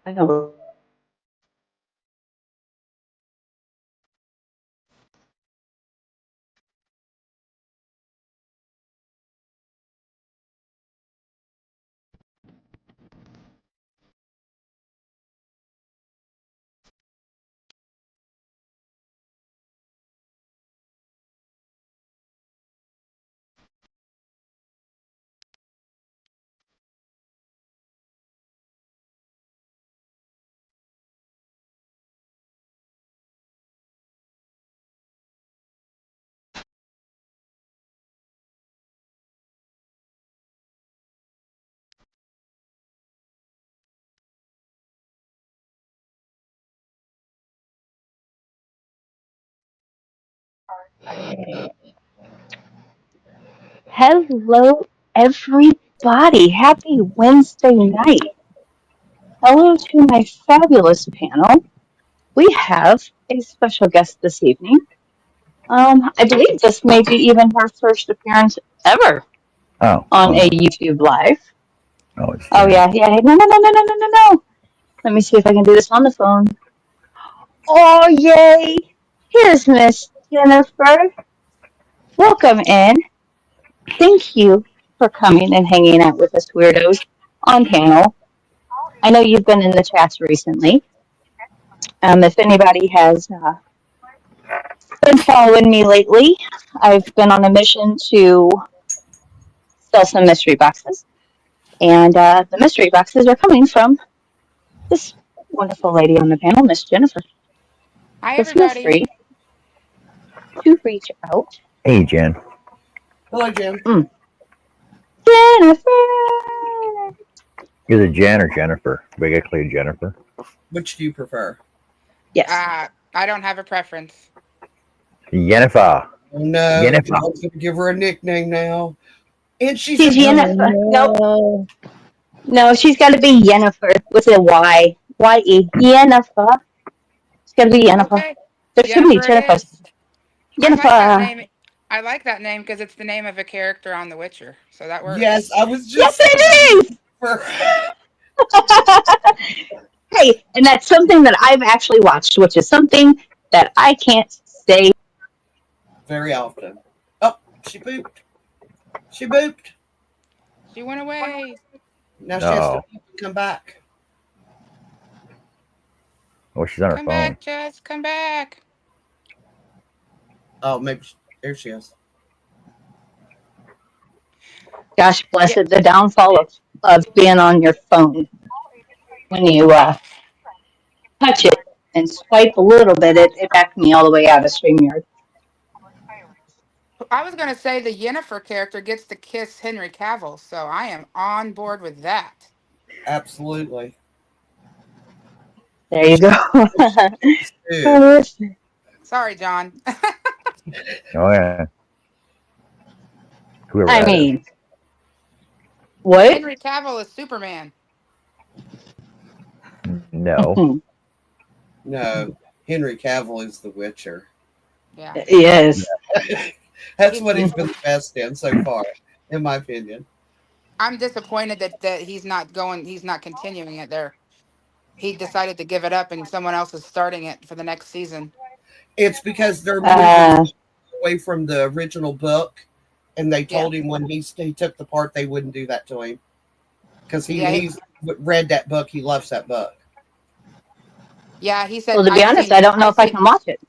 I know. Hello, everybody. Happy Wednesday night. Hello to my fabulous panel. We have a special guest this evening. I believe this may be even her first appearance ever Oh, on a YouTube live. oh, it's Oh, Jen. yeah, yeah. No, no, no, no, no, no, no, no. Let me see if I can do this on the phone. Oh, yay. Here's Miss Jennifer. Welcome in. Thank you for coming and hanging out with us weirdos on panel. I know you've been in the chats recently. If anybody has been following me lately, I've been on a mission to sell some mystery boxes. And the mystery boxes are coming from this wonderful lady on the panel, Miss Jennifer. Hi, So feel everybody. free to reach out. Hey, Jen. Hello, Jim. Jennifer! Is it Jen or Jennifer? Basically, Jennifer. Which do you prefer? Yes. I don't have a preference. Jennifer. Oh, no, Jennifer. I'm going to give her a nickname now. And she's She's a Jennifer. Nope. No. No, she's got to be Jennifer with a Y. Y-E. Jennifer. It's got to be Jennifer. Okay, There's too many Jennifer it Jennifers. is. I like that Jennifer. name. I like that name because it's the name of a character on The Witcher, so that Yes, works. I was Yes, just it is! Hey, and that's something that I've actually watched, which is something that I can't say. very often. Oh, she booped. She booped. She went away. Now she has to Oh, come back. well, she's on her Come phone. back, Jess. Come back. Oh, maybe there she is. Gosh bless Yeah. it, the downfall of being on your phone. When you touch it and swipe a little bit, it backed me all the way out of StreamYard. I was gonna say the Yennefer character gets to kiss Henry Cavill, so I am on board with that. Absolutely. There you go. Dude. Sorry, John. Oh, yeah. Whoever I that is. mean, what? Henry Cavill is Superman. No. No, Henry Cavill is the Witcher. Yeah. Yes. That's what he's been the best in so far, in my opinion. I'm disappointed that he's not going. He's not continuing it there. He decided to give it up, and someone else is starting it for the next season. It's because they're moving Uh, away from the original book, and they Yeah. told him when he took the part they wouldn't do that to him because Yeah. he's read that book. He loves that book. Yeah. He said well, to be honest, I don't know if I can watch it.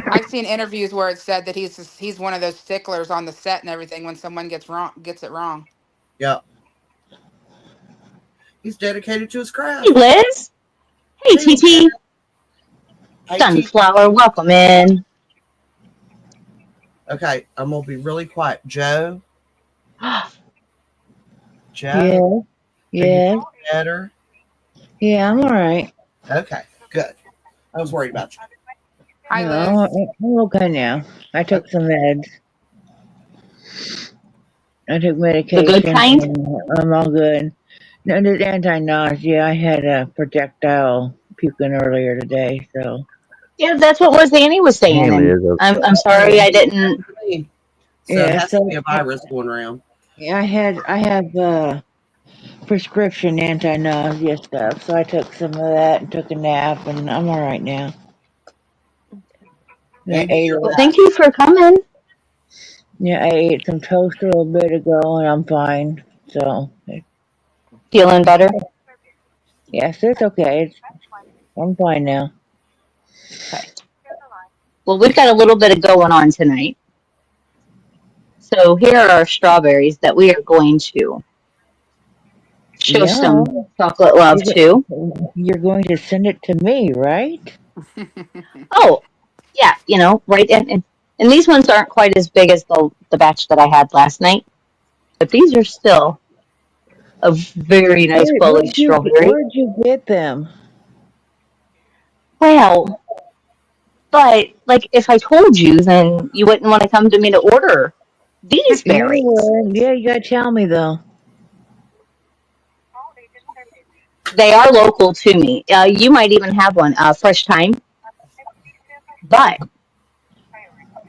I've seen interviews where it said that he's one of those sticklers on the set and everything when someone gets it wrong. Yeah, he's dedicated to his Hey, craft. Liz. Hey, Hey, TT. Hey, Sunflower, welcome in. okay, I'm gonna be really quiet. Joe, Joe, Yeah. are you Yeah. better? Yeah, I'm all right. Okay, good. I was worried about you. Hi, No, Liz. I'm okay now. I Okay. took some meds. I took The good medication. kind? And I'm all good. No, the anti-nausea. I had a projectile puking earlier today, so Yeah, that's what was Annie was Hey, saying, and Liz. I'm sorry I didn't. So it yeah. has to So be a virus going around. yeah, I have prescription anti-nausea stuff, so I took some of that and took a nap, and I'm all right now. I Maybe ate you're Well, a, thank you for coming. yeah, I ate some toast a little bit ago, and I'm fine. So Feeling better? yes, it's okay. I'm fine now. Okay. Well, we've got a little bit of going on tonight. So here are our strawberries that we are going to show Yeah, some chocolate love to. you're going to send it to me, right? Oh, yeah, right. And these ones aren't quite as big as the batch that I had last night, but these are still a very nice quality strawberry. Where'd you get them? Well, but like if I told you, then you wouldn't want to come to me to order these Yeah, berries. well, yeah, you gotta tell me though. They are local to me. You might even have one, fresh thyme, but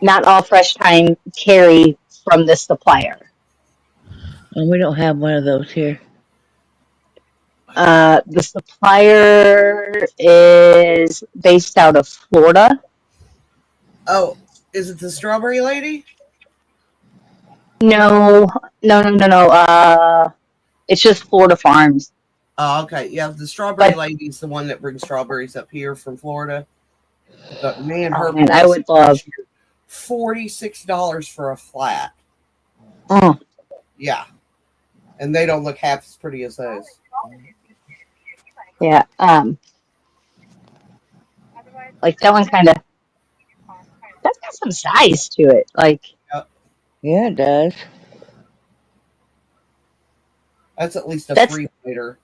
not all fresh thyme carry from this supplier. And we don't have one of those here. The supplier is based out of Florida. Oh, is it the strawberry lady? No, no, no, no, no. It's just Florida Farms. Oh, okay. Yeah, the strawberry But lady's the one that brings strawberries up here from Florida. But man, oh her man, I prices would love. this year, $46 for a flat. Oh, Yeah. And they don't look half as pretty as those. yeah. Like that one kind of that's got some size to it. Like Yep. Yeah, it does. That's at least a that's 3 liter.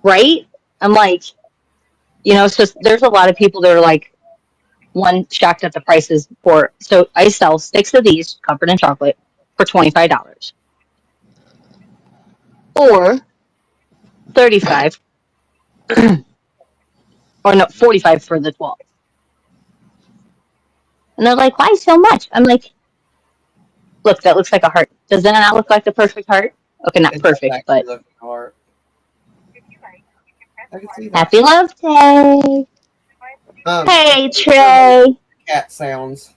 right. I'm like, so there's a lot of people that are like one shocked at the prices for. So I sell 6 of these covered in chocolate for $25 or 35 or no 45 for the 12. And they're like, why so much? I'm like, look, that looks like a heart. Does that not look like the perfect heart? Okay, not It does perfect, actually but look hard. I can see that. happy love day. Hey, You're making Trey. cat sounds.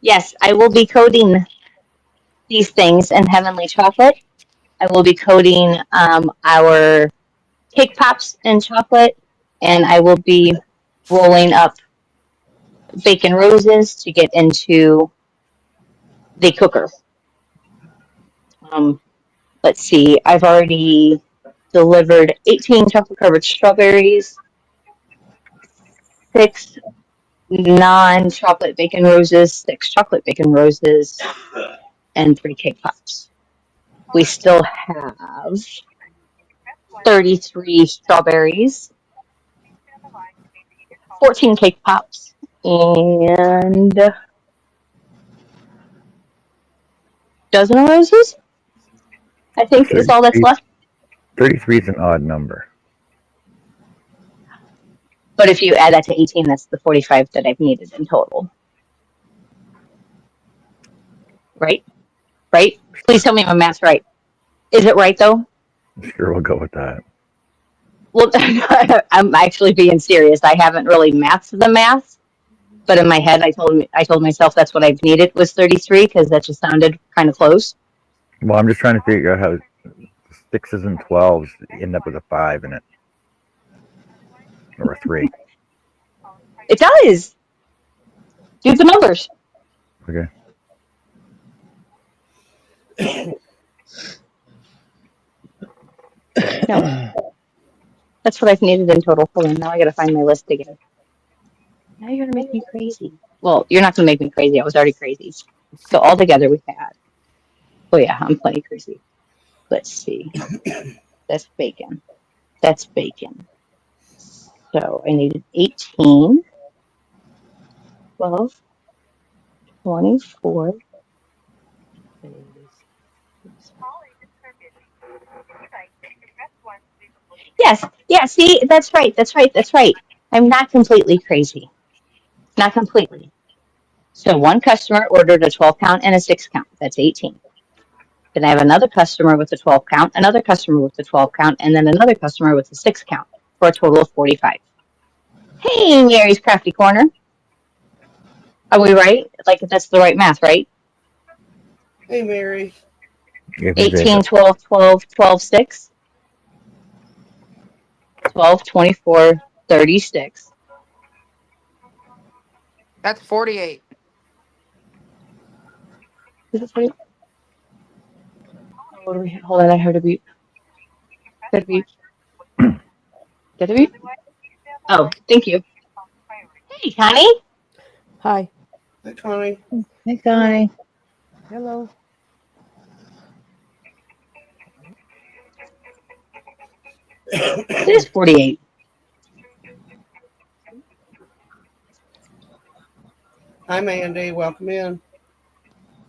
Yes, I will be coating these things in heavenly chocolate. I will be coating our cake pops in chocolate, and I will be rolling up bacon roses to get into the cooker. Um, let's see, I've already delivered 18 chocolate covered strawberries, 6 non chocolate bacon roses, 6 chocolate bacon roses, and 3 cake pops. We still have 33 strawberries, 14 cake pops, and a dozen roses, I think is all that's 33, left. 33 is an odd number. But if you add that to 18, that's the 45 that I've needed in total. Right? Right? Please tell me my math's right. Is it right though? Sure, we'll go with that. Well, I'm actually being serious. I haven't really mathed the math, but in my head, I told myself that's what I've needed was 33 because that just sounded kind of close. Well, I'm just trying to figure out how sixes and 12s end up with a 5 in it. Or a 3. It does. Do the numbers. Okay. No, that's what I've needed in total. Hold on, now I got to find my list again. Now you're gonna make me crazy. Well, you're not gonna make me crazy. I was already crazy. So all together we had. Oh yeah, I'm plenty crazy. Let's see. That's bacon. That's bacon. So I needed 18, 12, 24. Yes, yeah, see, that's right, that's right, that's right. I'm not completely crazy. Not completely. So one customer ordered a 12 count and a 6 count. That's 18. Then I have another customer with a 12 count, another customer with a 12 count, and then another customer with a 6 count for a total of 45. Hey, Mary's Crafty Corner. Are we right? Like, that's the right math, right? Hey, Mary. If you say 18, so. 12, 12, 12, 6, 12, 24, 36. That's 48. Is it 40? What do we, hold on, I heard a beep. Heard a beep. Get a beep? Oh, thank you. Hey, Connie. Hi. Hi, Connie. Hey, Connie. Hello. It is 48. Hi, Mandy. Welcome in.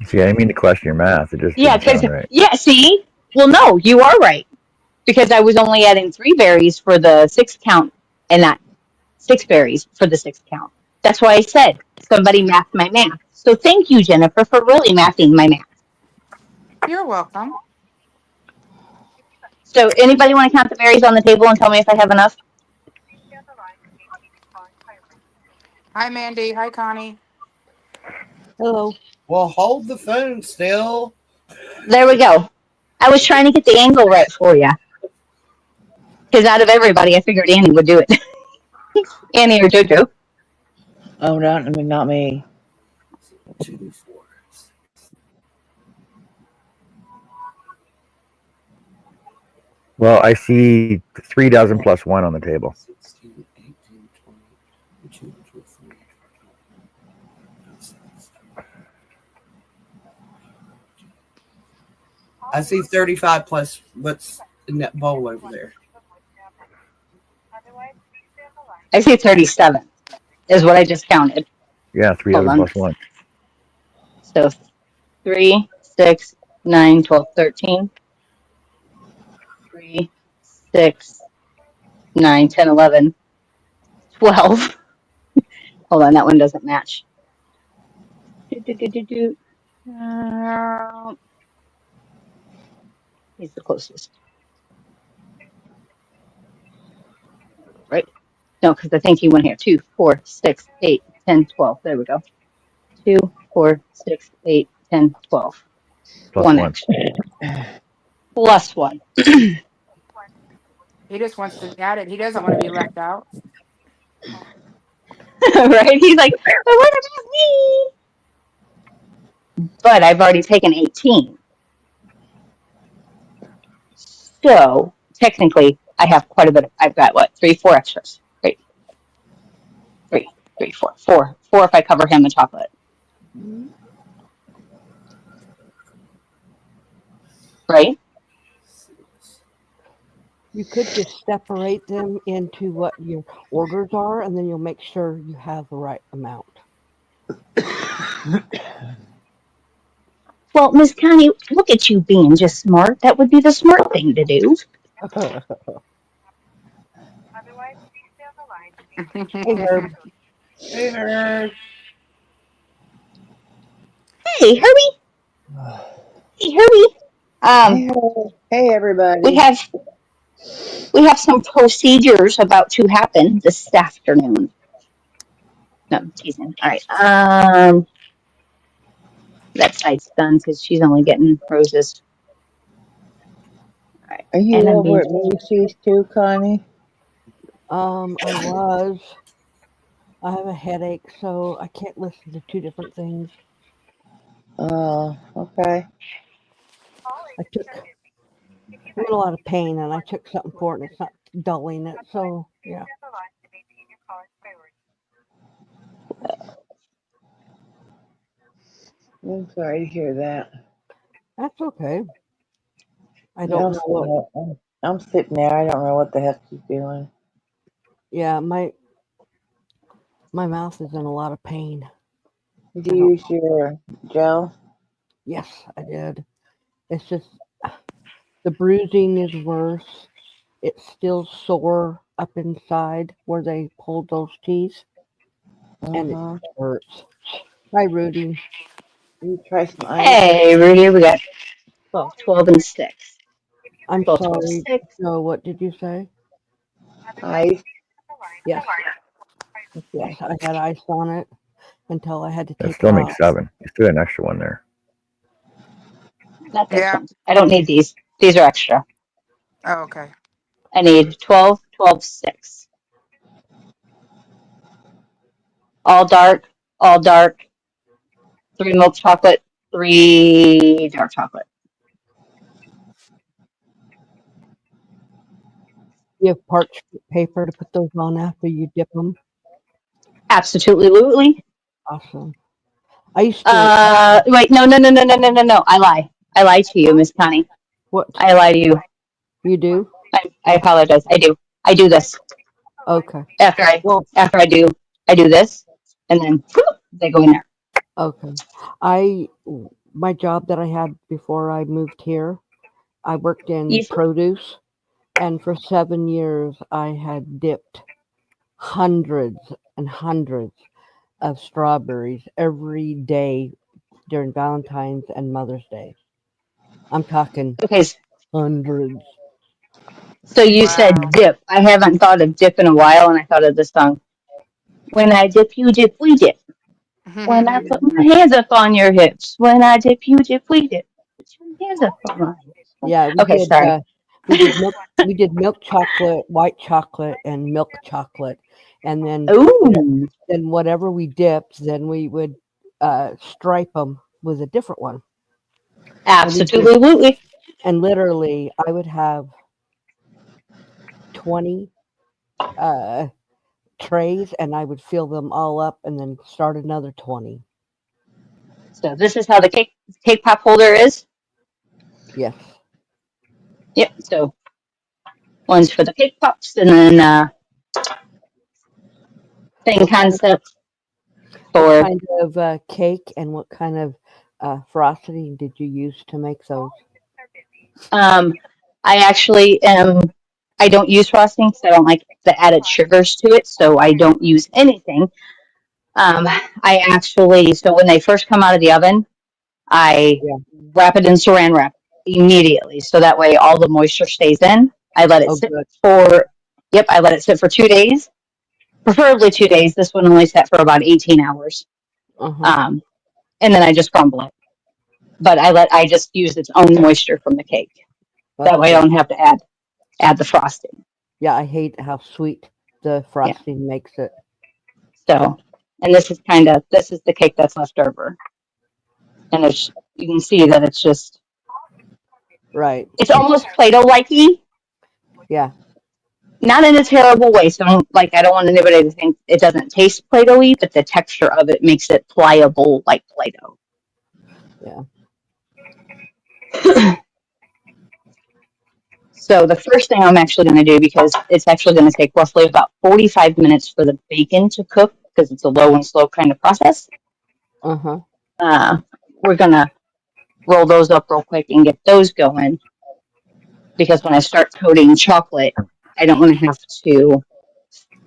See, I didn't mean to question your math. It just Yeah, didn't because, sound right. yeah, see? Well, no, you are right. Because I was only adding 3 berries for the 6 count and not 6 berries for the 6 count. That's why I said somebody mathed my math. So thank you, Jennifer, for really mathing my math. You're welcome. So anybody want to count the berries on the table and tell me if I have enough? Hi, Mandy. Hi, Connie. Hello. Well, hold the phone still. There we go. I was trying to get the angle right for you. Because out of everybody, I figured Annie would do it. Annie or JoJo. Oh, not me. 2, 4. Well, I see 3 dozen plus 1 on the table. 16, 18, 20, 22, 23. I see 35 plus what's in that bowl over there. I see 37 is what I just counted. Yeah, 3 Hold dozen on. plus 1. So 3, 6, 9, 12, 13. 3, 6, 9, 10, 11, 12. Hold on, that one doesn't match. He's the closest, right? No, because I think he went here. 2, 4, 6, 8, 10, 12. There we go. 2, 4, 6, 8, 10, 12. Plus One 1. extra. Plus one. He just wants to add it. He doesn't want to be left out. Right? He's like, but what about me? But I've already taken 18. So technically, I have quite a bit. I've got what, 3, 4 extras, right? 3, 3, 4, 4, 4 if I cover him in chocolate, right? You could just separate them into what your orders are, and then you'll make sure you have the right amount. Well, Miss Connie, look at you being just smart. That would be the smart thing to do. Hey, Herb. Hey, Herb. Hey, Herbie. Hey, Herbie. Um, Hey, hey, we everybody. have we have some procedures about to happen this afternoon. No, I'm teasing. All right. That side's done because she's only getting roses. All right. Are you And I'm over being at Macy's too, Connie? I was. I have a headache, so I can't listen to 2 different things. Oh, okay. I'm in a lot of pain, and I took something for it, and it's not dulling it. So, yeah. I'm sorry to hear that. That's okay. I Yeah, don't know what. I'm sitting there. I don't know what the heck she's doing. Yeah, my mouth is in a lot of pain. Did I you don't. use your gel? Yes, I did. It's just the bruising is worse. It's still sore up inside where they pulled those teeth, and it Uh-huh. hurts. Hi, Rudy. You try some ice. hey, Rudy, we got 12 and 6. I'm 12, 12, sorry, 6. Joe. What did you say? 5. Yes, yes. Okay. I had ice on it until I had to That take it still makes off. 7. You still got an extra one there. Not this Yeah. one. I don't need these. These are extra. Oh, okay. I need 12, 12, 6. All dark, 3 milk chocolate, 3 dark chocolate. You have parchment paper to put those on after you dip them. Absolutely. Awesome. I used to. Wait, no. I lie to you, Miss Connie. What I lie to you. you do? I apologize. I do. I do this Okay. after Well, I do this, and then whoop, they go in there. okay. I my job that I had before I moved here, I worked in You, produce, and for 7 years I had dipped hundreds and hundreds of strawberries every day during Valentine's and Mother's Day. I'm talking okay, hundreds. so you said Wow. dip. I haven't thought of dip in a while, and I thought of the song. When I dip, you dip, we dip. When I put my hands up on your hips. When I dip, you dip, we dip. Put your hands up on my hips. Yeah, Okay, sorry. we did milk chocolate, white chocolate, and milk chocolate, and then Ooh, whatever we dipped, then we would stripe them with a different one, and we did, absolutely. and literally I would have 20 uh, trays, and I would fill them all up, and then start another 20. So this is how the cake pop holder is. Yes. Yep. So one's for the cake pops, and then same What kind of concept what for. kind of cake and what kind of frosting did you use to make those? Um, I actually am. I don't use frosting because I don't like the added sugars to it, so I don't use anything. I actually, so when they first come out of the oven, I Yeah. wrap it in saran wrap immediately, so that way all the moisture stays in. I let it Oh, sit good. for, yep, I let it sit for 2 days, preferably 2 days. This one only sat for about 18 hours. Uh huh. Um, and then I just crumble it. But I just use its own moisture from the cake. That's That way I good. don't have to add the frosting. Yeah, I hate how sweet the Yeah. frosting makes it. So, and this is the cake that's left over. And there's, you can see that Right. it's almost Play-Doh likey, Yeah. not in a terrible way. So I don't want anybody to think it doesn't taste Play-Doh-y, but the texture of it makes it pliable like Play-Doh. Yeah. So the first thing I'm actually going to do, because it's actually going to take roughly about 45 minutes for the bacon to cook, because it's a low and slow kind of process. Uh huh. Uh, we're going to roll those up real quick and get those going, because when I start coating chocolate, I don't want to have to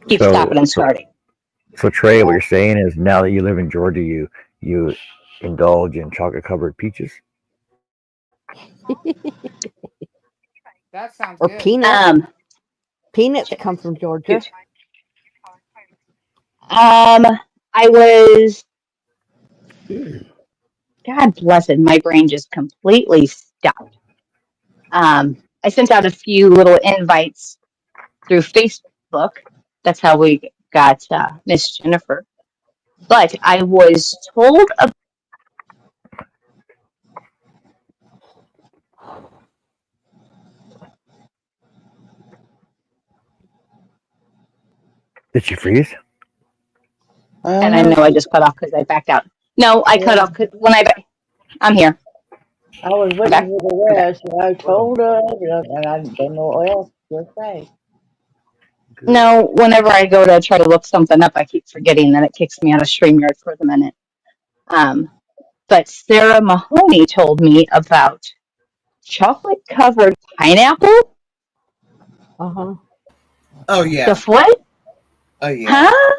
keep So, stopping and so, starting. so Trey, what you're saying is now that you live in Georgia, you indulge in chocolate covered peaches. That sounds Or good. peanuts. Um, Peanuts come from Georgia. shoot. I was, God bless it, my brain just completely stopped. I sent out a few little invites through Facebook. That's how we got Miss Jennifer. But I was told, Did you freeze? I don't and I know. know I just cut off because I backed out. No, I cut Yeah, off 'cause when I'm here. I was I'm waiting back. for the I'm back. rest, and I told her, and I don't know what else to say. Good. No, whenever I go to try to look something up, I keep forgetting that it kicks me out of StreamYard for the minute. Um, but Sarah Mahoney told me about chocolate covered pineapple. Uh huh. Oh The yeah. what? Oh yeah. Huh?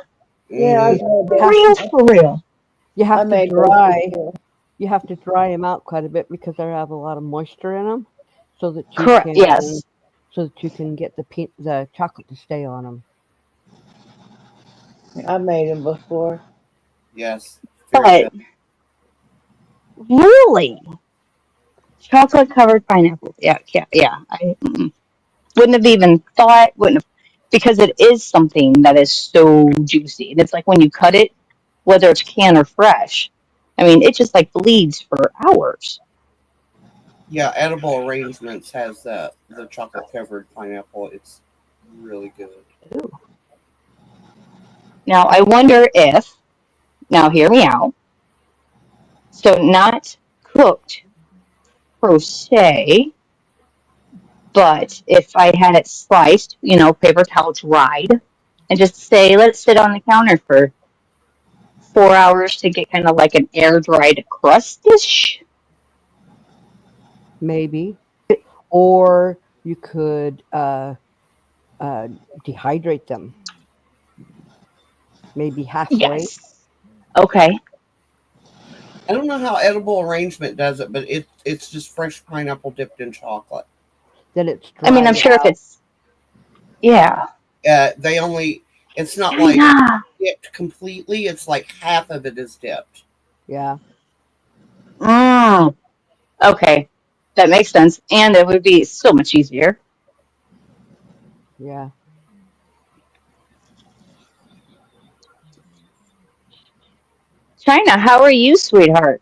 Yeah, Hmm. I've had For that. Have real, to for real. you I have to made those dry before. You have to dry them out quite a bit because they have a lot of moisture in them, so that you Correct. can Yes. get the chocolate to stay on them. I made them before. Yes, very But good. really, chocolate covered pineapple. Yeah. Yeah. Yeah. Wouldn't have even thought. Wouldn't have, because it is something that is so juicy, and it's like when you cut it, whether it's can or fresh. I mean, it just like bleeds for hours. Yeah, Edible Arrangements has the chocolate covered pineapple. It's really good. Now I wonder if. Now hear me out. So not cooked per se, but if I had it sliced, paper towel dried, and just say let it sit on the counter for 4 hours to get kind of like an air dried crustish. Maybe, or you could uh, dehydrate them, maybe halfway. Yes. Okay. I don't know how Edible Arrangement does it, but it's just fresh pineapple dipped in chocolate. Then it's I mean, I'm dried sure if out. it's, yeah, They only it's not like China. dipped completely. It's like half of it is dipped. Yeah, Mm, okay. That makes sense. And it would be so much easier. yeah. China, how are you, sweetheart?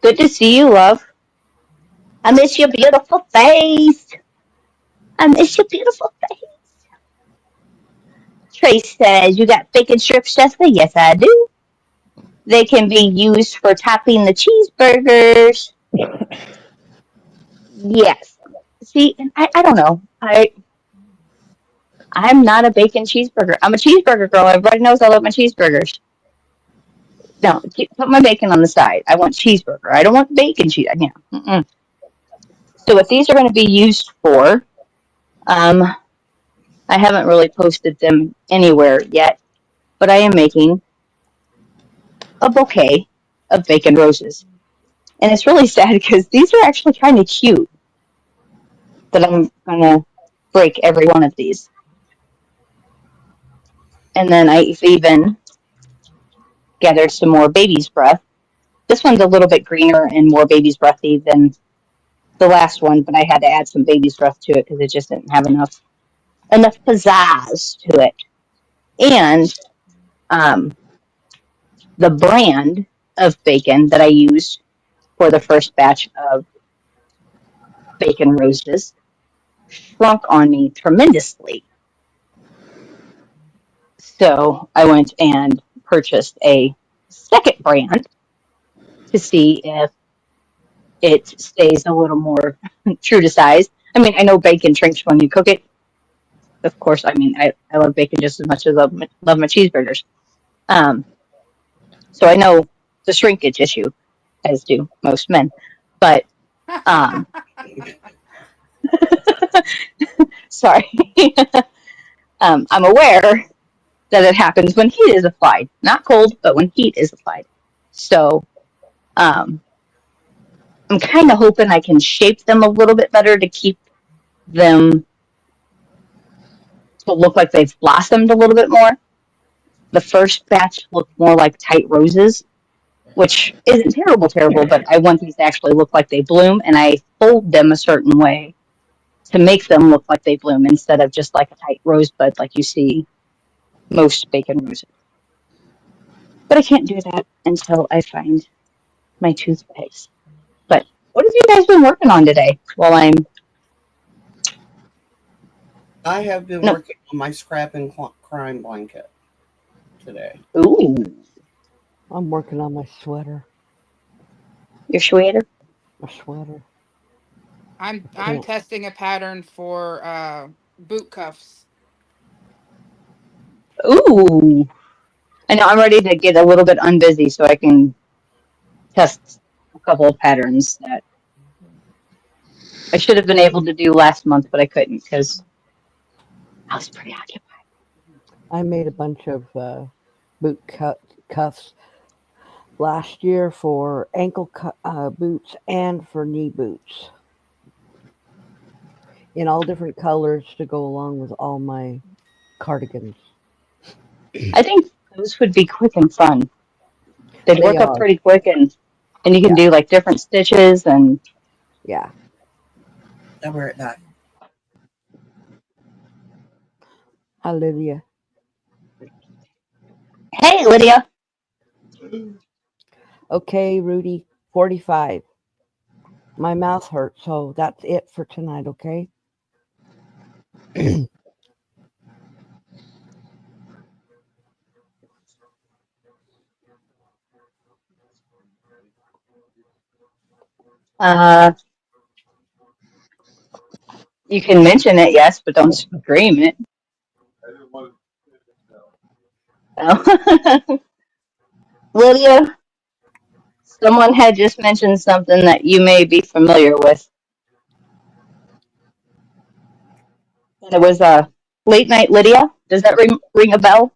Good to see you, love. I miss your beautiful face. I miss your beautiful face. Trace says, you got bacon strips, Jessica? Yes, I do. They can be used for topping the cheeseburgers. Yes. See, and I don't know. I'm not a bacon cheeseburger. I'm a cheeseburger girl. Everybody knows I love my cheeseburgers. No, put my bacon on the side. I want cheeseburger. I don't want bacon cheese. Yeah. Mm-mm. So what these are going to be used for, um, I haven't really posted them anywhere yet, but I am making a bouquet of bacon roses. And it's really sad because these are actually kind of cute that I'm going to break every one of these. And then I've even gathered some more baby's breath. This one's a little bit greener and more baby's breathy than the last one, but I had to add some baby's breath to it because it just didn't have enough pizzazz to it. And um, the brand of bacon that I used for the first batch of bacon roses shrunk on me tremendously. So I went and purchased a second brand to see if it stays a little more true to size. I mean, I know bacon shrinks when you cook it. Of course, I mean, I love bacon just as much as I love my cheeseburgers. Um, so I know the shrinkage issue, as do most men. But um, sorry, I'm aware that it happens when heat is applied. Not cold, but when heat is applied. So um, I'm kind of hoping I can shape them a little bit better to keep them to look like they've blossomed a little bit more. The first batch looked more like tight roses, which isn't terrible, but I want these to actually look like they bloom, and I fold them a certain way to make them look like they bloom instead of just like a tight rosebud like you see most bacon roses. But I can't do that until I find my toothpaste. But what have you guys been working on today? While I'm I have been no, working on my scrap and crime blanket today. ooh, I'm working on my sweater. your sweater. My sweater. I'm Can't. testing a pattern for boot cuffs. Ooh, I know I'm ready to get a little bit unbusy so I can test a couple of patterns that I should have been able to do last month, but I couldn't because I was pretty occupied. I made a bunch of boot cuffs. last year for ankle boots and for knee boots in all different colors to go along with all my cardigans. I think those would be quick and fun. They'd They work up are. pretty quick, and you can Yeah. do like different stitches and. Yeah. I'll be right back. Hi, Lydia. Hey, Lydia. Okay, Rudy, 45. My mouth hurts, so that's it for tonight, okay? Uh, you can mention it, yes, but don't scream it. Oh. Lydia, someone had just mentioned something that you may be familiar with. And it was late night Lydia. Does that ring a bell?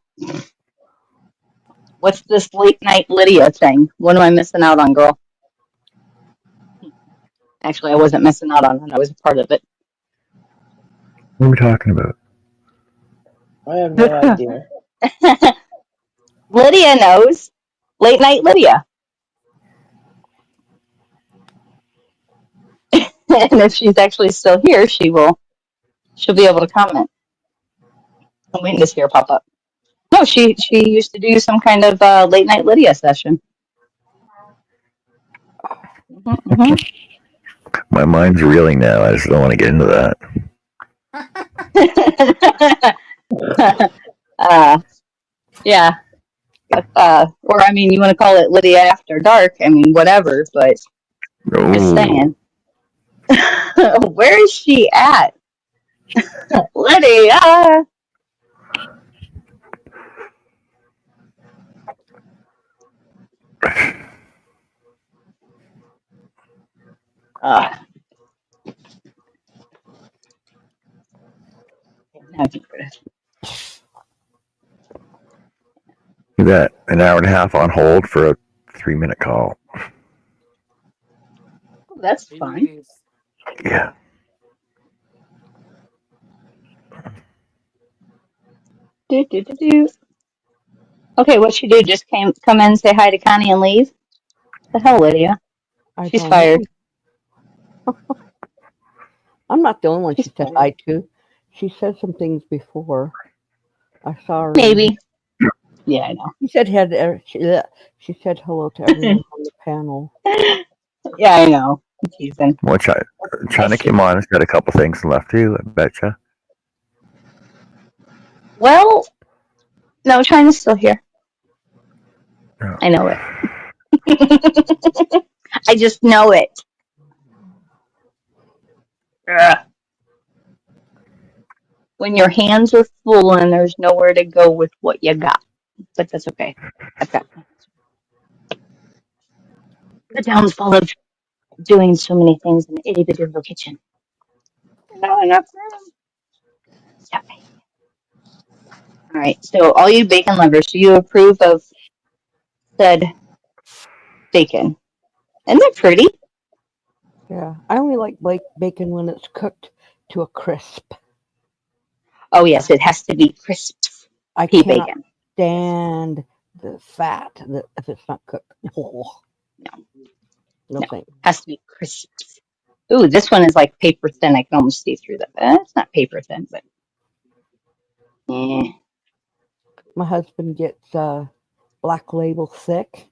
What's this late night Lydia thing? What am I missing out on, girl? Actually, I wasn't missing out on it. I was a part of it. What are we talking about? I have no idea. Lydia knows. Late night Lydia. And if she's actually still here, she'll be able to comment. I'm waiting to see her pop up. No, she used to do some kind of late night Lydia session. Hmm. My mind's reeling now. I just don't want to get into that. uh, yeah. Or I mean, you want to call it Lydia After Dark? I mean, whatever. But just Oh, saying. Where is she at, Lydia? Uh, now we got an hour and a half on hold for a 3-minute call. that's fine. Jeez. Yeah. Do, do, do, do. Okay, what she do? Just come in, say hi to Connie, and leave? The hell, Lydia? I She's don't fired. know. I'm not the only one She's she said fired. hi to. She said some things before. I saw her in. Maybe. Yeah, I know. She said she said hello to everyone on the panel. Yeah, I know. I'm teasing. Well, I China see. came on and said a couple things and left too. I betcha. Well, no, China's still here. Yeah. I know it. I just know it. Ugh. When your hands are full and there's nowhere to go with what you got. But that's okay. I've got the downfall of doing so many things in the itty bitty little kitchen. Not enough room. So, all right. So, all you bacon lovers, do you approve of said bacon? Isn't that pretty? Yeah, I only like bacon when it's cooked to a crisp. Oh, yes, it has to be crispy I cannot bacon. Yes. stand the fat if it's not cooked. Oh, No, no no. thanks. Has to be crisp. Ooh, this one is like paper thin. I can almost see through that. It's not paper thin, but eh. My husband gets Black Label thick,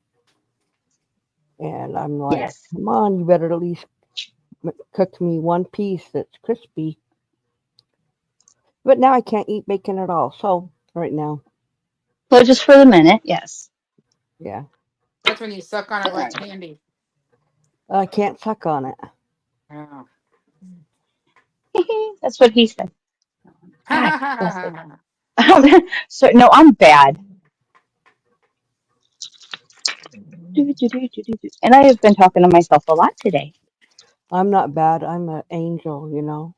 and I'm like, Yes. come on, you better at least cook me one piece that's crispy. But now I can't eat bacon at all. So right now, Well, just for the minute, yes. yeah, That's when you suck on it All like right. candy. I can't suck on it. Oh. That's what he said. God, bless it. So no, I'm bad. And I have been talking to myself a lot today. I'm not bad. I'm an angel, you know.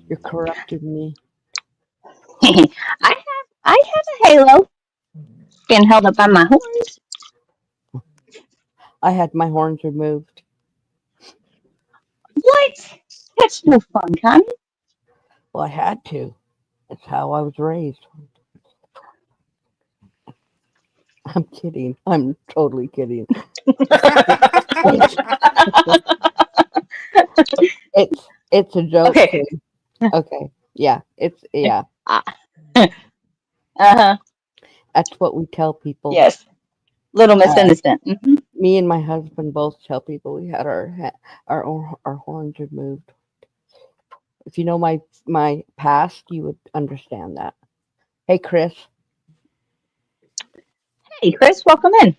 You're corrupting me. I have a halo being held up by my horns. I had my horns removed. What? That's no fun, Connie. Well, I had to. It's how I was raised. I'm kidding. I'm totally kidding. It's it's a joke Okay. too. Okay. Yeah. It's yeah. Ah, uh-huh. That's what we tell people. Yes. Little Miss Uh, Innocent. Hmm. Me and my husband both tell people we had our horns removed. If you know my past, you would understand that. Hey, Chris. Hey, Chris, welcome in.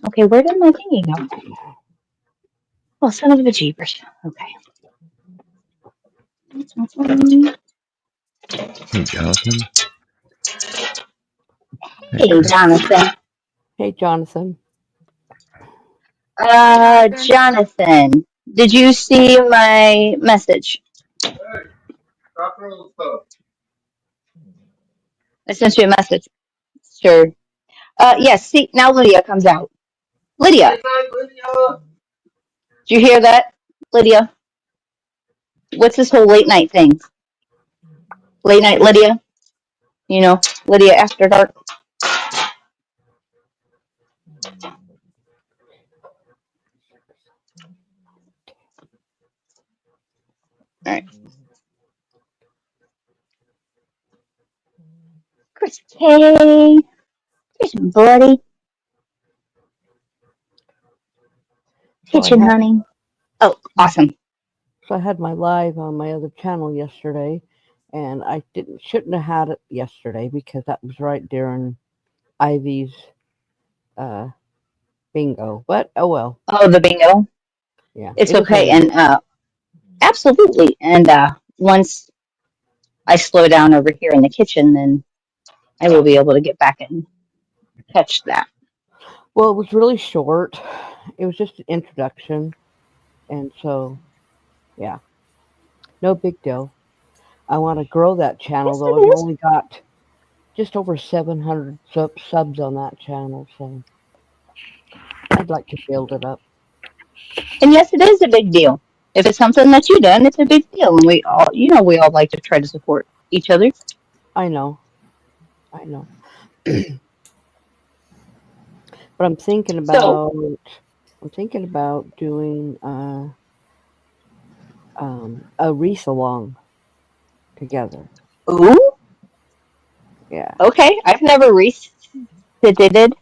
Okay, where did my thingy go? Oh, son of a jeepers. Okay. Hey, Jonathan. Hey, Hey, Chris. Jonathan. Hey, Jonathan. Hey, Jonathan. Jonathan, did you see my message? I sent you a message. Sure. Yes, see, now Lydia comes out. Lydia, did you hear that? Lydia, what's this whole late night thing? Late night Lydia? You know, Lydia after dark. All right. Chris K. Here's buddy. So I Kitchen, had honey. Oh, awesome. so I had my live on my other channel yesterday, and I didn't shouldn't have had it yesterday because that was right during Ivy's uh, bingo. But oh well. Oh, the bingo. Yeah, It's it is what okay. it is. And absolutely. And once I slow down over here in the kitchen, then I will be able to get back and catch that. Well, it was really short. It was just an introduction, and so yeah, no big deal. I want to grow that channel Yes, though. it I've is. only got just over 700 subs on that channel, so I'd like to build it up. And yes, it is a big deal. If it's something that you've done, it's a big deal. And we all, we all like to try to support each other. I know, I know, but So, I'm thinking about doing a wreath along together. ooh, Yeah, okay. I've never revisited.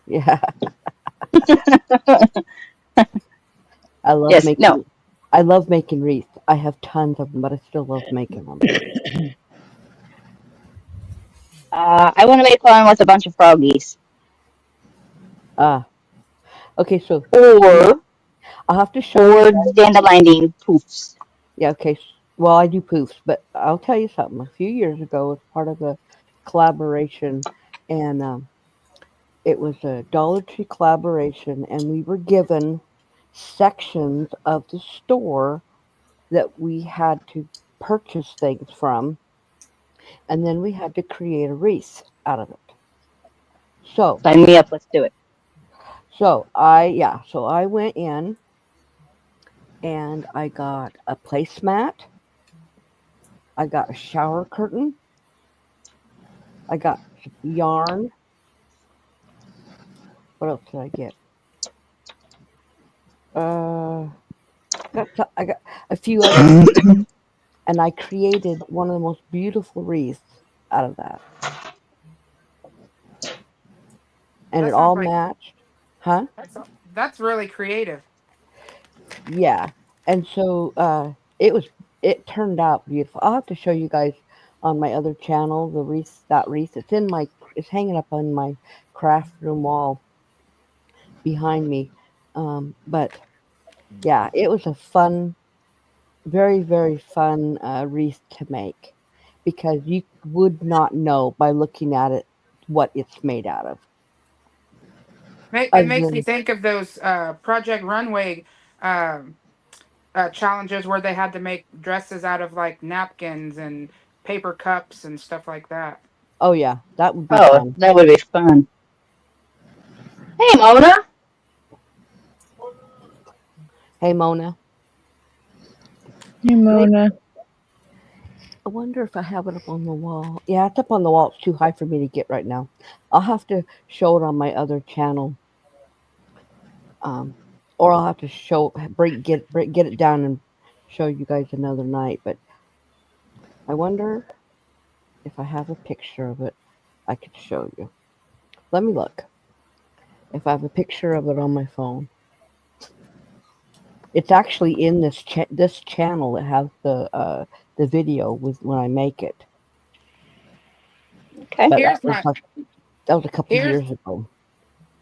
yeah. I love Yes, no. making I love making wreaths. I have tons of them, but I still love making them. I want to make one with a bunch of froggies. Ah, okay. So yeah, Or, I'll have to show you guys. dandelion poofs. Yeah, okay. Well, I do poofs, but I'll tell you something. A few years ago, as part of a collaboration, and it was a Dollar Tree collaboration, and we were given sections of the store that we had to purchase things from, and then we had to create a wreath out of it. So, Sign me up. Let's do it. so I went in and I got a placemat, I got a shower curtain, I got yarn. What else did I get? Uh, I got a few other things, and I created one of the most beautiful wreaths out of that, and That it sounds all like matched, huh? that's really creative. Yeah, and so it turned out beautiful. I'll have to show you guys on my other channel the wreath. That wreath, it's hanging up on my craft room wall behind me. But yeah, it was a fun, very very fun wreath to make because you would not know by looking at it what it's made out of. It Other makes me than think of those Project Runway um, challenges where they had to make dresses out of like napkins and paper cups and stuff like that. oh yeah, that would be Oh, fun. that would be fun. Hey, Mona. Hey, Mona. Hey, Maybe, Mona. I wonder if I have it up on the wall. Yeah, it's up on the wall. It's too high for me to get right now. I'll have to show it on my other channel, um, or I'll have to get it down and show you guys another night. But I wonder if I have a picture of it. I could show you. Let me look. If I have a picture of it on my phone, it's actually in this channel that has the video with when I make it. Okay. But Here's my that was a couple here's years ago.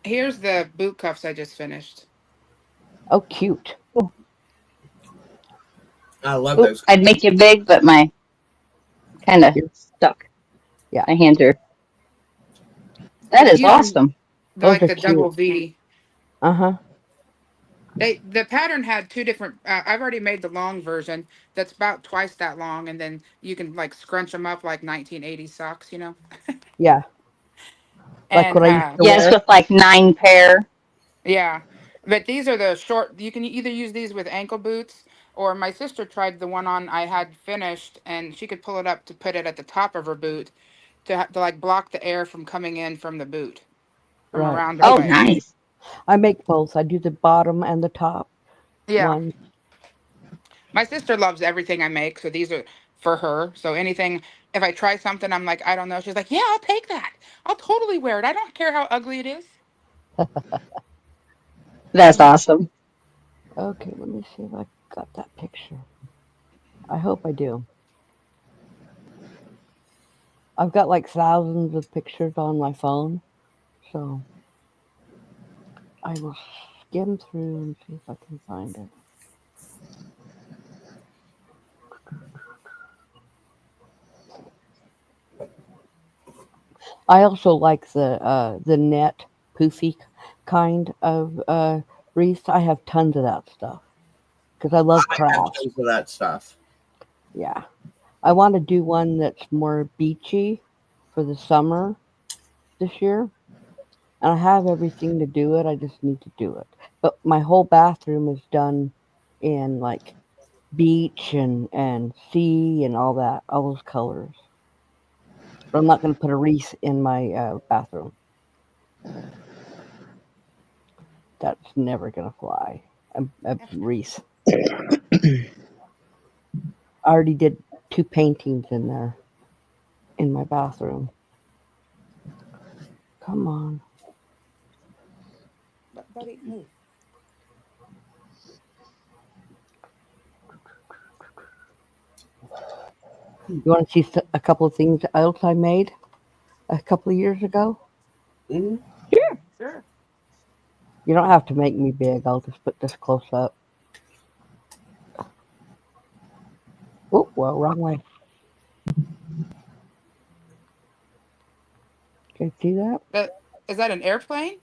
here's the boot cuffs I just finished. Oh, cute. Cool. I love Oop, those. I'd make you big, but my kind of Cute. stuck. Yeah, My hands are. That It's is using awesome. those like are the double cute. V. Uh-huh. The pattern had two different. I've already made the long version that's about twice that long, and then you can like scrunch them up like 1980s socks, you know. Yeah, like And what I used to Yes, wear. with like 9 pair. yeah, but these are the short. You can either use these with ankle boots, or my sister tried the one on I had finished, and she could pull it up to put it at the top of her boot to like block the air from coming in from the boot from Right. around her Oh, leg. nice. I make both. I do the bottom and the top Yeah, one. my sister loves everything I make, so these are for her. So anything, if I try something, I'm like, I don't know. She's like, yeah, I'll take that. I'll totally wear it. I don't care how ugly it is. That's awesome. Okay, let me see if I got that picture. I hope I do. I've got like thousands of pictures on my phone, so I will skim through and see if I can find it. I also like the net poofy kind of wreath. I have tons of that stuff because I love I have crafts. tons of that stuff. Yeah, I want to do one that's more beachy for the summer this year, and I have everything to do it. I just need to do it. But my whole bathroom is done in like beach and sea and all those colors. But I'm not going to put a wreath in my bathroom. That's never going to fly. A wreath. I already did 2 paintings in there in my bathroom. Come on. Buddy, move. You want to see a couple of things else I made a couple of years ago? Hmm. Sure. You don't have to make me big. I'll just put this close up. Oh, well, wrong way. Can you see that? That is that an airplane?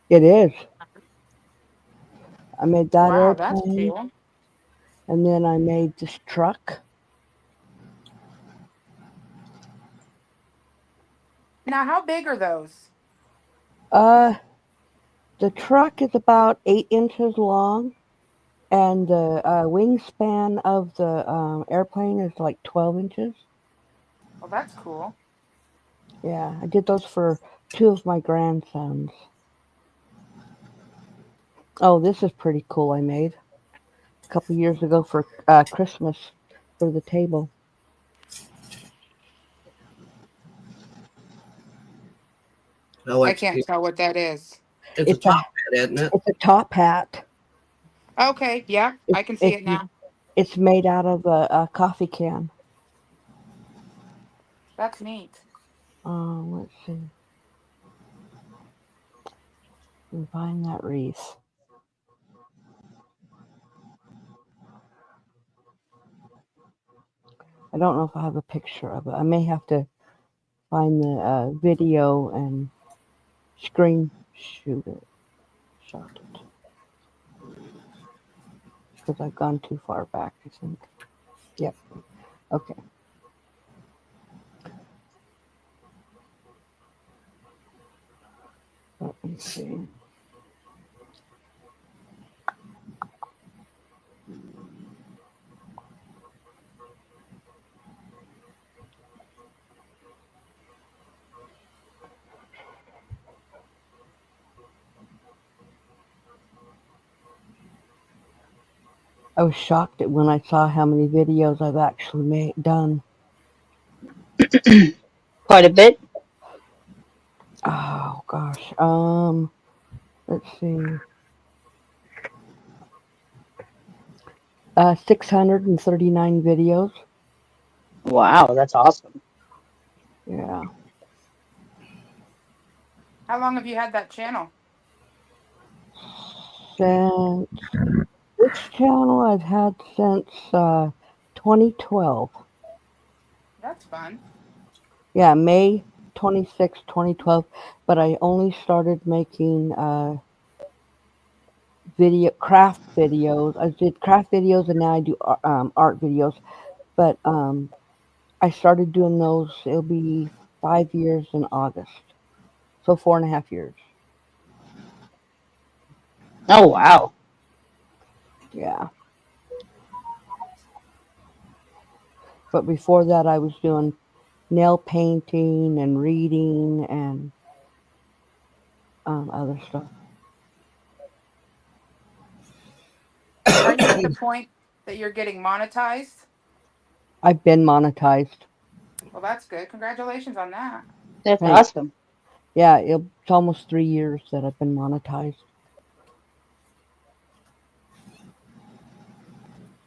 It is. I made that Wow, that's airplane, cool. and then I made this truck. Now, how big are those? Uh, the truck is about 8 inches long, and the wingspan of the airplane is like 12 inches. Well, that's cool. Yeah, I did those for 2 of my grandsons. Oh, this is pretty cool. I made a couple years ago for Christmas for the table. Oh, I it's can't cute. tell what that is. It's a It's a top hat, isn't it? it's a top hat. Okay, yeah, It's I can see it's it now. it's made out of a coffee can. That's neat. Let's see. Let me find that wreath. I don't know if I have a picture of it. I may have to find the video and screen shoot it, shot it, because I've gone too far back. I think. Yep. Okay. Let me see. I was shocked at when I saw how many videos I've actually done. Quite a bit. Oh gosh. Let's see. 639 videos. Wow, that's awesome. Yeah. How long have you had that channel? Since this channel I've had since 2012. That's fun. Yeah, May 26, 2012. But I only started making craft videos. I did craft videos and now I do art videos. But I started doing those. It'll be 5 years in August, so 4.5 years. Oh, wow. Yeah. But before that, I was doing nail painting and reading and other stuff. Are you at the point that you're getting monetized? I've been monetized. Well, that's good. Congratulations on that. That's Thanks. awesome. Yeah, it's almost 3 years that I've been monetized.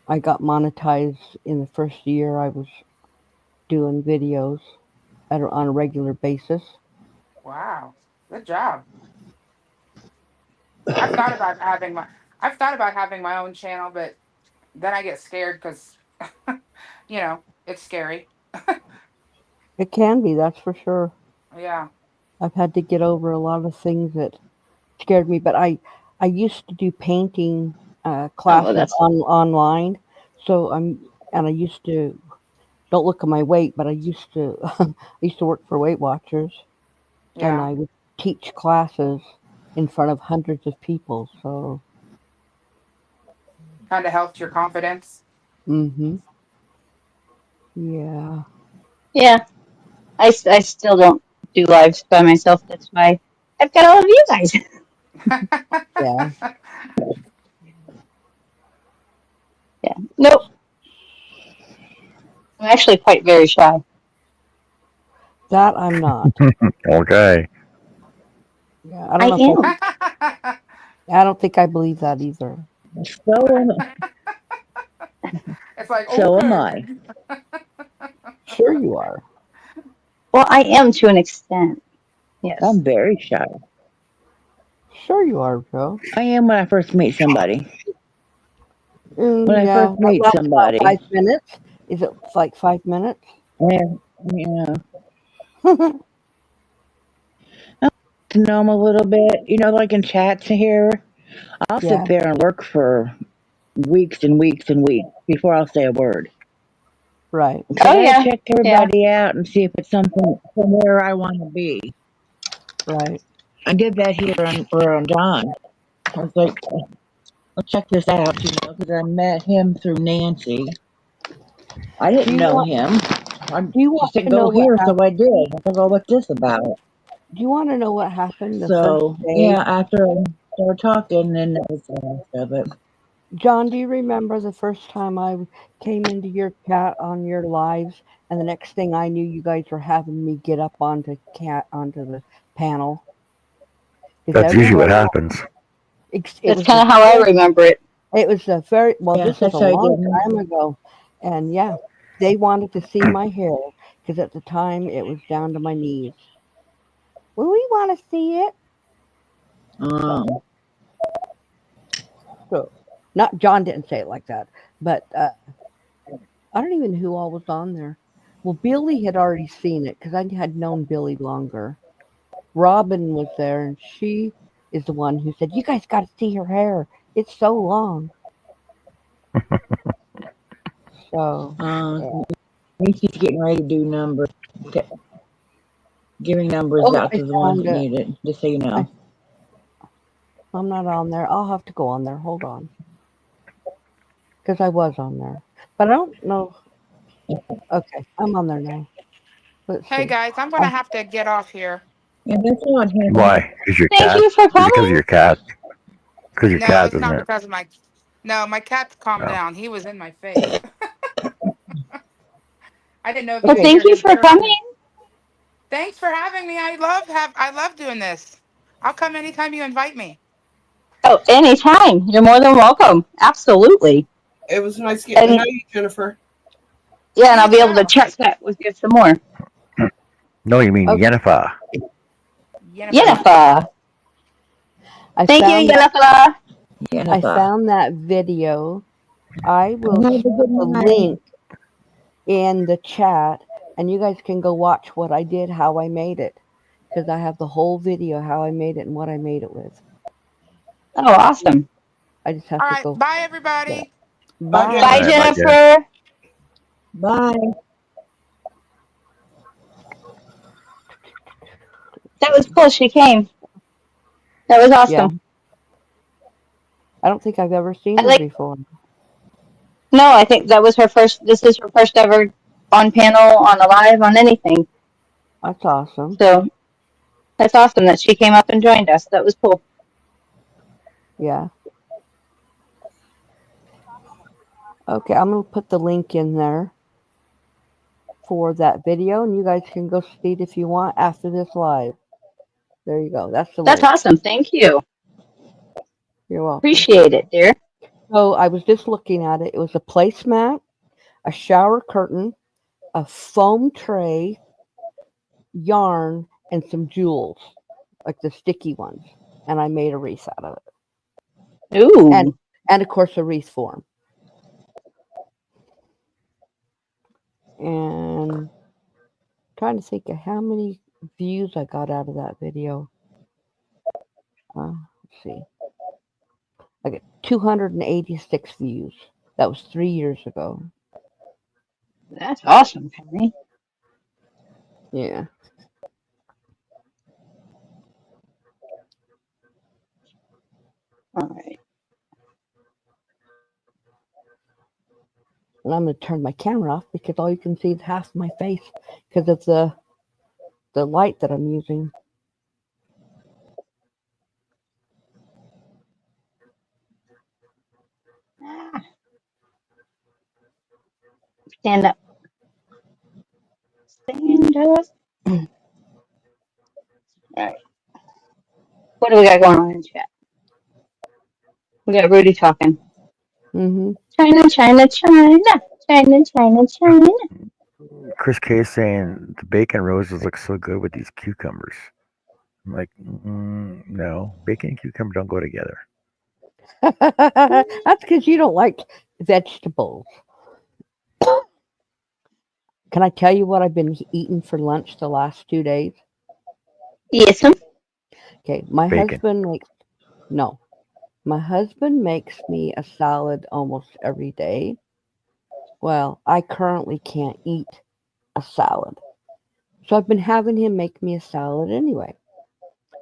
I got monetized in the first year I was doing videos on a regular basis. Wow. Good job. I've thought about having my own channel, but then I get scared because it's scary. It can be, that's for sure. Yeah. I've had to get over a lot of things that scared me, but I used to do painting Oh, classes that's online. So I used to, don't look at my weight, but I used to I used to work for Weight Watchers, and Yeah. I would teach classes in front of hundreds of people. So Kind of helped your confidence. mhm. Yeah. yeah. I still don't do lives by myself. That's why I've got all of you guys. Yeah. Yeah. Nope. I'm actually quite very shy. That I'm not. Okay. Yeah. I don't I know if am. I don't think I believe that either. It's like, So am okay. I. Sure you are. Well, I am to an extent. Yes. I'm very shy. Sure you are, Joe. I am when I first meet somebody. When I Yeah, first that meet lasts about somebody, 5 minutes. Is it like 5 minutes? and to know them a little bit, like in chats here, I'll sit Yeah, there and work for weeks and weeks and weeks before I'll say a word. right, Because Oh I yeah. check Yeah. everybody out and see if it's something from where I want to be. right. I did that here on John. I was like, let's check this out, because I met him through Nancy. I Do didn't you know want him. do you She want said, to go know what here, so happened? I did. I said, well, what's this about? Do you want to know what happened the first So, day? yeah, after I started talking, then that was the rest of it. John, do you remember the first time I came into your chat on your lives, and the next thing I knew, you guys were having me get up onto the panel because That's usually what everyone else. happens. It That's was the kind of how I remember it. It was a very well. Yes, This was a that's how I long did. time ago, and yeah, they wanted to see my hair because at the time it was down to my knees. Well, we want to see it. Um, So, not John didn't say it like that, but I don't even know who all was on there. Well, Billy had already seen it because I had known Billy longer. Robin was there, and she is the one who said, "You guys got to see her hair. It's so long." So, yeah. She's getting ready to do numbers, giving numbers Oh, out I to the ones found that it. need it, just so you know. I'm not on there. I'll have to go on there. Hold on. Because I was on there. But I don't know. Okay, I'm on there now. Let's Hey see. guys, I'm gonna have to get off here. Yeah, that's what happened. Why? Because your Thank cat? you for Is it because of coming. your cat? Because your No, cat, it's isn't not it? because of my No, my cat's calmed No. down. He was in my face. I didn't know if you Well, could Okay. thank hear you him for purring. coming. Thanks for having me. I love doing this. I'll come anytime you invite me. Oh, anytime. You're more than welcome. Absolutely. It was nice getting to know And you, Jennifer. yeah, and You I'll as be able to well. chat that with you some more. No, you mean Okay. Yennefer. Jennifer. Yennefer. I Thank you, found that Yennefer. Jennifer. video. I will Have a put good the night. link in the chat, and you guys can go watch what I did, how I made it, because I have the whole video how I made it and what I made it with. Oh, awesome. I just have All to right. go. Bye, Yeah. everybody. Bye, Bye. Bye, All right, Jennifer. bye, Jen. Jennifer. Bye. That was cool. She came. That was Yeah. awesome. I don't think I've ever seen I her like. before. No, I think that was her first. This is her first ever on panel, on a live, on anything. That's awesome. So that's awesome that she came up and joined us. That was cool. Yeah. Okay, I'm going to put the link in there for that video, and you guys can go see it if you want after this live. There you go. That's the That's link. awesome. Thank you. You're welcome. Appreciate it, dear. So I was just looking at it. It was a placemat, a shower curtain, a foam tray, yarn, and some jewels, like the sticky ones. And I made a wreath out of it. Ooh. And of course, a wreath form. And trying to think of how many views I got out of that video. Let's see. I got 286 views. That was 3 years ago. That's awesome, Penny. Yeah. All right. And I'm going to turn my camera off because all you can see is half my face because of the light that I'm using. Ah, stand up. Stand up. All right. What do we got going on in chat? We got Rudy talking. Mm-hmm. China, China, China. China, China, China. Chris K is saying the bacon roses look so good with these cucumbers. I'm like, no, bacon and cucumber don't go together. That's because you don't like vegetables. Can I tell you what I've been eating for lunch the last 2 days? Yes, Okay, my Bacon. husband makes no. My husband makes me a salad almost every day. Well, I currently can't eat a salad. So I've been having him make me a salad anyway.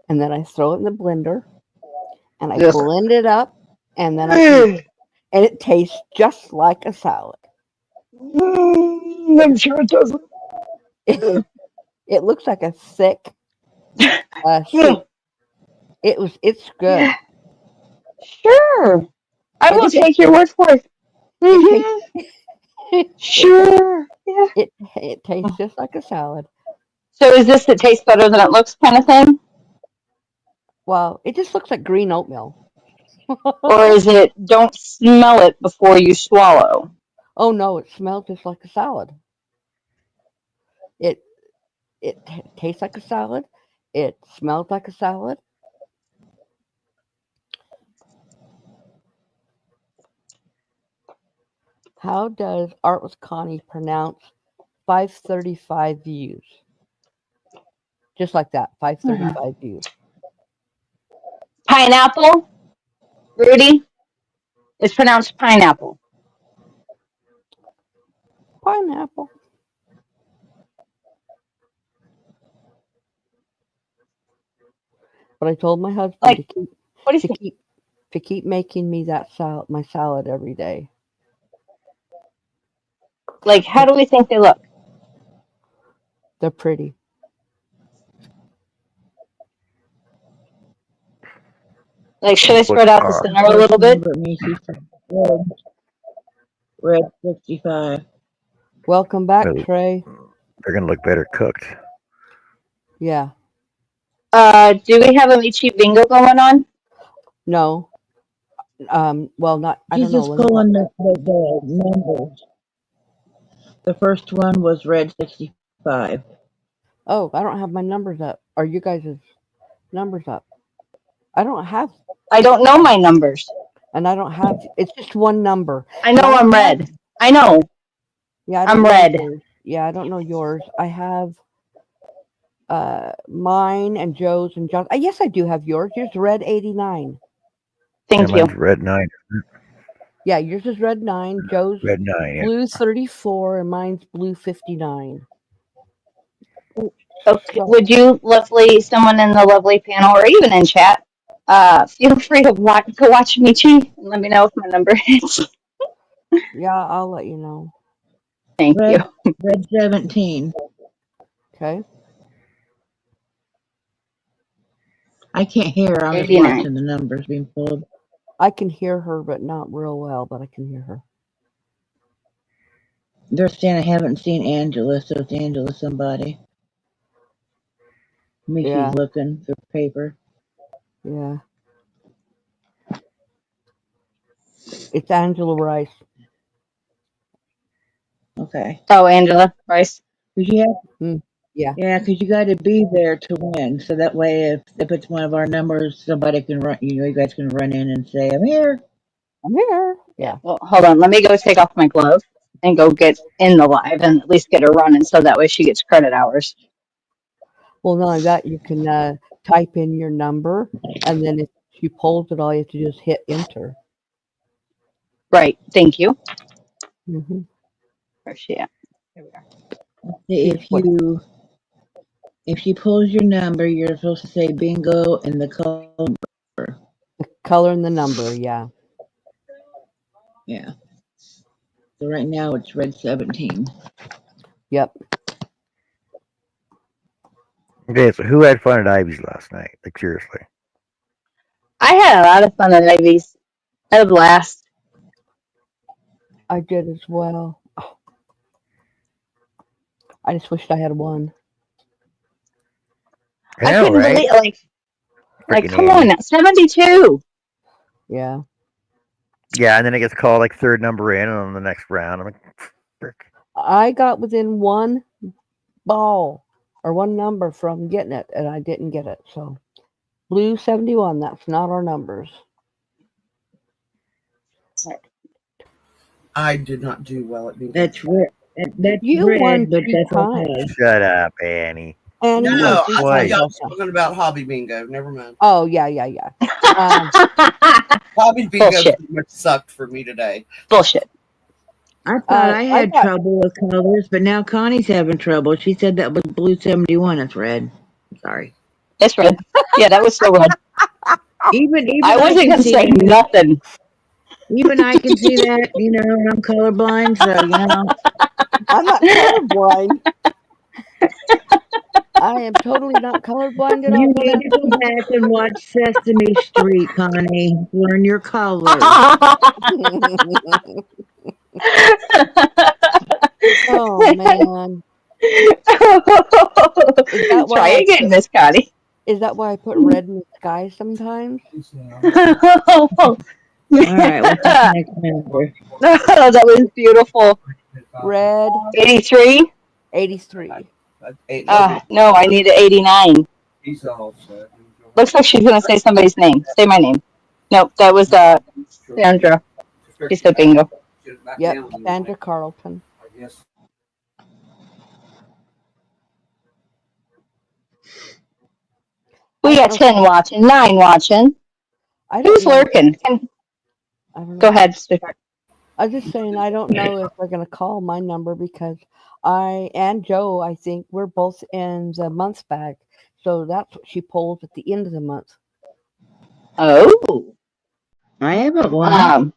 And then I throw it in the blender and I Ugh. blend it up and then I eat it. And it tastes just like a salad. I'm sure it doesn't. It looks like a thick soup. Ugh. It's good. Yeah. Sure. I And will take your word for it. it tastes it, Sure. Yeah. it tastes just like a salad. So is this it tastes better than it looks kind of thing? Well, it just looks like green oatmeal. Or is it don't smell it before you swallow? Oh no, it smells just like a salad. It tastes like a salad. It smells like a salad. How does Art with Connie pronounce 535 views? Just like that, 535 views. Pineapple, Rudy, it's pronounced pineapple. Pineapple. But I told my husband Like, what do you think? to keep making me that salad, my salad every day. Like, how do we think they look? They're pretty. Like, should I Look, spread out the center a First little bit? number Macy's. Red, red 65. Welcome back, Well, Trey. they're gonna look better cooked. Yeah. Do we have a Michi bingo going on? No. Well, not. I She's don't know. just Let me look. pulling the numbers. The first one was red 65. Oh, I don't have my numbers up. Are you guys' numbers up? I don't have, I don't know my numbers. and I don't have. It's just one number, I and know I I'm don't have. red. I know Yeah, I don't I'm know red. yours. Yeah, I don't know yours. I have mine and Joe's and John's. Yes, I do have yours. Yours red 89. And Thank you. mine's red 9. Yeah, yours is red 9. Joe's Red 9. Yeah. blue 34, and mine's blue 59. Okay, So would you, lovely, someone in the lovely panel or even in chat, feel free to go watch Michi and let me know if my number hits. yeah, I'll let you know. Thank you. Red, red 17. Okay. I can't hear her. I'm just 89. watching the numbers being pulled. I can hear her, but not real well. But I can hear her. They're saying I haven't seen Angela, so it's Angela somebody. Michi's Yeah, looking for paper. yeah. It's Angela Rice. Okay. Oh, Angela Rice. 'Cause you have, Mm, yeah, yeah, because you got to be there to win. So that way, if it's one of our numbers, somebody can run. You guys can run in and say, "I'm here." I'm here. Yeah. Yeah. Well, hold on. Let me go take off my glove and go get in the live and at least get her running so that way she gets credit hours. Well, not only that, you can type in your number, and then if she pulls it, all you have to do is hit enter. Right. Thank you. Hmm. Where's she at? Here we are. See If what if she pulls your number, you're supposed to say bingo and the color. the color and the number. Yeah. Yeah. So right now it's red 17. Yep. Okay, so who had fun at Ivy's last night? Like seriously. I had a lot of fun at Ivy's. I had a blast. I did as well. I just wished I had one. I I know, couldn't right? believe like Freaking come Andy. on, 72. Yeah. Yeah, and then it gets called like third number in on the next round. I'm like, frick. I got within one ball or one number from getting it, and I didn't get it. So blue 71. That's not our numbers. I did not do well at bingo. That's red. That's You won red, but 2 that's times, okay. Shut up, Annie. and you won No, three I thought times Twice. y'all last was time. talking about hobby bingo. Never mind. Oh yeah, yeah, yeah. Um, Hobby bingo Bullshit. pretty much sucked for me today. Bullshit. I thought I I had got trouble with colors, but now Connie's having trouble. She said that was blue 71. It's red. Sorry. It's red. Yeah, that was so red. Even I I wasn't can gonna see say that. nothing. Even I can see that. And I'm colorblind, so I'm not colorblind. I am totally not colorblind at all, you need to Vanessa. go back and watch Sesame Street, Connie. Learn your colors. Oh man, is that Try why I again, put Miss Connie. red in the sky sometimes? Oh, All right, what's this next number? that was beautiful. Red 83? 83. No, I need an 89. Looks like she's going to say somebody's name. Say my name. Nope, that was Sandra. She said bingo. Yep, Sandra Carlton. I We don't got know. 10 watching, 9 watching. I don't Who's know. lurking? I don't Go know. ahead, sweetheart. I was just saying I don't know if they're gonna call my number because I and Joe, I think we're both in the months bag. So that's what she pulls at the end of the month. Oh. I haven't won.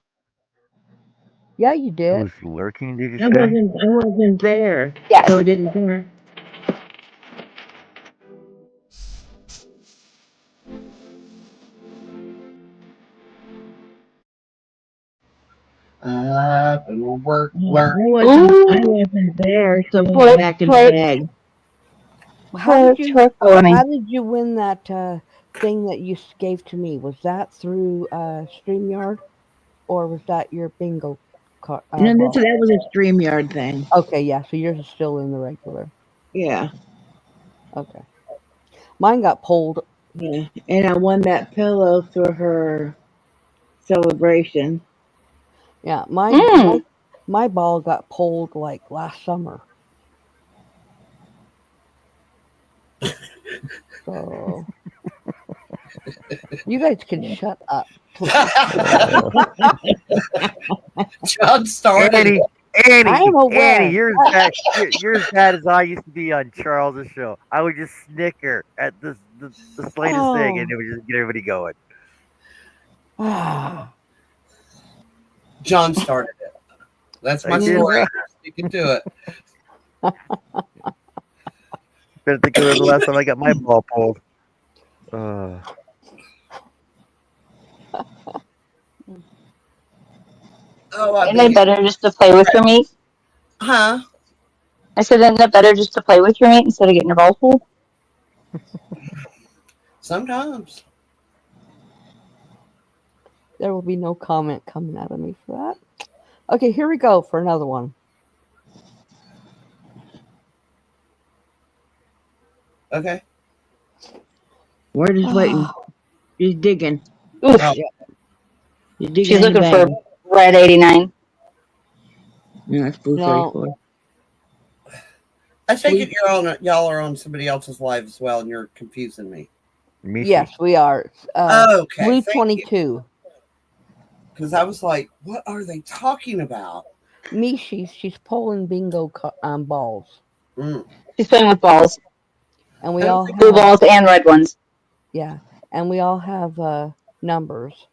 Yeah, you did. Who's lurking, did you I say? wasn't there. Yes. So it didn't there. up and work, I learn. wasn't there, so it went back in the bag. How did you funny. how did you win that thing that you gave to me? Was that through StreamYard or was that your bingo No, ball? that was a StreamYard thing. Okay, yeah. So yours is still in the regular. Yeah. Okay. Mine got pulled. Yeah. And I won that pillow for her celebration. Yeah, Mm. my ball got pulled like last summer. So you guys can shut up, please. Oh. John started. Annie, I am aware. Annie, you're as bad as I used to be on Charles's show. I would just snicker at the slightest thing, and Oh. it would just get everybody going. Ah. John started it. That's my I did story. not. Sticking to it. Better think of the last time I got my ball pulled. Uh, Oh, I've Isn't been it better just to play with your meat? Huh? I said, isn't it better just to play with your meat instead of getting your balls pulled? Sometimes. There will be no comment coming out of me for that. Okay, here we go for another one. Okay. We're just waiting. She's digging. Oof. Oh. She's digging She's in the looking bag. for red 89. No, that's blue No. 34. I take it y'all are on somebody else's live as well, and you're confusing me. Mishi. Yes, we are. Okay. Blue 22. Because I was like, what are they talking about? Me, she's pulling bingo balls, Mm. She's playing with balls. and we I don't all think Blue have balls and red ones. and we all have numbers.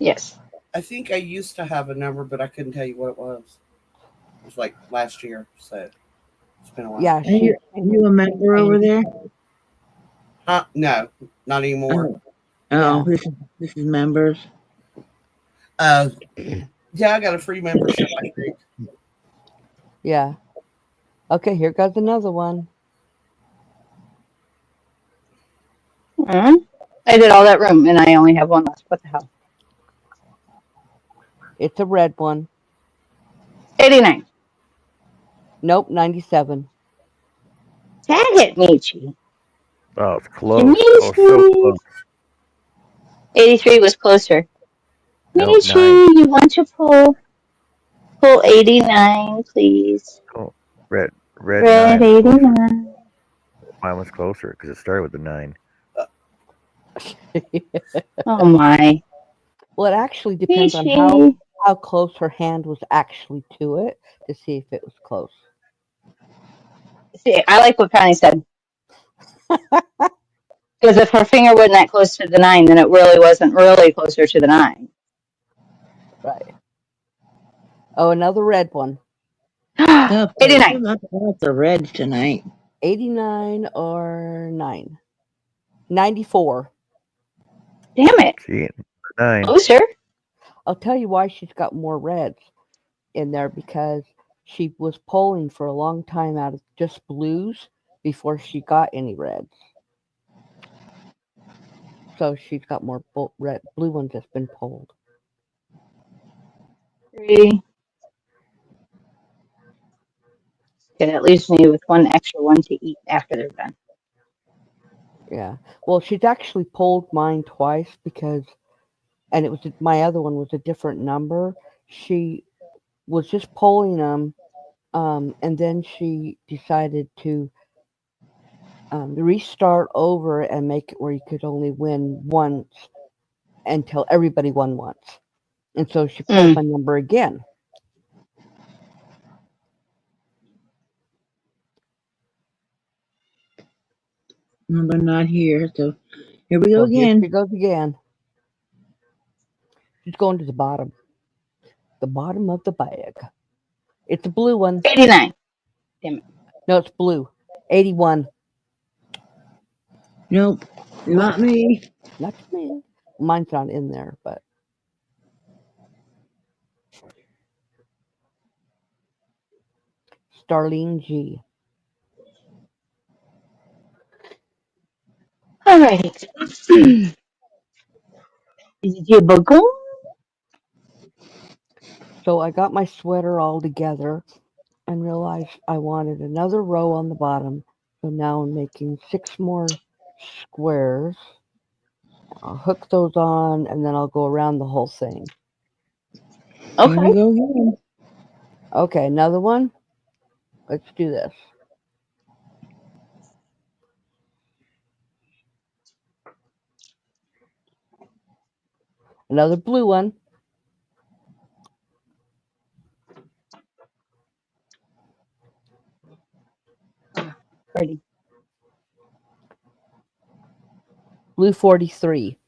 Yes. I think I used to have a number, but I couldn't tell you what it was. It was like last year, so it's been a while. Yeah, Are you a member over there? No, not anymore. Oh, this is members. Yeah, I got a free membership, I think. Yeah. Okay, here goes another one. Mm-hmm. I did all that room, and I only have one left. What the hell? It's a red one. 89. Nope, 97. Tag it, Michi. Oh, it's close. Michi. Oh, so close. 83 was closer. Nope, Michi, 9. you want to pull 89, please? Oh, red Red 9 was closer. 89. Mine was closer because it started with the 9. Oh my. Well, it actually depends on Michi. how close her hand was actually to it to see if it was close. See, I like what Connie said. Because if her finger wasn't that close to the 9, then it really wasn't really closer to the 9. Right. Oh, another red one. 89. Lots of reds tonight. 89 or 9. 94. Damn it. See, 9. Closer. I'll tell you why she's got more reds in there because she was pulling for a long time out of just blues before she got any reds. So she's got more blue ones that's been pulled. 3. Okay, that leaves me with one extra one to eat after they're done. Yeah. Well, she's actually pulled mine twice and it was my other one was a different number. She was just pulling them, and then she decided to restart over and make it where you could only win once until everybody won once. And so she pulled my number again. Number not here, so here we go So here again. she goes again. She's going to the bottom of the bag. It's a blue one. 89. Damn it. No, it's blue. 81. Nope, not me. Not me. Mine's not in there, but Darlene G. All right. Jibagong. So I got my sweater all together and realized I wanted another row on the bottom. So now I'm making 6 more squares. I'll hook those on and then I'll go around the whole thing. Here we Okay. go again. Okay, another one. Let's do this. Another blue one. Ready. Blue 43.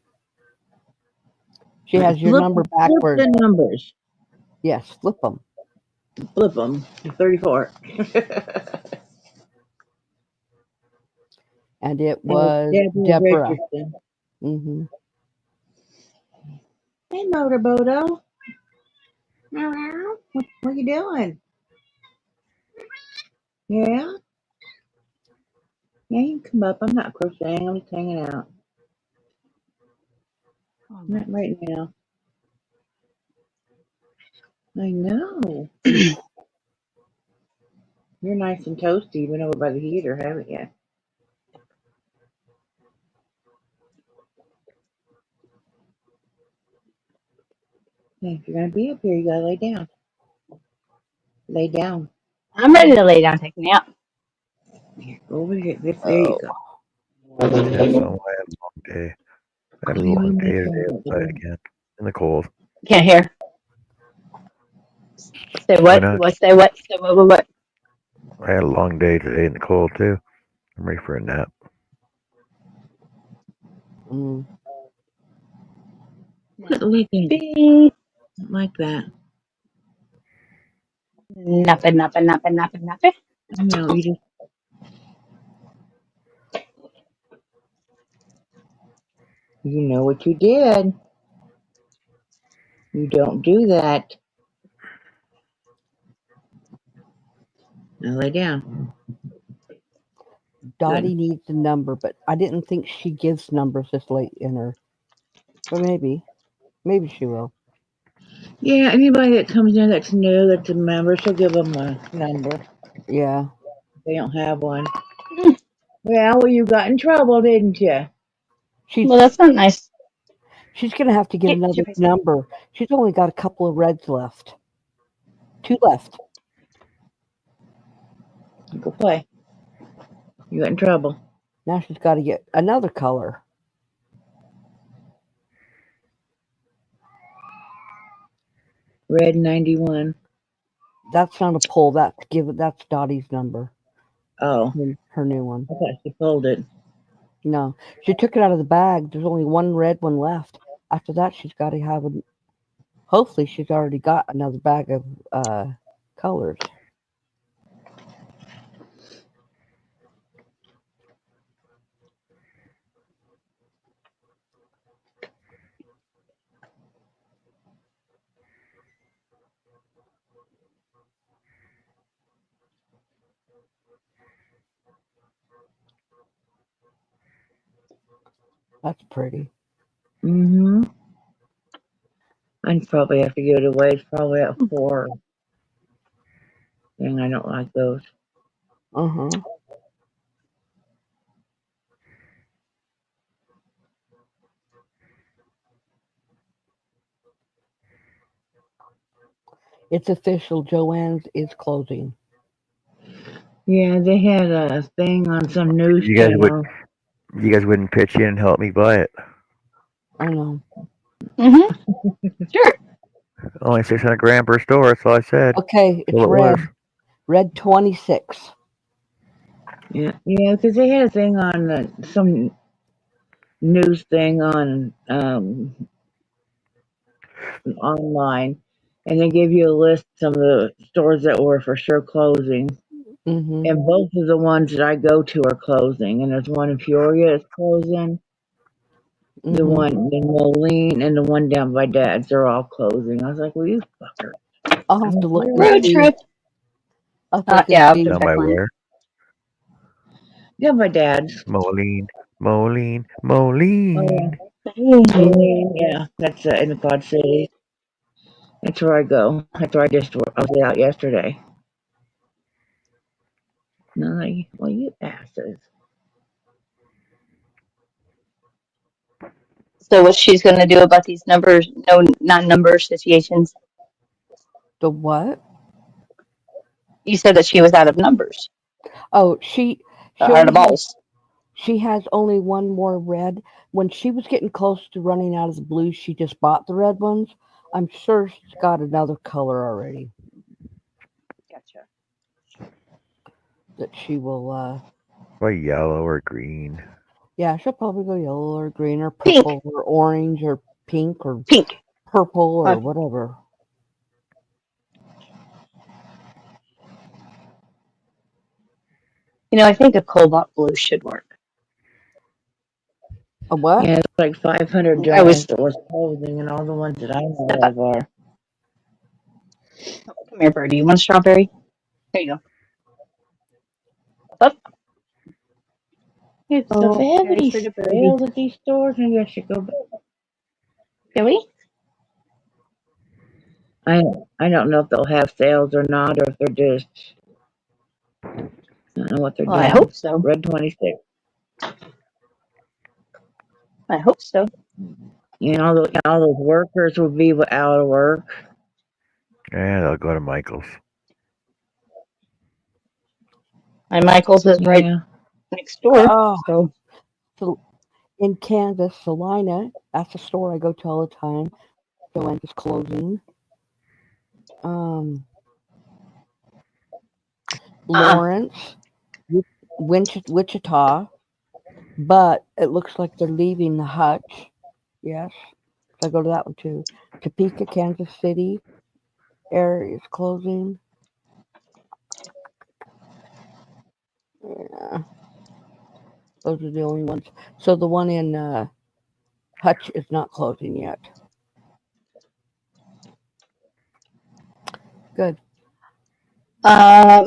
She has your Flip, number flip backwards. the numbers. Yes, flip them. Flip them. 34. And it And was Deborah Deborah. Richardson. Mm-hmm. Hey, Motorboto. What you doing? Yeah? Yeah, you can come up. I'm not crocheting. I'm just hanging out. Not right now. I know. You're nice and toasty. You've been over by the heater, haven't you? Hey, if you're going to be up here, you got to lay down. Lay down. I'm ready to lay down, take a nap. Here, over here. There you Oh, go. Yeah, so I had a long day. I had a Oh, you long in day my today phone. outside again in the cold. Can't hear. Say Why what? not? What? Say what? Say what? What? I had a long day today in the cold too. I'm ready for a nap. mm. Quit licking. Be Not like that. napping, napping, napping, napping, napping. No, you know what you did. You don't do that. Now lay down. Dottie Good. needs a number, but I didn't think she gives numbers this late in her. But maybe she will. Yeah, anybody that comes in that's new, that's a member, she'll give them a number. Yeah, If they don't have one. Well, you got in trouble, didn't you? she's Well, that's not nice. gonna have to get Get another your face. number. She's only got a couple of reds left. 2 left. Go play. You got in trouble. Now she's got to get another color. Red 91. That's not a pull. That's Dottie's number. Oh, Her new one. I thought she pulled it. No, she took it out of the bag. There's only one red one left. After that, she's got to have a. Hopefully, she's already got another bag of colors. That's pretty. Mm-hmm. I probably have to give it away. It's probably at 4. And I don't like those. Uh-huh. It's official. Joanne's is closing. Yeah, they had a thing on some news You guys would channel. you guys wouldn't pitch in and help me buy it. I know. Sure. Only 600 grand per store. That's all I said. Okay, it's Well, it red. was. Red 26. Yeah, because they had a thing on some news thing on online, and they gave you a list of some of the stores that were for sure closing. Mm-hmm. And both of the ones that I go to are closing. And there's one in Peoria that's closing, the Mm-hmm. one in Moline, and the one down by Dad's. They're all closing. I was like, well, you fucker. I'll I have to was look like, and Road see. trip. I'll have to Yeah, I'll have see. to Not check my mine. where. Yeah, my dad's. Moline, Moline, Oh, Moline. yeah, that's in the Quad Cities. That's where I go. That's where I was out yesterday. No, well, you asses. So what she's going to do about these numbers, no, non-number associations? The what? You said that she was out of numbers, Oh, she out only of has balls. she has only one more red. When she was getting close to running out of the blues, she just bought the red ones. I'm sure she's got another color already Gotcha. that she will. Or yellow or green. Yeah, she'll probably go yellow or green or Pink, purple or orange or pink or pink. purple or Uh, whatever. I think a cobalt blue should work. A what? Yeah, it's like 500 I was Joanne's that was clothing, and all the ones that I step know up. of are. Come here, birdie. You want a strawberry? There you go. Step up. It's So if so they have very any pretty birdie. sales at these stores, maybe I should go back. Can we? I I don't know if they'll have sales or not, or if they're just I don't know what they're Well, I doing. hope so. Red 26. I hope so. All those workers will be out of work. And I'll go to Michael's. My Michael's is right Yeah. next door, Oh, so so in Kansas, Salina, that's the store I go to all the time. Joanne's is closing. Um, uh-uh. Lawrence, Wichita, but it looks like they're leaving the hutch. Yes, so I go to that one too. Topeka, Kansas City area is closing. Yeah, those are the only ones. So the one in Hutch is not closing yet. Good.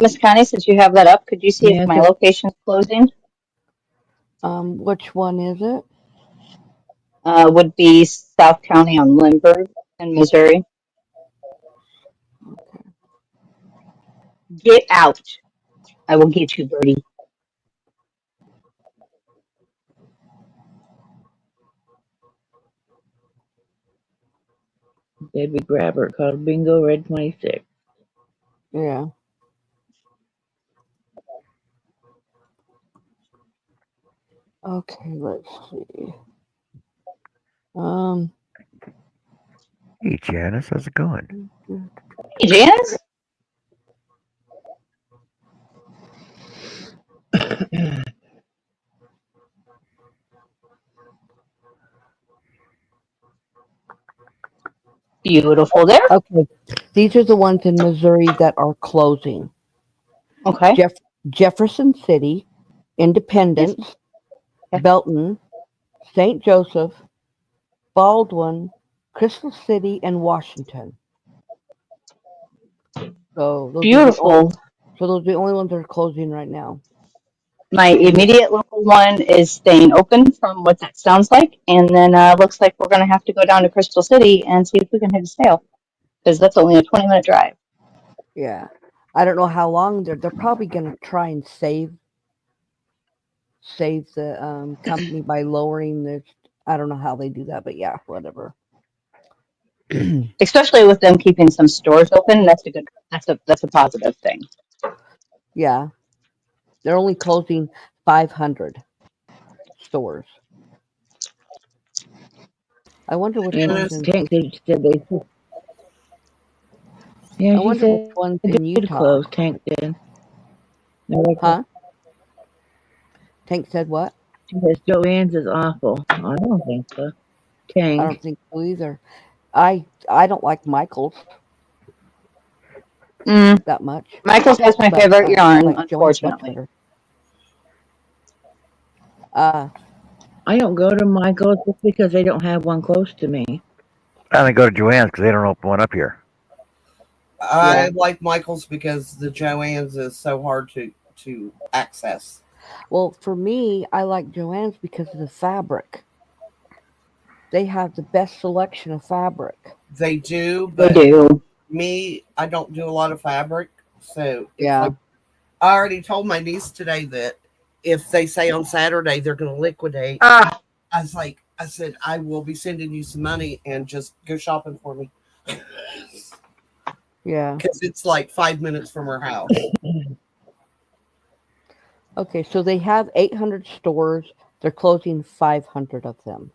Miss Connie, since you have that up, could you see if Yeah, my 'cause location's closing? Which one is it? Would be South County on Lindbergh in Missouri. Get out. I will get you, birdie. they'd be grabber called Bingo Red 26. Yeah. Okay, let's see. Um, Hey, Janice, how's it going? Hey, Janice. Beautiful there. okay, these are the ones in Missouri that are closing. Okay. Jeff- Jefferson City, Yes. Independence, Okay. Belton, St. Joseph, Baldwin, Crystal City, and Washington. So those are the only. Beautiful. So those are the only ones that are closing right now. My And immediate local one is staying open from what that sounds like. And then looks like we're going to have to go down to Crystal City and see if we can hit a sale because that's only a 20-minute drive. yeah, I don't know how long they're probably going to try and save the company by lowering the. I don't know how they do that, but yeah, whatever. Especially with them keeping some stores open. That's a positive thing. Yeah, they're only closing 500 stores. I wonder which And ones Janice, in. Tank said they. Yeah, I she wonder which said ones they in did Utah. close. Tank did. They're like, Huh? Tank said what? she says Joanne's is awful. I don't think so. I Tank. don't think so either. I don't like Michael's Mm, that much, Michael's has my but favorite I yarn, like Joanne's much unfortunately. better. Uh, I don't go to Michael's just because they don't have one close to me. I only go to Joanne's because they don't open one up here. I Yeah. like Michael's because the Joann's is so hard to access. Well, for me, I like Joann's because of the fabric. They have the best selection of fabric. They do, They but do. me, I don't do a lot of fabric, so it's Yeah. like I already told my niece today that if they say on Saturday they're going to liquidate, Ah, I said I will be sending you some money and just go shopping for me Yeah. because it's like 5 minutes from her house. Okay, so they have 800 stores. They're closing 500 of them.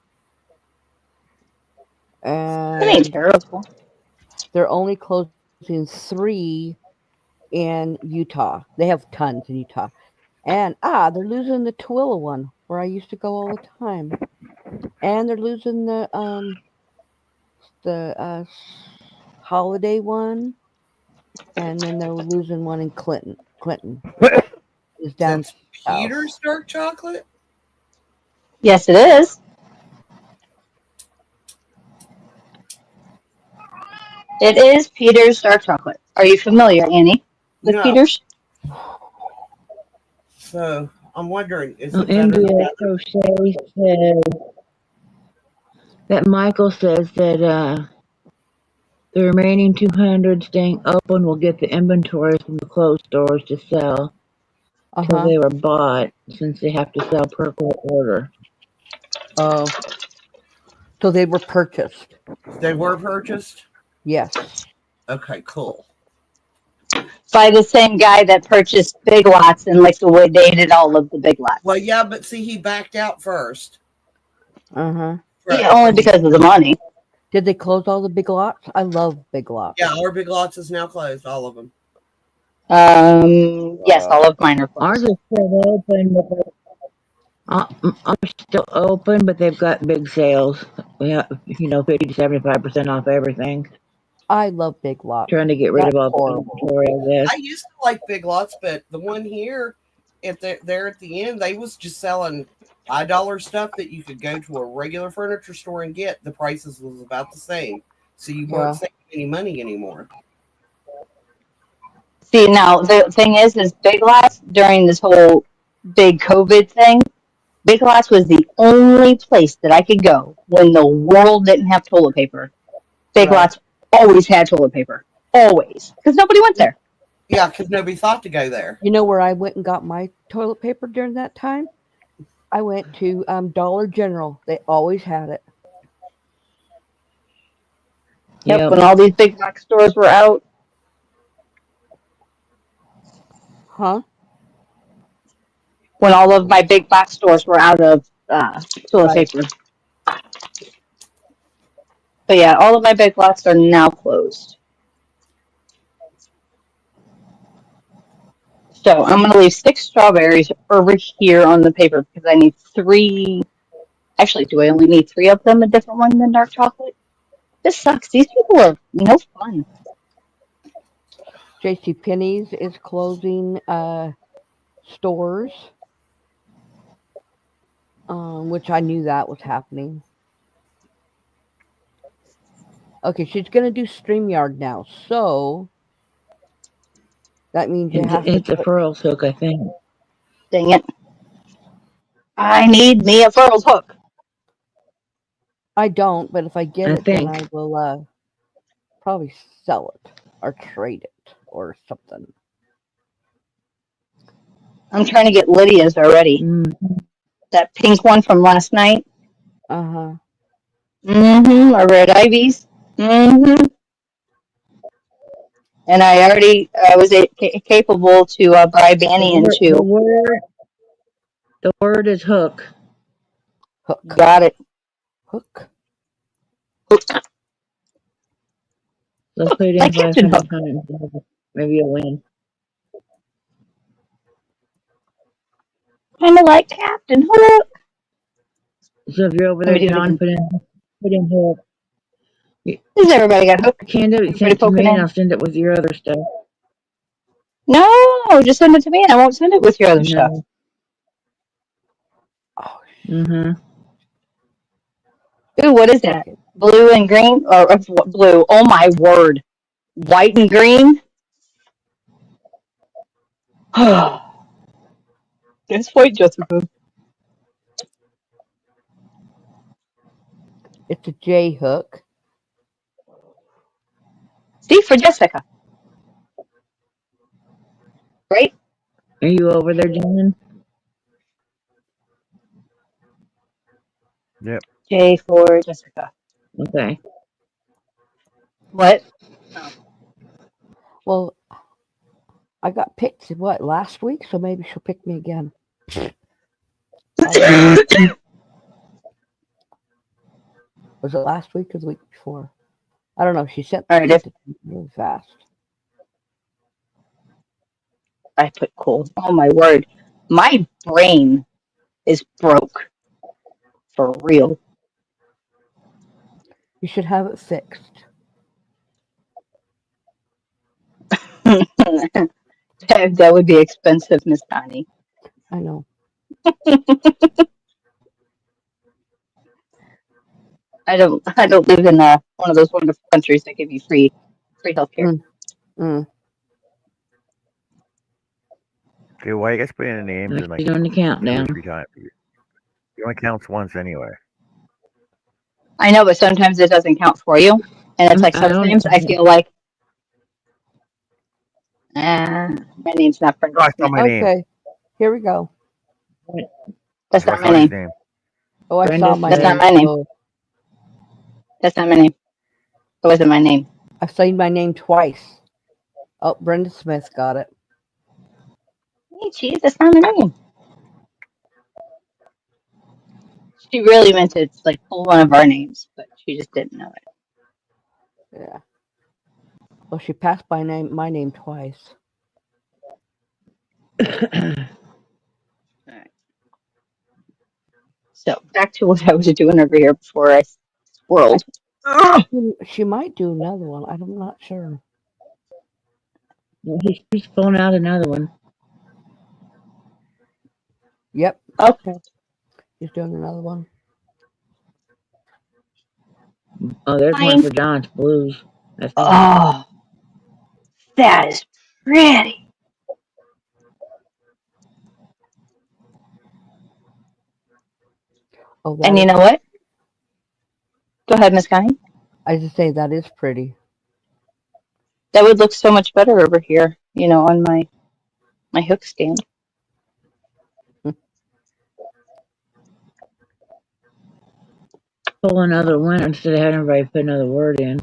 that ain't And terrible. they're only closing 3 in Utah. They have tons in Utah. And they're losing the Tooele one where I used to go all the time. And they're losing the Holiday one, and then they're losing one in Clinton. Clinton is down That's south. Peter's dark chocolate. Yes, it is. It is Peter's dark chocolate. Are you familiar, Annie, with No, Peter's? so I'm wondering, is Oh, it better than India the other? Crochet said that Michael says that the remaining 200 staying open will get the inventory from the closed stores to sell Uh till huh. they were bought, since they have to sell per order. Oh, so they were purchased. They were purchased. Yes. Okay, cool. By the same guy that purchased Big Lots and liquidated all of the Big Well, Lots. yeah, but see, he backed out first. Uh huh. Yeah, only because of the money. Did they close all the big lots? I love big lots. Yeah, our Big Lots is now closed, all of them. Yes, all of mine are Ours closed. is still open, but ours is still open, but they've got big sales. We have, 50 to 75% off everything. I love big lots. Trying to get rid That's of all the horrible. inventory, I guess. I used to like Big Lots, but the one here, at there at the end, they was just selling high dollar stuff that you could go to a regular furniture store and get. The prices was about the same, so you weren't Yeah. saving any money anymore. See, now the thing is Big Lots during this whole big COVID thing, Big Lots was the only place that I could go when the world didn't have toilet paper. Big Right. Lots always had toilet paper, always, because nobody went You, there. Yeah, because nobody thought to go there. you know where I went and got my toilet paper during that time? I went to Dollar General. They always had it. Yep, Yep. when all these big box stores were out, Huh? when all of my big box stores were out of toilet Right. paper. But yeah, all of my big lots are now closed. So I'm gonna leave 6 strawberries over here on the paper because I need 3. Actually, do I only need 3 of them? A different one than dark chocolate? This sucks. These people are no fun. J.C. Penney's is closing stores, which I knew that was happening. Okay, she's gonna do StreamYard now, so that means you have to It's a put. furls hook, I think. Dang it! I need me a furls hook. I don't, but if I get I it, then I think. will probably sell it or trade it or something. I'm trying to get Lydia's already. Mm. That pink one from last night. Uh huh. Mm-hmm. Or red ivies. Mm-hmm. And I already was capable to buy The Banyan word, the too. word, the word is hook. Hook. Got it. Hook. Let's put in Like Captain 500 Hook. times. Maybe a win. Kind of like Captain Hook. So if you're over Let there, me do it John, again. put in hook. You Has everybody got Hook? can't do it. Send Everybody it to poking me, and in? I'll send it with your other stuff. No, just send it to me and I won't send it with your other stuff. No. Oh, Mm-hmm. Ooh, what is that? okay. Blue and green? Or blue. Oh my word. White and green. Guess white, Jessica. It's a J hook. See, for Jessica, right? Are you over there, Jen? Yep. J for Jessica. Okay. What? Oh. Well, I got picked last week, so maybe she'll pick me again. I don't know. Was it last week or the week before? I don't know. She sent All right, if it really fast. I put cold. Oh my word. My brain is broke for real. You should have it fixed. That would be expensive, Miss Connie. I know. I don't live in one of those wonderful countries that give you free healthcare. Mm, mm. Okay, why you guys put in the names in like She's doing the 2 or countdown. 3 times? It only counts once anyway. I know, but sometimes it doesn't count for you. And it's like I don't. sometimes I feel like, my name's not Oh, I saw Brenda. my name. Okay, here we go. That's Oh, I not my saw his name. name. Oh, I saw Brenda my That's not said, name. my name. Oh, That's not my name. It wasn't my name. I've seen my name twice. Oh, Brenda Smith got it. Hey, geez, that's not my name. She really meant to like pull one of our names, but she just didn't know it. Yeah. Well, she passed my name twice. All right. So back to what I was doing over here before I I swirled. Ugh. she might do another one. I'm not sure. well, he's pulling out another one. Yep, Okay. he's doing another one. Oh, there's one Fine. for John's Blues. I think. Oh, that is pretty. Oh, that And you is. know what? Go ahead, Miss Connie. I just say that is pretty. That would look so much better over here, on my hook stand. Pull another one instead of having everybody put another word in.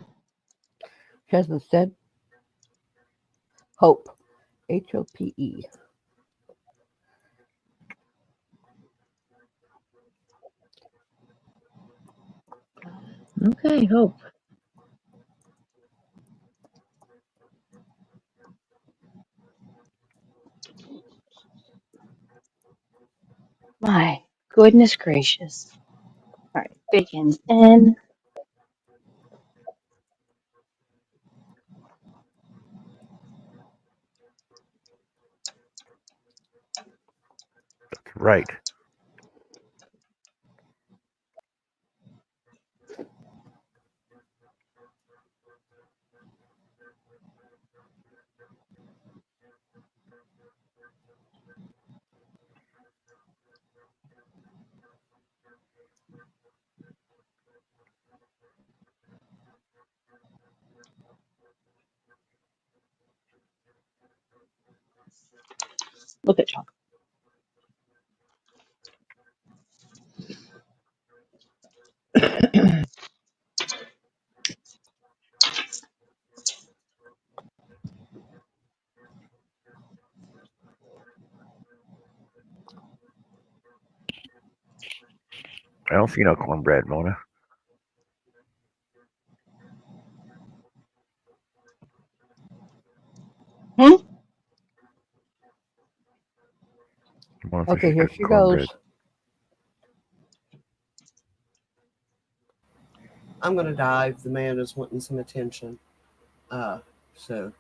She hasn't said hope. HOPE. Okay, Hope. My goodness gracious. All right, bacon's in. That's right. Look at John. I don't see no cornbread, Mona. Hmm? Mona says Okay, she's here got she cornbread. goes. I'm gonna dive. The man is wanting some attention. So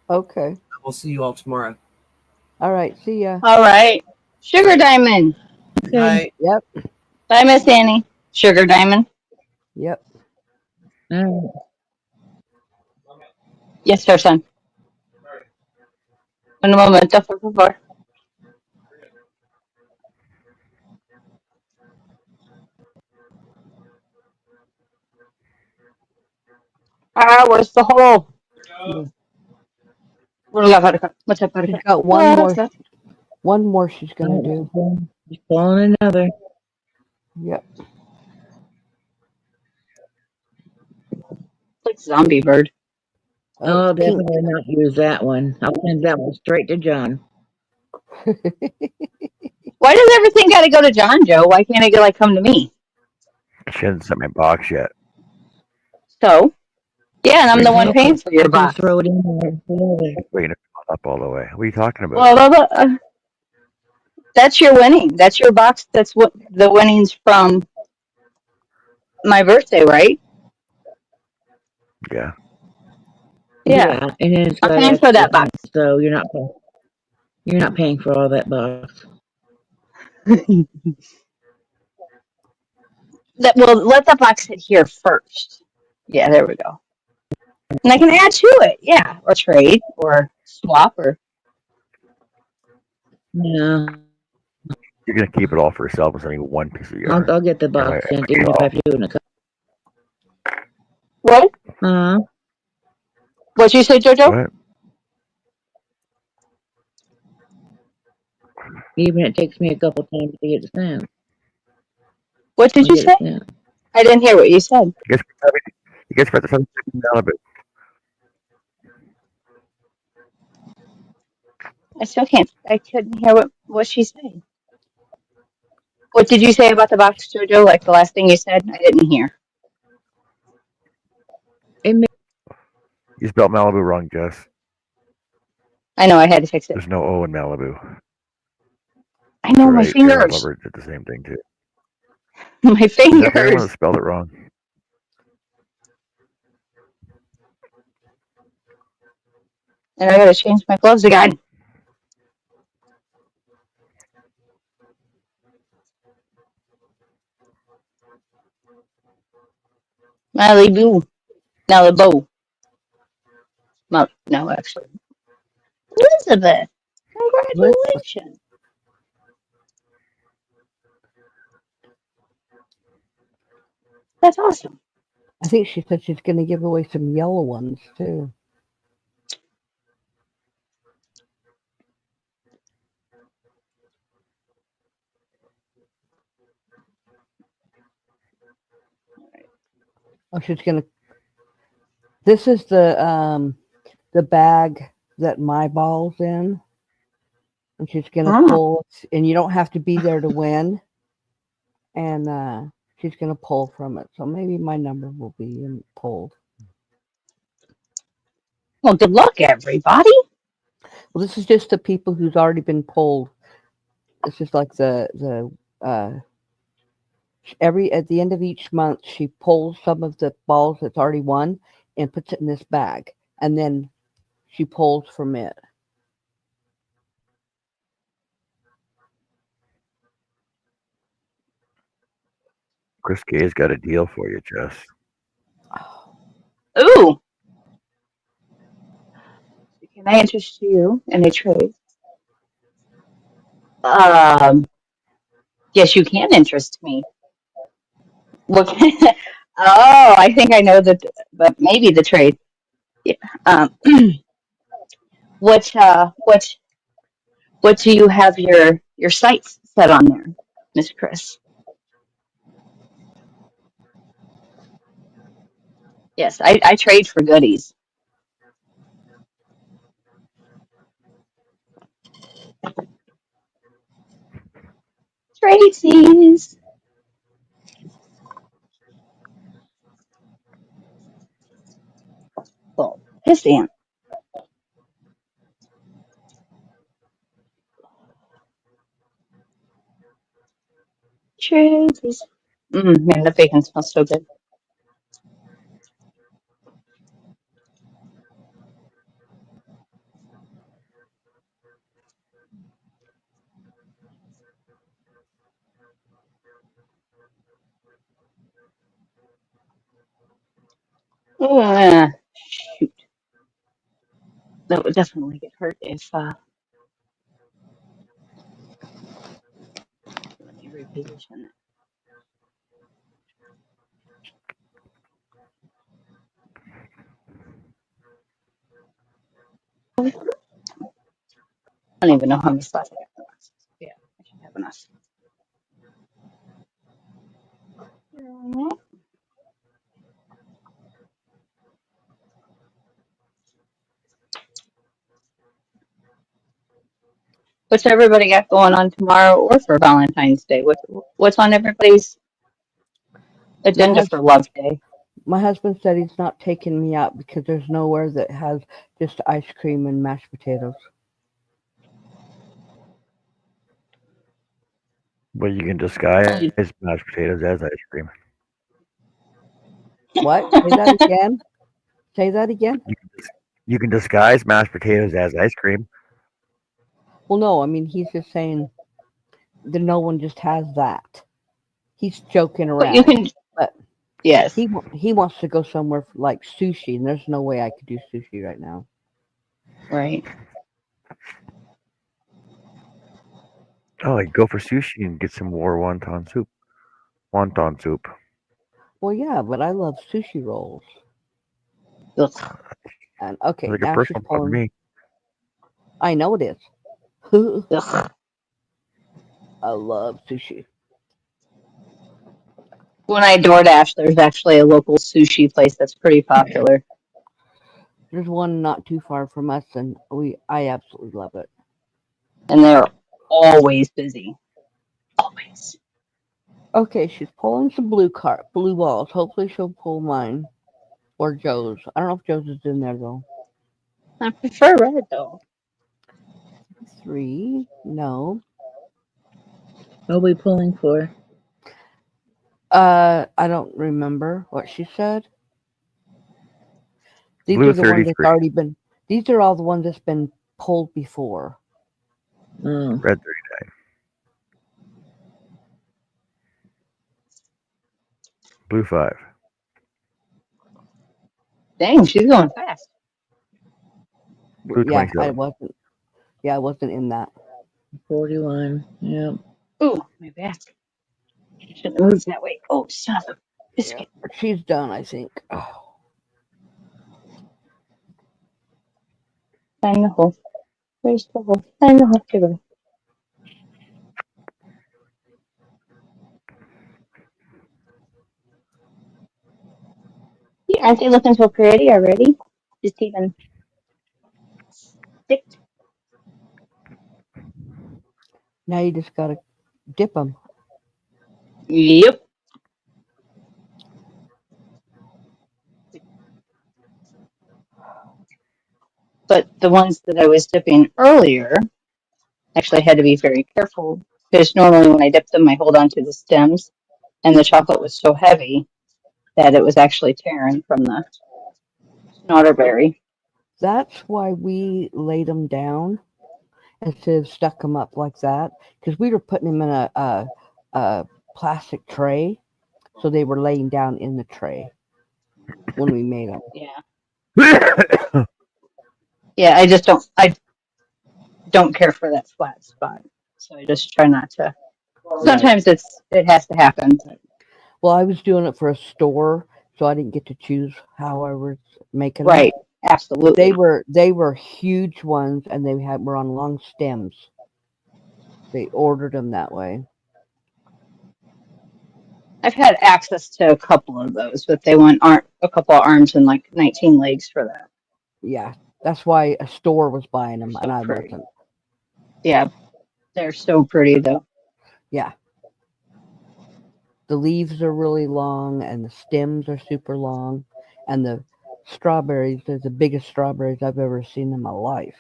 Okay. we'll see you all tomorrow. All right. See ya. All right. Sugar Diamond. Okay. Bye. Yep. Bye, Miss Annie. Sugar Diamond. Yep. All right. Yes, sir, son. Un momento, por favor. Ah, where's the hole? Yeah. Where's la fábrica? What's that She's fábrica? got What's that? one more she's gonna Oh, do. she's pulling another. Yep. It's like zombie bird. Oh, it's I'll pink. definitely not use that one. I'll send that one straight to John. Why does everything got to go to John, Joe? Why can't it like come to me? She hasn't sent my box yet. So, yeah, and I'm the Waiting one for Okay, paying for your I'm gonna box. throw it in there. Whatever. waiting to fill up all the way. What are you talking about? Well, that's your winning. That's your box. That's what the winnings from my birthday, right? Yeah. Yeah, Yeah, and then it's I'm got paying for extras that in it, box. so you're not paying for all that box. That well, let the box sit here first. Yeah, there we go. And I can add to it. Yeah, or trade or swap or No, You're gonna keep it all for yourself and sending one piece of yarn. I'll get the Am I? box sent, even if I have to do it in a couple. what? Uh, What you say, Jojo? What? even if it takes me a couple times to get it sent. What did I'll you get it say? sent. I didn't hear what you said. You guys, you guys got the something down a bit. I still can't. I couldn't hear what she said. What did you say about the box, Jojo? Like the last thing you said, I didn't hear. It may, You spelled Malibu wrong, Jess. I know I had to fix it. There's no O in Malibu. I It's know all my right. Ariel fingers, Glover did the same thing too. my She's not the only one that fingers, spelled it wrong. and I gotta change my gloves again. Malibu, Malibu, no, actually, Elizabeth. Elizabeth. Congratulations. That's awesome. I think she said she's gonna give away some yellow ones too. Oh, she's gonna. This is the bag that my ball's in, and she's gonna Oh, pull. And you don't have to be there to win. And she's gonna pull from it. So maybe my number will be pulled. well, good luck, everybody. Well, this is just the people who's already been pulled. This is like the every at the end of each month she pulls some of the balls that's already won and puts it in this bag, and then she pulls from it. Chris Kay's got a deal for you, Jess. Ooh, can I interest you in a trade? Um, yes, you can interest me. What? Oh, I think I know but maybe the trade. Yeah. What what do you have your sights set on there, Miss Chris? Yes, I trade for goodies. Tracy's. Well, his aunt. Tracy's. Man, the bacon smells so good. Uh, shoot. that would definitely get hurt if. Let me reposition it. I don't even know how many slots I got for glasses. Yeah, I should have enough. What's everybody got going on tomorrow or for Valentine's Day? What's on everybody's My agenda for hus- Love Day? my husband said he's not taking me out because there's nowhere that has just ice cream and mashed potatoes. But you can disguise Oh, mashed potatoes as ice cream. What? Say that again. Say that again. You can disguise mashed potatoes as ice cream. Well, no, I mean he's just saying that no one just has that. He's joking but you around, can, but yes, he wants to go somewhere for, like sushi, and there's no way I could do sushi right now. right. Oh, you go for sushi and get some more wonton soup. Wonton soup. Well, yeah, but I love sushi rolls. Ugh, And okay, Like a now she's personal problem for pulling. me. I know it is. ugh. I love sushi. When I DoorDash, there's actually a local sushi place that's pretty popular, There's one not too far from us, and I absolutely love it. and they're always busy. Always. Okay, she's pulling some blue balls. Hopefully, she'll pull mine or Joe's. I don't know if Joe's is in there though. I prefer red though. 3, no. What are we pulling for? I don't remember what she said. These Blue are the ones that's 33. already been. These are all the ones that's been pulled before. Oh, Red 39. Blue 5. Dang, she's going fast. Blue Yeah, I 27. wasn't. Yeah, I wasn't in that. 41. Yep. Ooh, my back. I shouldn't have moved that way. Oh, son of a Yeah, biscuit. she's done. I think. Oh, Find the hole. Where's the hole? Find the hole. Give it. Yeah, aren't they looking so pretty already? Just even stick. now you just gotta dip them. Yep. But the ones that I was dipping earlier, actually I had to be very careful because normally when I dip them, I hold on to the stems, and the chocolate was so heavy that it was actually tearing from the snotterberry. That's why we laid them down instead of stuck them up like that, because we were putting them in a plastic tray, so they were laying down in the tray when we made them. Yeah. Yeah, I don't care for that flat spot. So I just try not to. Right. Sometimes it has to happen. But Well, I was doing it for a store, so I didn't get to choose how I was making them. right, But absolutely. they were huge ones, and were on long stems. They ordered them that way. I've had access to a couple of those, but they want aren't a couple of arms and like 19 legs for that. Yeah, that's why a store was buying They're them, and so I pretty. wasn't. Yeah, they're so pretty though. Yeah, the leaves are really long, and the stems are super long, and the strawberries are the biggest strawberries I've ever seen in my life.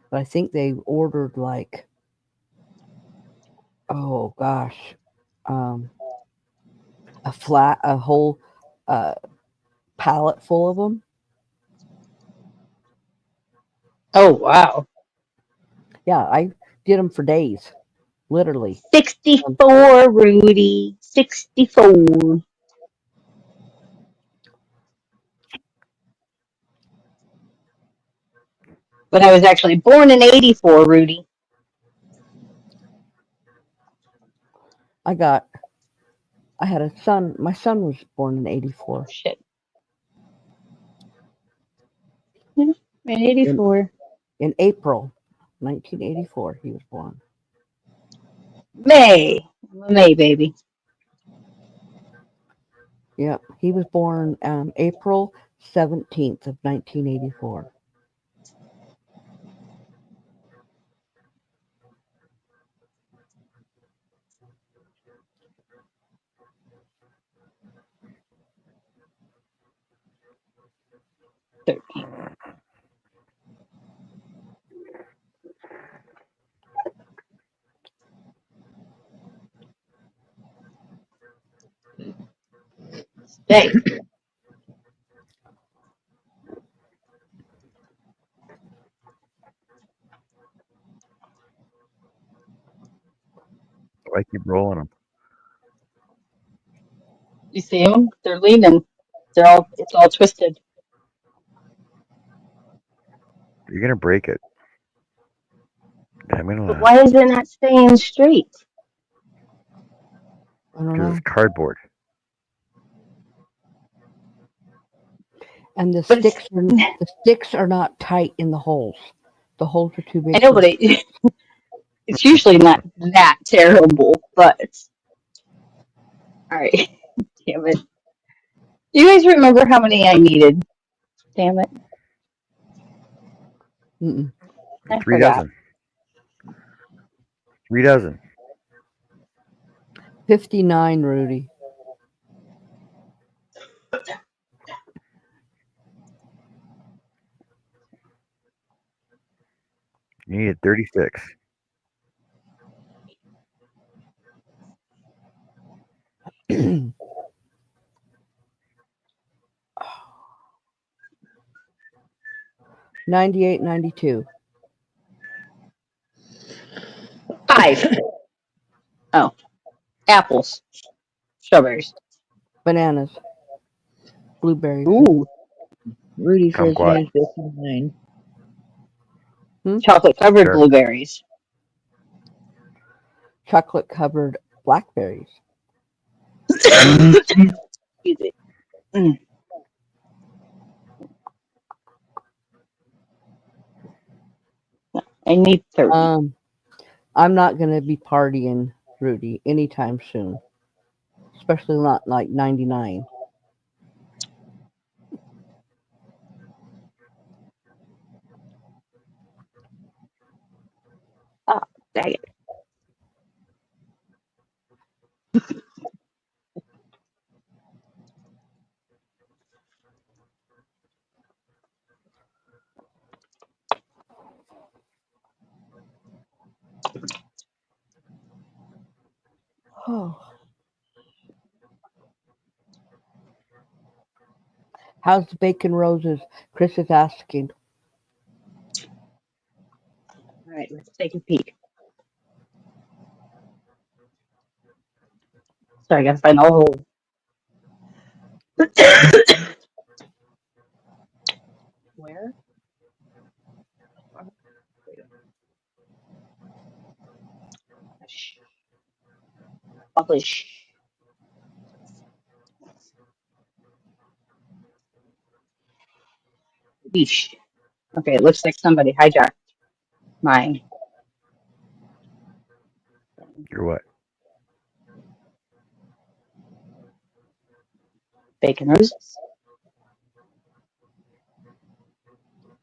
But I think they ordered like, oh gosh, um, a whole uh, pallet full of them. Oh wow. Yeah, I did them for days, literally. 64, Rudy. 64. But I was actually born in '84, Rudy. I had a son. My son was born in Oh, '84. shit. Yeah, in In '84. in April 1984, he was born. May. I'm a May baby. Yeah, he was born April 17th of 1984. '13. Stay. I keep rolling them. You see them? They're leaning. It's all twisted. You're gonna break it. I'm But gonna why is it not staying straight? I don't because know. it's cardboard. And But it's, the sticks are not tight in the holes. The holes are too I big know, for but the stick. it's usually not that terrible. But all right, damn it. Do you guys remember how many I needed? Damn it, Mm-mm. I Three forgot. dozen. 3 dozen. 59, Rudy. You needed 36. 98, 92. 5. Oh, apples, strawberries. Bananas, blueberries. Ooh, Rudy says he Kumquat. has 59. Hmm? chocolate covered Sure. blueberries. Chocolate covered blackberries. Excuse me. Mm, I need 30. Um, I'm not going to be partying, Rudy, anytime soon, especially not like 99. Oh, dang it. Oh. How's the bacon roses? Chris is asking. All right, let's take a peek. Sorry, I gotta find all the where? Publish. Yeesh. Okay, it looks like somebody hijacked my You're what? bacon roses.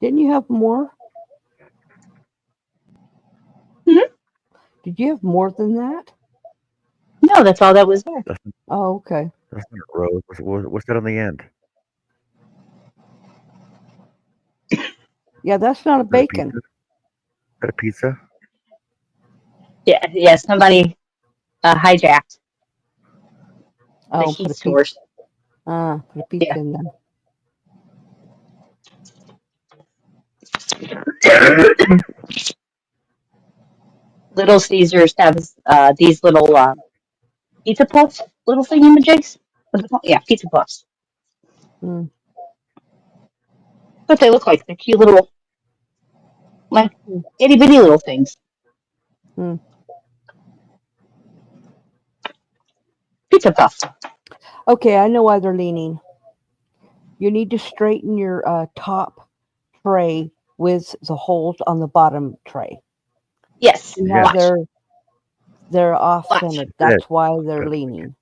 Didn't you have more? Mhm. Did you have more than that? No, that's all that was there. That's, Oh, okay. that's not a rose. What's that on the end? Yeah, that's not a Is that a bacon. pizza? Is that a pizza? Yeah, yeah, somebody hijacked the Oh, heat source. put a pizza Yeah. in them. Little Caesars has these little pizza puffs, little thingamajigs. What are they called? Yeah, pizza puffs. Mm. What they look like? They're cute little. Like Hmm. itty bitty little things. Hmm. Pizza puff. Okay, I know why they're leaning. You need to straighten your top tray with the holes on the bottom tray. Yes. You Yeah, have Watch. they're off Watch. centered. it. That's why they're But leaning.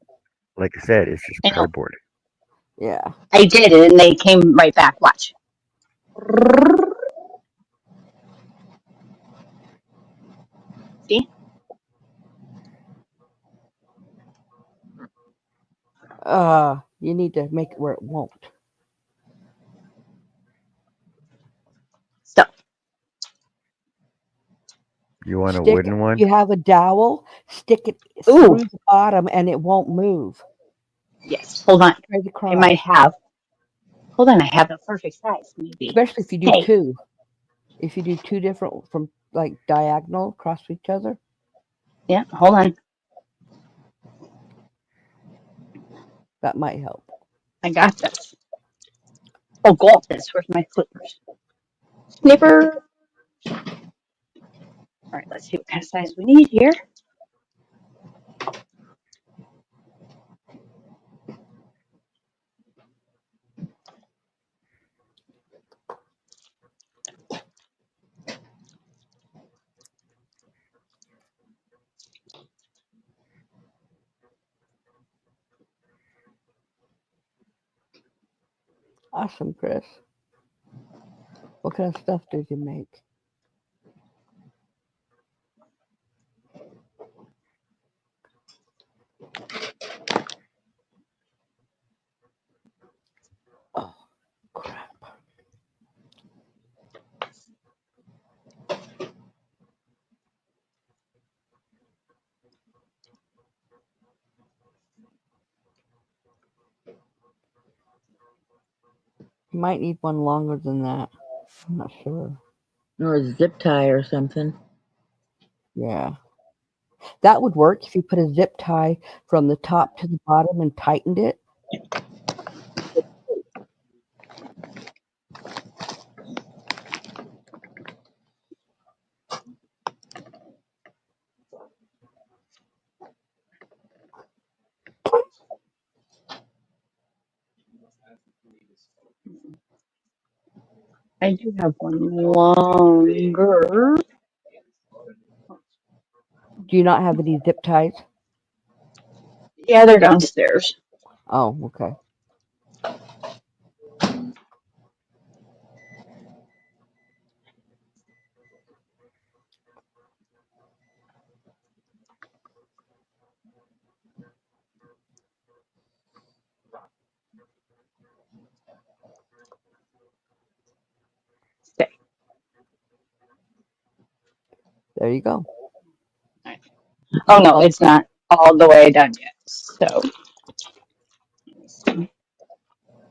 like I said, it's just I know. cardboard. Yeah. I did it and they came right back. Watch. See? You need to make it where it won't. So, You want a Stick wooden if one? you have a dowel, stick it ooh, through the bottom and it won't move. yes. Hold on. Straight I might across. have. Hold on. I have the perfect size, maybe. Especially if you do Hey. two. If you do two different from like diagonal across each other, Yeah. Hold on. that might help. I got this. Oh, got this. Where's my clippers? Snipper. All right. Let's see what kind of size we need here. Awesome, Chris. What kind of stuff did you make? Oh, crap. You might need one longer than that. I'm not sure. Or a zip tie or something. Yeah. That would work if you put a zip tie from the top to the bottom and tightened it. I do have one longer. Do you not have any zip ties? Yeah, they're downstairs. Oh, okay. Okay. There you go. Oh no, I'll it's take not all the way done yet. So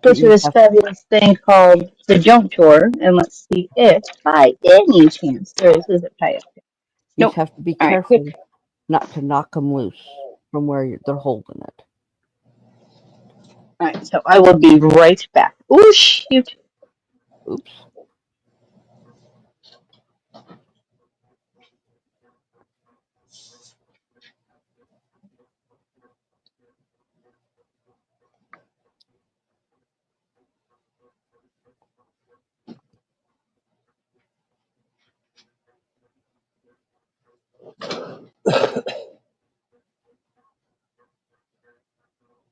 go you to just this have fabulous thing called the junk tour, and let's see if, by any chance, there is a zip tie up there. you just Nope. have to be All right, quick. careful not to knock them loose from where they're holding it. All right, so I will be right back. Oh shoot! Oops.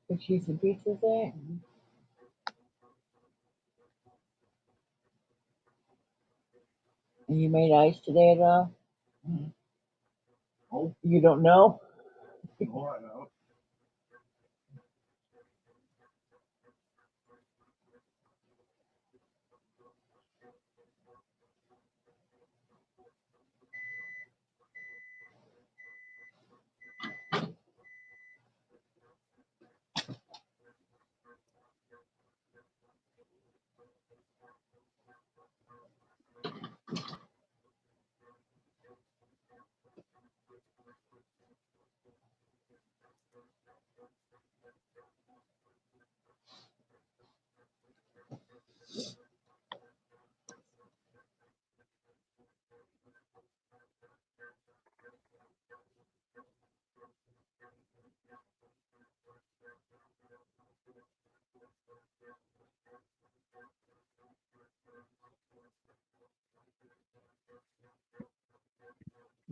The cheese and pizza there. And you made ice today at all? You don't know?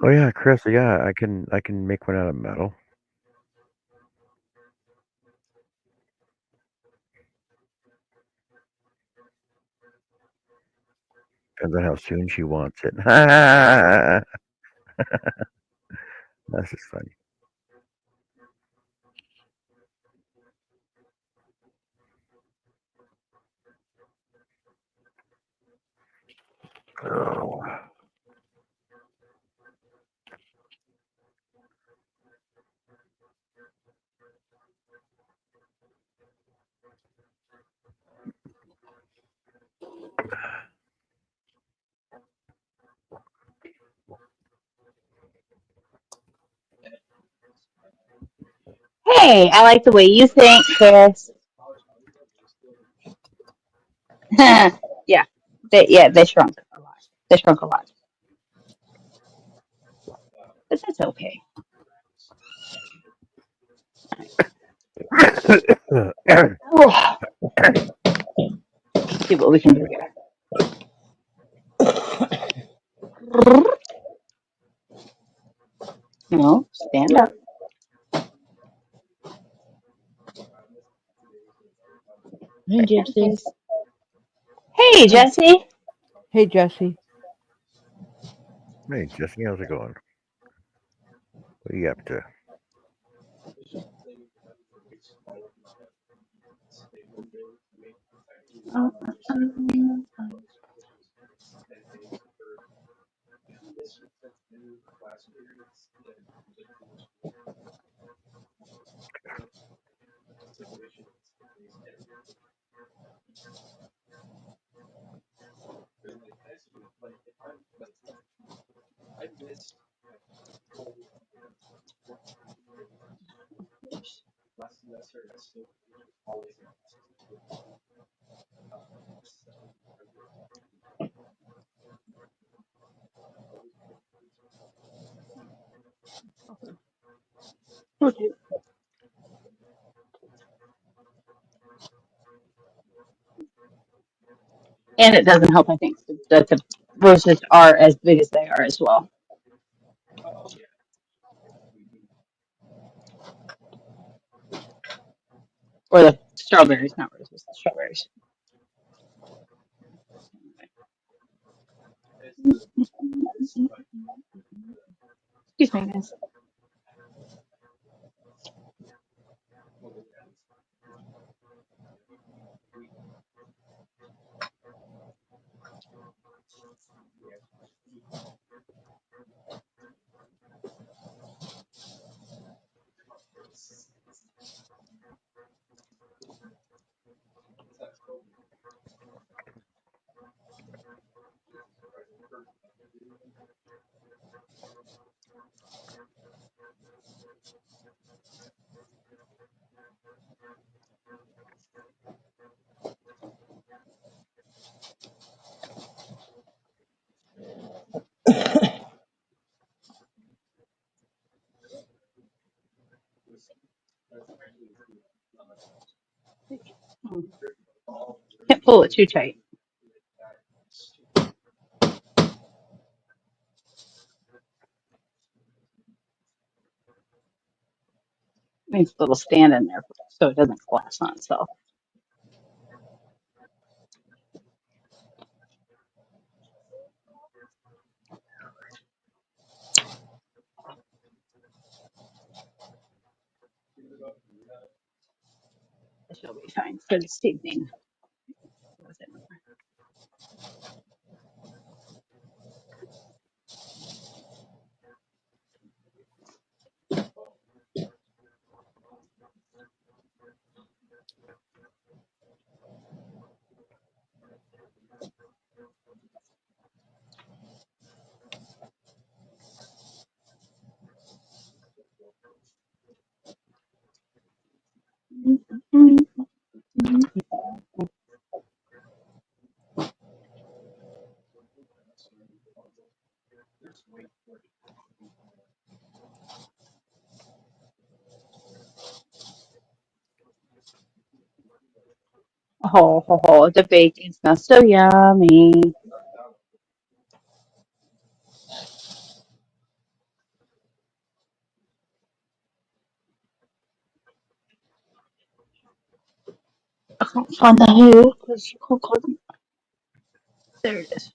Oh yeah, Chris. Yeah, I can make one out of metal. Depends on how soon she wants it. That's just funny. Oh. Hey, I like the way you think, Chris. Yeah, they shrunk a lot. They shrunk a lot, but that's okay. Oh, see what we can do here. No, stand up. Hey, Right there. Gypsy. Thanks. Hey, Hey, Jesse. hey, Jesse. Hey, Jesse, how's it going? What are you up to? Okay. And it doesn't help, I think, that the roses are as big as they are as well. Or the strawberries, not roses, the strawberries. Excuse me, guys. Can't pull it too tight. It needs a little stand in there so it doesn't collapse on itself. It will be fine for this evening. Oh, the bacon smells so yummy. Can't find the hole because you can't close it. There it is.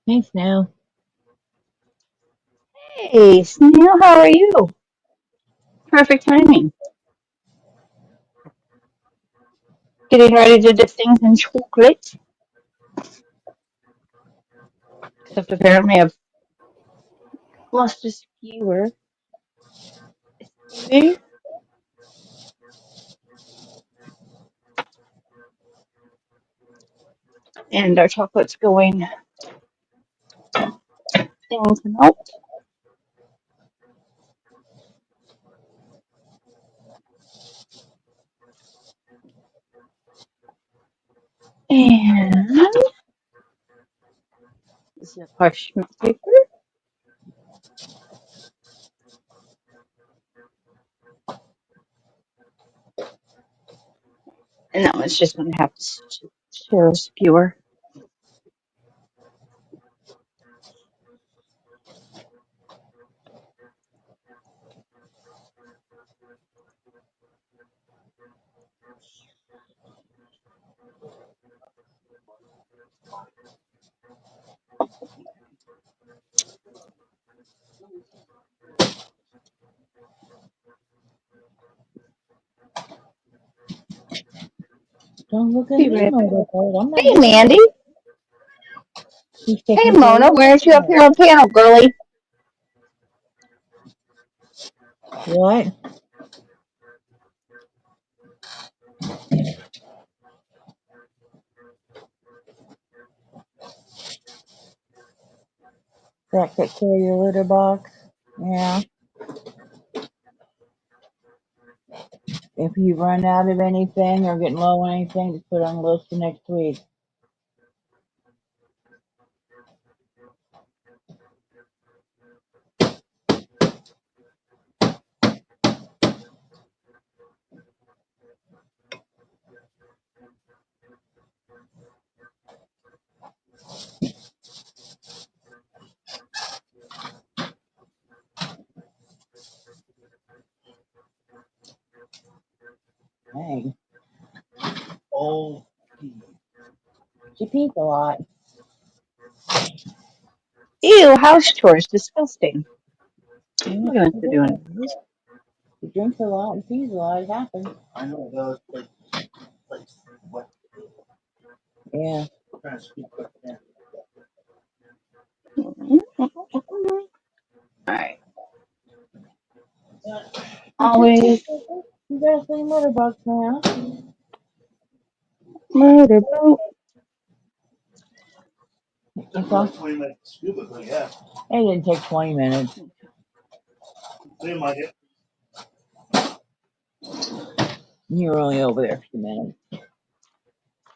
Thanks, now. Hey, Snail, how are you? Perfect timing. Getting ready to dip things in chocolate. Except apparently I've lost a skewer. See? And our chocolate's going into melt. And this is parchment paper. And that one's just going to have to share a skewer. Don't look at Be me, right back. motherfucker. I'm not Hey, doing Mandy. that. He's Hey, taking care Mona. Why aren't you up of here on panel, girlie? what? That take care of your litter box? Yeah. If you run out of anything or getting low on anything, just put it on the list for next week. Dang. She pees a lot. Ew, house chores. Disgusting. Yeah, Look at she what they're doing. does. She drinks a lot and pees a lot. It happens. Yeah. Alright. You took care Always of it. You got a clean litter box now. murder boat. It's all, it didn't take 20 minutes. You were only over there for a minute.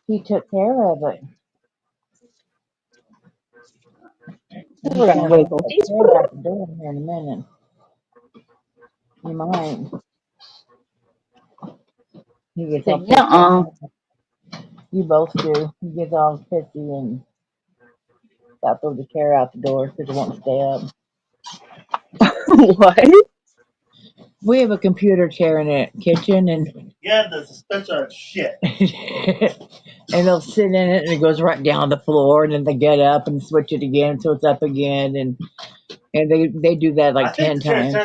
He took care of it. So He's we're gonna gonna put wiggle that these. tail out the door here in a minute. You might. He gets Say all pissed nuh-uh. off. You both do. He gets all pissy and about throw the chair out the door because it won't stay up. What? We have a computer chair in the kitchen and and they'll sit in it and it goes right down the floor and then they get up and switch it again so it's up again and they do that like 10 times.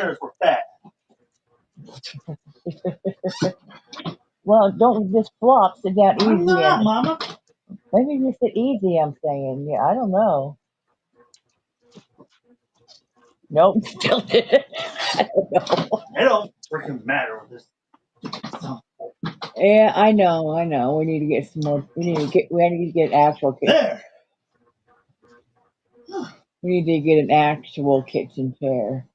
Well, don't just flop, sit down easy. Mama. Maybe just sit easy, I'm saying. Yeah, I don't know. Nope, still did. I don't know. Yeah, I know. We need to get some more. We need to get actual kitchen. We need to get an actual kitchen chair,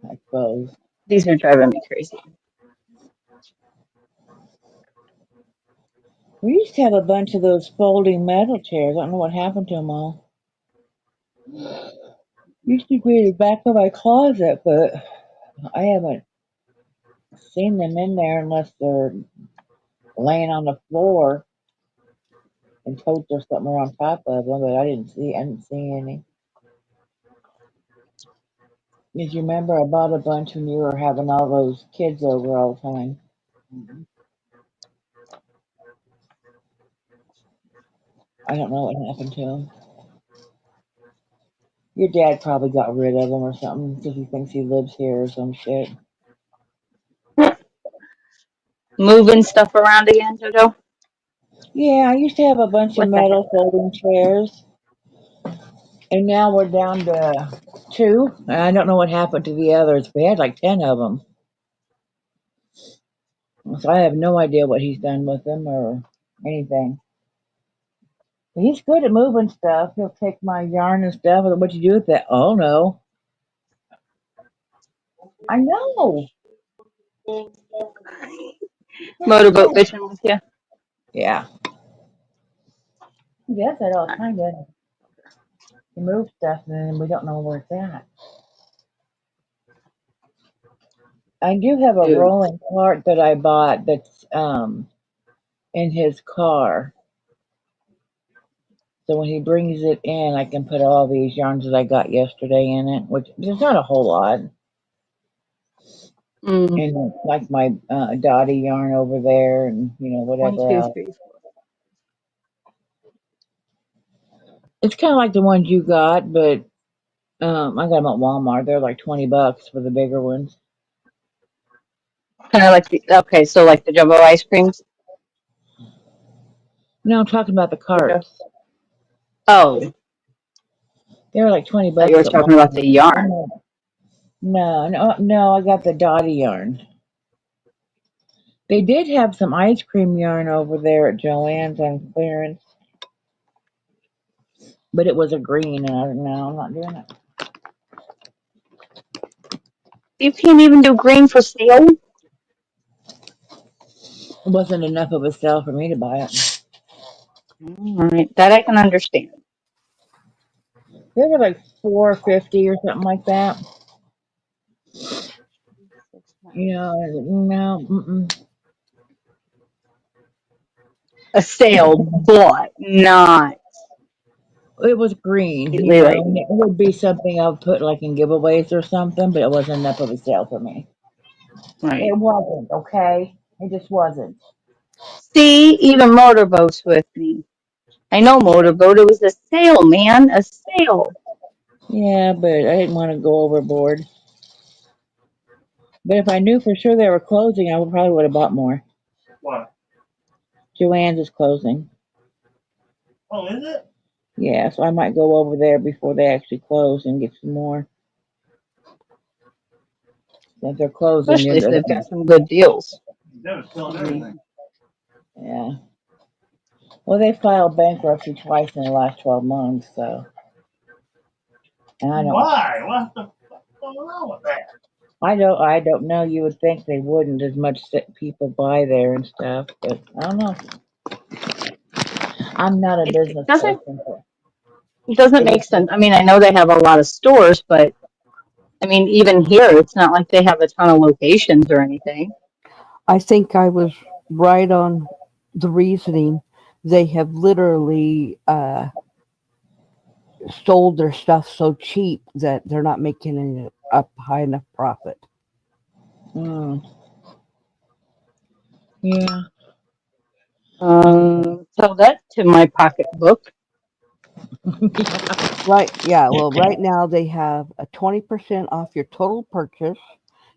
I suppose. These are driving me crazy. We used to have a bunch of those folding metal chairs. I don't know what happened to them all. Used to be in the back of my closet, but I haven't seen them in there unless they're laying on the floor and totes or something are on top of them. But I didn't see any. Did you remember I bought a bunch when you were having all those kids over all the time? I don't know what happened to them. Your dad probably got rid of them or something because he thinks he lives here or some shit. Moving stuff around again, Jojo? Yeah, I used to have a bunch of What the heck? metal folding chairs, and now we're down to two. And I don't know what happened to the others. We had like 10 of them. So I have no idea what he's done with them or anything. But he's good at moving stuff. He'll take my yarn and stuff. And what you do with that? Oh no. I know. Motorboat fishing with you? Yeah. He does that all the time, doesn't he? He moves stuff and then we don't know where it's at. I do have a Dude. rolling cart that I bought that's in his car. So when he brings it in, I can put all these yarns that I got yesterday in it, which there's not a whole lot. Mm, And like my Dottie yarn over there, and one, whatever two, else. three, four. It's kind of like the ones you got, but I got them at Walmart. They're like $20 for the bigger ones. Kind of like okay, so like the jumbo ice creams, No, I'm talking about the Jojo? carts. Oh, I They were like 20 thought you bucks were at talking about the Walmart. yarn. No, no, no. I got the Dottie yarn. They did have some ice cream yarn over there at Joann's on clearance, but it was a green, and I don't know. I'm not doing it. You can't even do green for sale? It wasn't enough of a sale for me to buy it. All right, that I can understand. They were like 4.50 or something like that. No, A sale, but not it was green. completely like It would be something I would put like in giveaways or something, but it wasn't enough of a sale for me. right. It wasn't, okay? It just wasn't. See, even motorboats with me. I know motorboat. It was a sale, man, a sale. Yeah, but I didn't want to go overboard. But if I knew for sure they were closing, I would probably would have bought more. What? Joann's is closing. Oh, is it? Yeah, so I might go over there before they actually close and get some more. Since they're closing, Especially if they've got some good deals. They was I selling everything. mean, yeah. Well, they filed bankruptcy twice in the last 12 months, so. And I don't, Why? What's going on with that? I don't know. You would think they wouldn't as much that people buy there and stuff, but I don't know. I'm not a it business doesn't person, so it doesn't it make was just, sense. I mean, I know they have a lot of stores, but I mean, even here, it's not like they have a ton of locations or anything. I think I was right on the reasoning. They have literally sold their stuff so cheap that they're not making a high enough profit. mm, yeah. Tell that to my pocketbook. Right, yeah. Well, right now they have a 20% off your total purchase.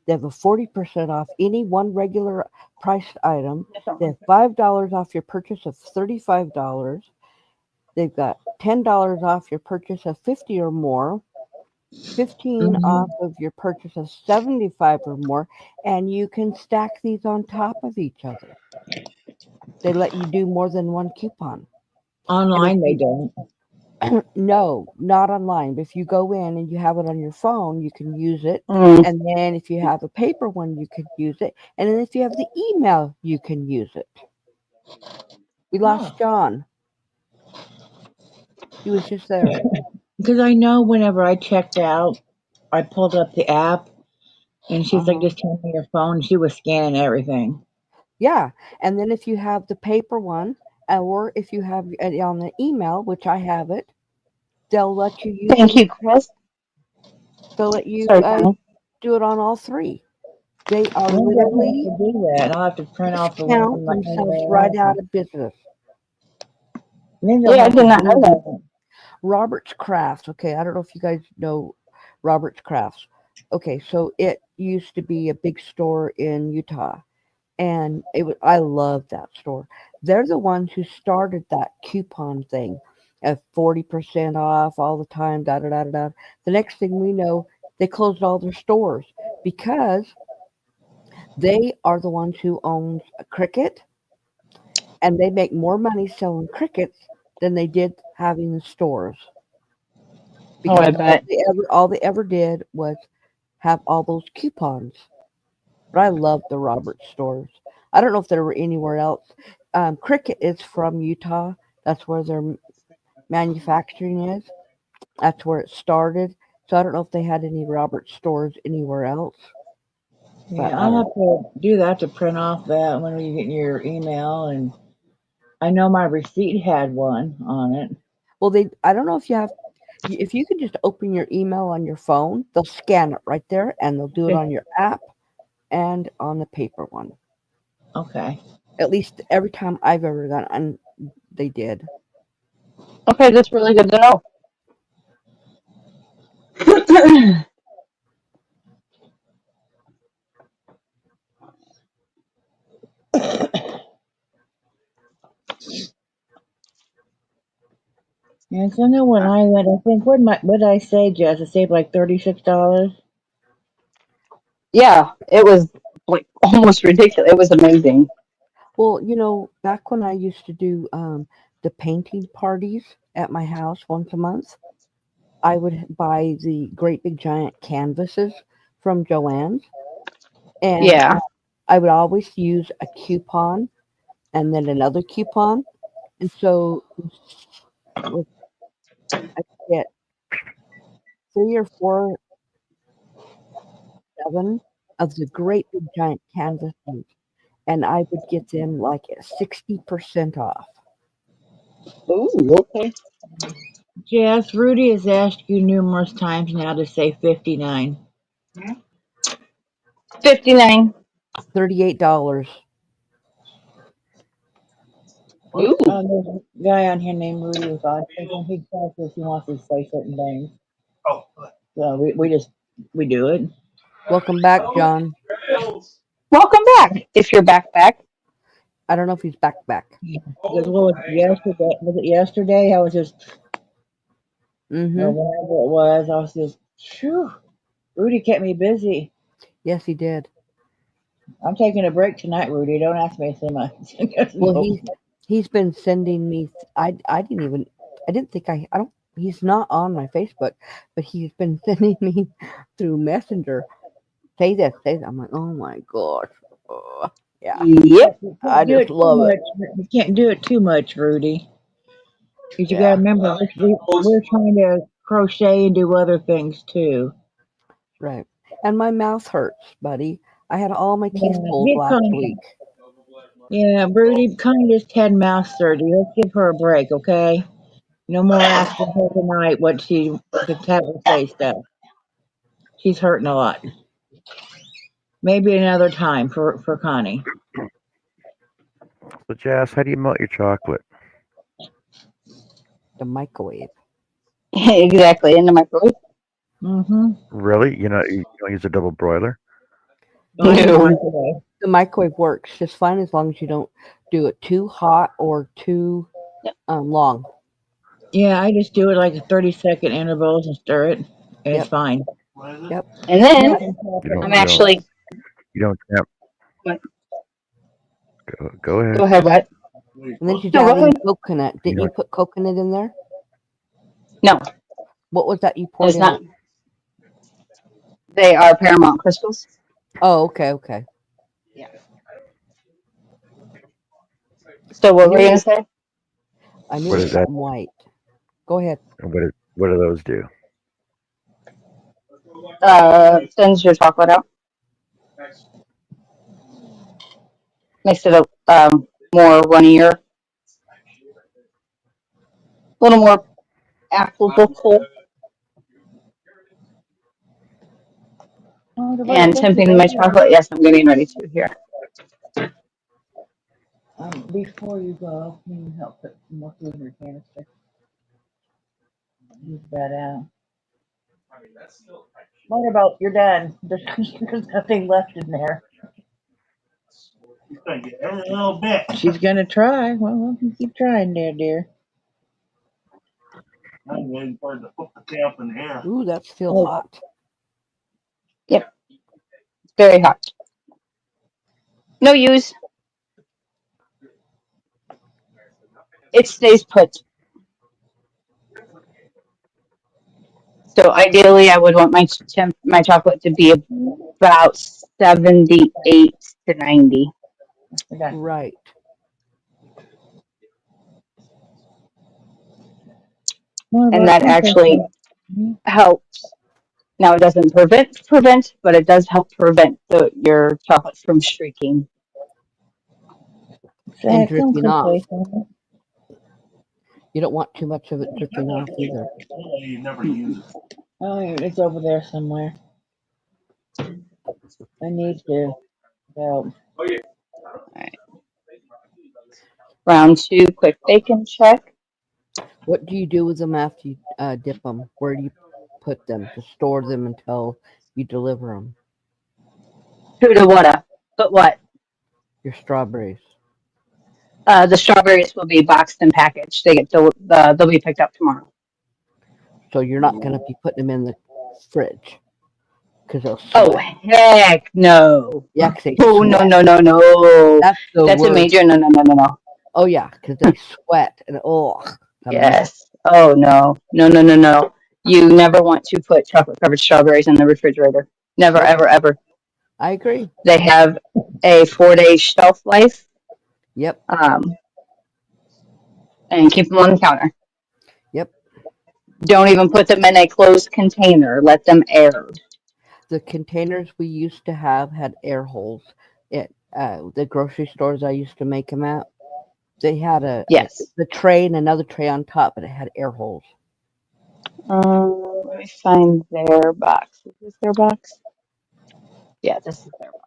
They have a 40% off any one regular priced item. They have $5 off your purchase of $35. They've got $10 off your purchase of 50 or more, 15 Mhm. off of your purchase of 75 or more, and you can stack these on top of each other. They let you do more than one coupon. And if Online, they you don't. no, not online, but if you go in and you have it on your phone, you can use it. Mm. And then if you have a paper one, you can use it. And then if you have the email, you can use it. We Oh. lost John. He was just there. Because I know whenever I checked out, I pulled up the app and she's like, Uh-huh. just turn on your phone. She was scanning everything. Yeah. And then if you have the paper one, or if you have it on the email, which I have it, they'll let you use it. Thank you, Chris. They'll let you Sorry, Connie. do it on all three. They are Maybe I have literally to do that. I'll have to print off the one discount from my themselves right other. out of business. Maybe I'll Yeah, I have to did not do know that. that. Robert's Crafts. Okay, I don't know if you guys know Robert's Crafts. Okay, so it used to be a big store in Utah, and I love that store. They're the ones who started that coupon thing of 40% off all the time. Da da da da da. The next thing we know, they closed all their stores because they are the ones who owns Cricket, and they make more money selling crickets than they did having the stores Oh, I because bet. all they ever did was have all those coupons. But I love the Roberts stores. I don't know if there were anywhere else. Cricket is from Utah. That's where their manufacturing is. That's where it started. So I don't know if they had any Roberts stores anywhere else. But Yeah, I I'll don't have know. to do that to print off that when you get your email. And I know my receipt had one on it. Well, I don't know if you have. If you can just open your email on your phone, they'll scan it right there, and they'll do it Okay. on your app and on the paper one. Okay. At least every time I've ever done, and they did. Okay, that's really good to know. Yeah, 'cause I know when I went, I think what did I say, Jess? I saved like $36. Yeah, it was like almost ridiculous. It was amazing. Well, back when I used to do the painting parties at my house once a month, I would buy the great big giant canvases from Joann's, and Yeah. I would always use a coupon and then another coupon, and so with I get 3 or 4 7 of the great big giant canvases, and I would get them like at 60% off. Ooh, okay. Jess, Rudy has asked you numerous times now to say 59. 59. $38. Ooh. There's a guy on here named Rudy with autism. He tells us he wants to say certain things. Oh, So we do it. Welcome back, John. rails. Welcome back. If you're back. I don't know if he's back. Yeah. Because Oh, what was it, yesterday? Was it yesterday? I was just, or Mm-hmm. whatever it was, I was just, phew. Rudy kept me busy. Yes, he did. I'm taking a break tonight, Rudy. Don't ask me to say much. Well, No. he's been sending me. I didn't think I don't. He's not on my Facebook, but he's been sending me through Messenger. Say this, say that. I'm like, oh my gosh. Yeah, Yep. You I can't do just it too love it. much. You can't do it too much, Rudy. Because you got to Yeah, remember, we're trying to crochet and do other things too. right. And my mouth hurts, buddy. I had all my teeth Yeah, pulled get last Connie. week. Yeah, Rudy, Connie just had mouth surgery. Let's give her a break, okay? No more asking her tonight what she to have her say stuff. She's hurting a lot. Maybe another time for Connie. So, Jazz, how do you melt your chocolate? The microwave. Exactly. In the microwave. Mm-hmm. Really? You don't use a double broiler? Oh, I use the No. microwave. The microwave works just fine as long as you don't do it too hot or too long. Yeah, I just do it like a 30-second intervals and stir it, and it's Yep, fine. What is it? yep. And then Melting You chocolate don't. I'm You now. don't. actually. You don't tamp. Go Go ahead. ahead. What? And then she's No, go adding ahead. coconut. You Didn't you don't. put coconut in there? No, What was that you poured it's in it? not. They are Paramount crystals. Oh, okay. Yeah. So I what were knew you it gonna was. say? I knew it What was is that? something white. Go ahead. What do those do? Thins your chocolate out. Makes it a more runnier, a little more applicable. Oh, the And thank you, tempting my chocolate. Yes, I'm getting ready to here. Before you go, can you help put some more food in your canister? Use that out. What about you're done? There's nothing left in there. She's gonna get every little bit. She's gonna try. Well, keep trying there, dear. I'm waiting for her to put the tail up in the air. Ooh, that's still Oh, hot. Yep, it's very hot. No use. It stays put. So ideally, I would want my chocolate to be about 78 to 90, we're done. Right. One of and our that actually helps. Now it doesn't prevent, but it does help prevent your chocolate from streaking. And Zach, come dripping off. someplace. Honey. You don't want too much of it dripping off either. You never use it. Oh, it's over there somewhere. I need to help. All right. Round two, quick bacon check. What do you do with them after you dip them? Where do you put them to store them until you deliver them? Who to what? But what? Your strawberries. The strawberries will be boxed and packaged. They'll be picked up tomorrow. So you're not going to be putting them in the fridge because they'll Oh sweat. heck no! Yeah, 'cause they Oh no sweat. no no no! That's the That's a worst. major no no no no no. Oh yeah, because they sweat and the mess. Yes. Oh no no no no no! You never want to put chocolate covered strawberries in the refrigerator. Never Nope, ever ever. I agree. They have a 4 day shelf life. Yep, Um, and keep them on the counter. yep. Don't even put them in a closed container. Let them air. The containers we used to have had air holes. At the grocery stores I used to make them at, they had Yes. the tray and another tray on top, but it had air holes. Let me find their box. Is this their box? Yeah, this is their box.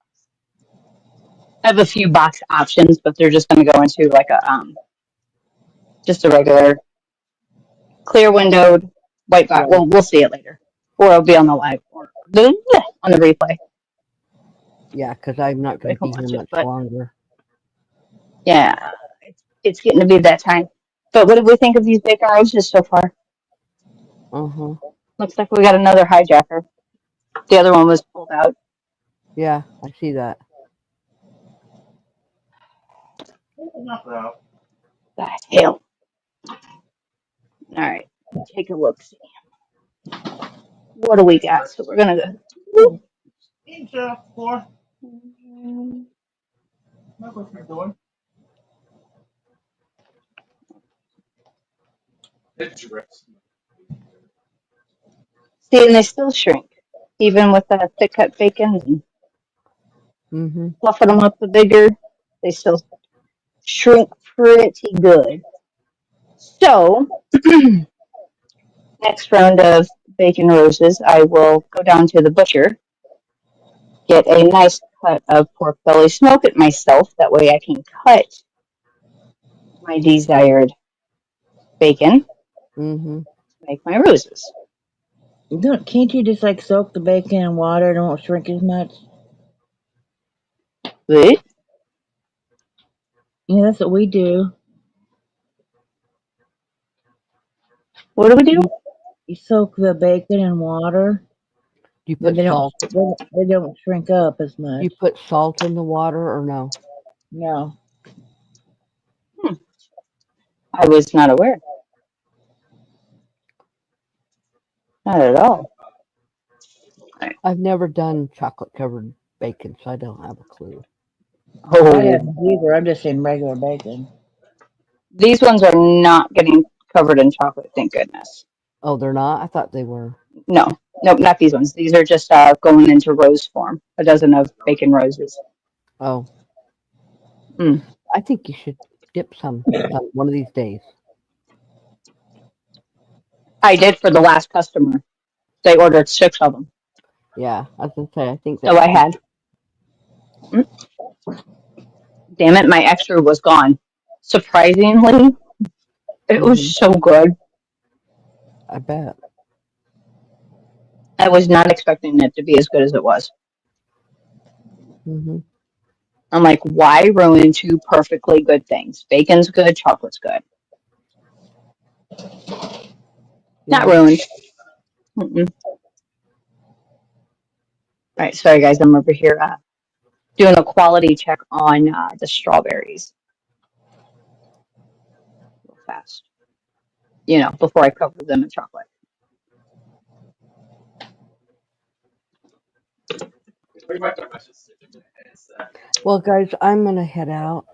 I have a few box options, but they're just going to go into like a just a regular clear windowed white box. Right. Well, we'll see it later, or it'll be on the live or on the replay. Yeah, because I'm not Everybody going to can be here watch it, much but longer. yeah, it's getting to be that time. But what did we think of these bacon roasts so far? Uh huh. Looks like we got another hijacker. The other one was pulled out. Yeah, I see that. Enough out. The hell. All right, take a look. See what do we got? So we're gonna go. Eat yourself, boy. That's what you're doing. See, and they still shrink, even with the thick cut bacon and Mm-hmm. fluffing them up the bigger. They still shrink pretty good. So, next round of bacon roses, I will go down to the butcher, get a nice cut of pork belly, smoke it myself. That way I can cut my desired bacon Mm-hmm. to make my roses. Can't you just like soak the bacon in water and it won't shrink as much? But Yeah, that's what we do. what do we do? You soak the bacon in water, Do you then put salt? they don't shrink up as Do much. you put salt in the water or no? No. Hmm, I was not aware. Not at all. I've never done chocolate covered bacon, so I don't have a clue. I Oh, haven't either. I'm just saying regular bacon. these ones are not getting covered in chocolate, thank goodness. Oh, they're not? I thought they were. No, nope, not these ones. These are just going into rose form. A dozen of bacon roses. Oh, Mm. I think you should dip some one of these days. I did for the last customer. They ordered 6 of them. Yeah, I was gonna say I think So that I had, mm, damn it, my extra was gone. Surprisingly, it was hmm so good. I bet. I was not expecting it to be as good as it was. hmm I'm like, why ruin two perfectly good things? Bacon's good, chocolate's good. Not Yeah. ruined. Mm-mm. All right, sorry guys, I'm over here doing a quality check on the strawberries real fast. Before I cover them in chocolate. Well, guys, I'm gonna head out.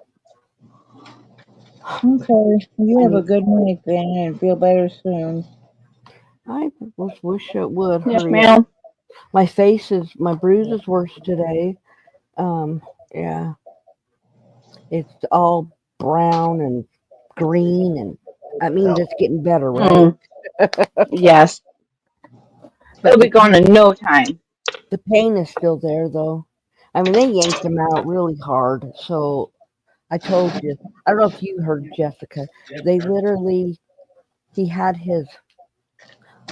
Okay. You have a And good night then and feel better soon. I wish it would Yes, hurry up. ma'am. My bruise is worse today. Um, yeah, it's all brown and green, and I mean, it's getting better, right? Mm, yes. But It'll be gone in no time. the pain is still there, though. I mean, they yanked him out really hard. So I told you. I don't know if you heard Jessica. They literally, he had his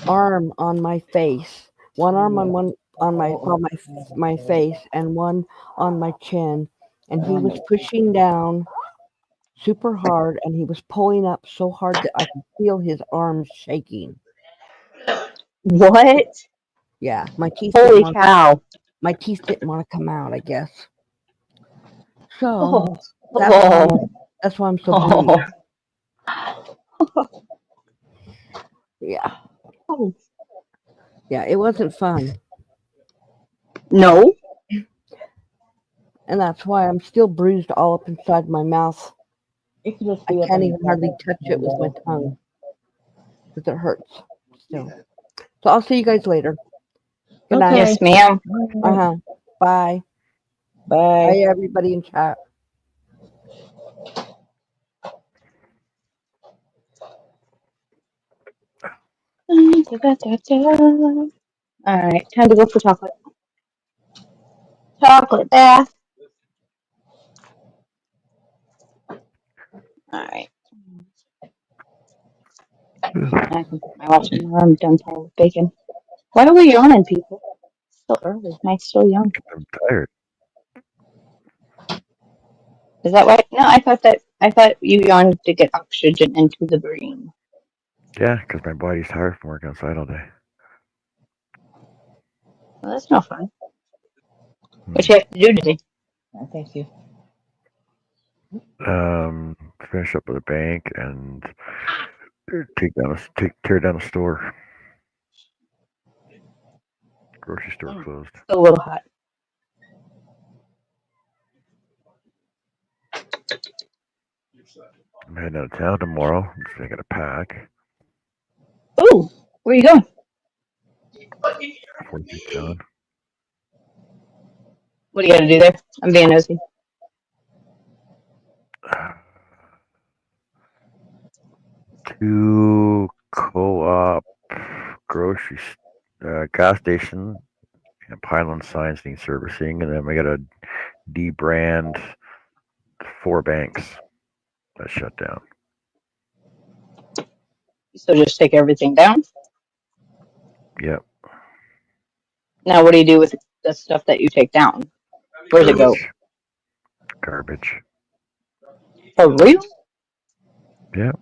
arm on my face, one arm on my face, and one on my chin, and he was pushing down super hard, and he was pulling up so hard that I could feel his arms shaking. What? Yeah, Holy cow. my teeth didn't want to come out, I guess. So Oh, that's why oh, I'm so bruised. oh, Yeah, oh. yeah, it wasn't fun, No? and that's why I'm still bruised all up inside my mouth. You can just I be up can't on the even hardly top. touch it with my tongue because it hurts still. So I'll see you guys later. Good night. Okay. Yes, ma'am. All Uh right. huh. Bye. Bye. Bye, everybody in chat. All right, time to go for chocolate. Chocolate bath. All right, I can put my watch in there. I'm done playing with bacon. Why are we yawning, people? It's still early. Night's still young. I'm tired. Is that why? No, I thought you yawned to get oxygen into the brain. Yeah, because my body's tired from working outside all day. Well, that's no fun. What Hmm. you have to do today? Thank you. Finish up with a bank and tear down a store. Grocery store closed. Still a little hot. I'm heading out of town tomorrow. So I got to pack. Ooh, where you going? Before you town. What do you got to do there? I'm being nosy. To co-op gas station and pylon signs need servicing, and then we got to debrand 4 banks that shut down. So just take everything down. Yep, Now, what do you do with the stuff that you take down? Where's it go? garbage, garbage. For real? Yep.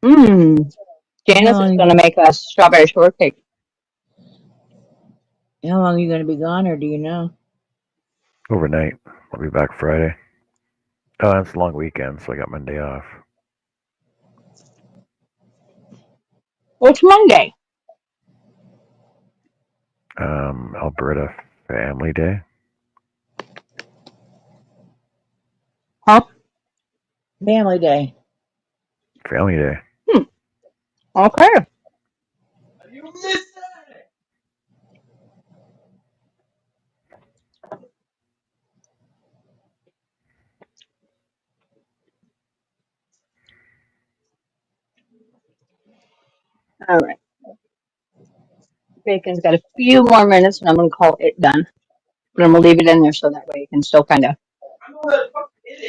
Mmm. How Janice is long? going to make us strawberry shortcake. How long are you going to be gone, or do you know? Overnight. I'll be back Friday. Oh, it's a long weekend, so I got Monday off. What's Monday? Alberta Family Day. Huh? Family Day. Family Day. Hmm. Okay. All right. Bacon's got a few more minutes, and I'm going to call it done. But I'm going to leave it in there so that way it can still kind of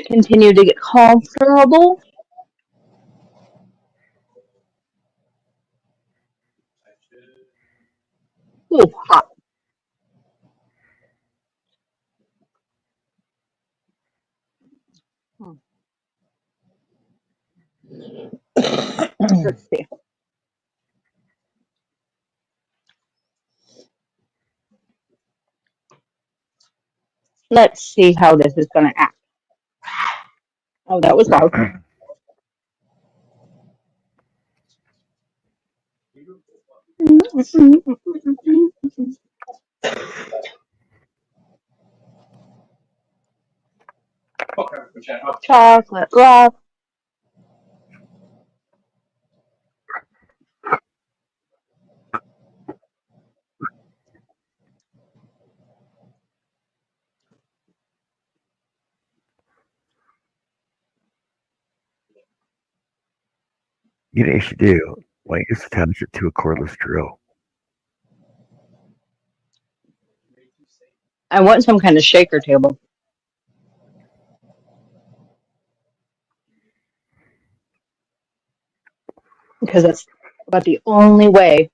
continue to get comfortable. Ooh, hot. Hmm. Let's see. Let's see how this is going to act. Oh, that was loud. Chocolate love. You know what you should do? Why don't you just attach it to a cordless drill? I want some kind of shaker table because that's about the only way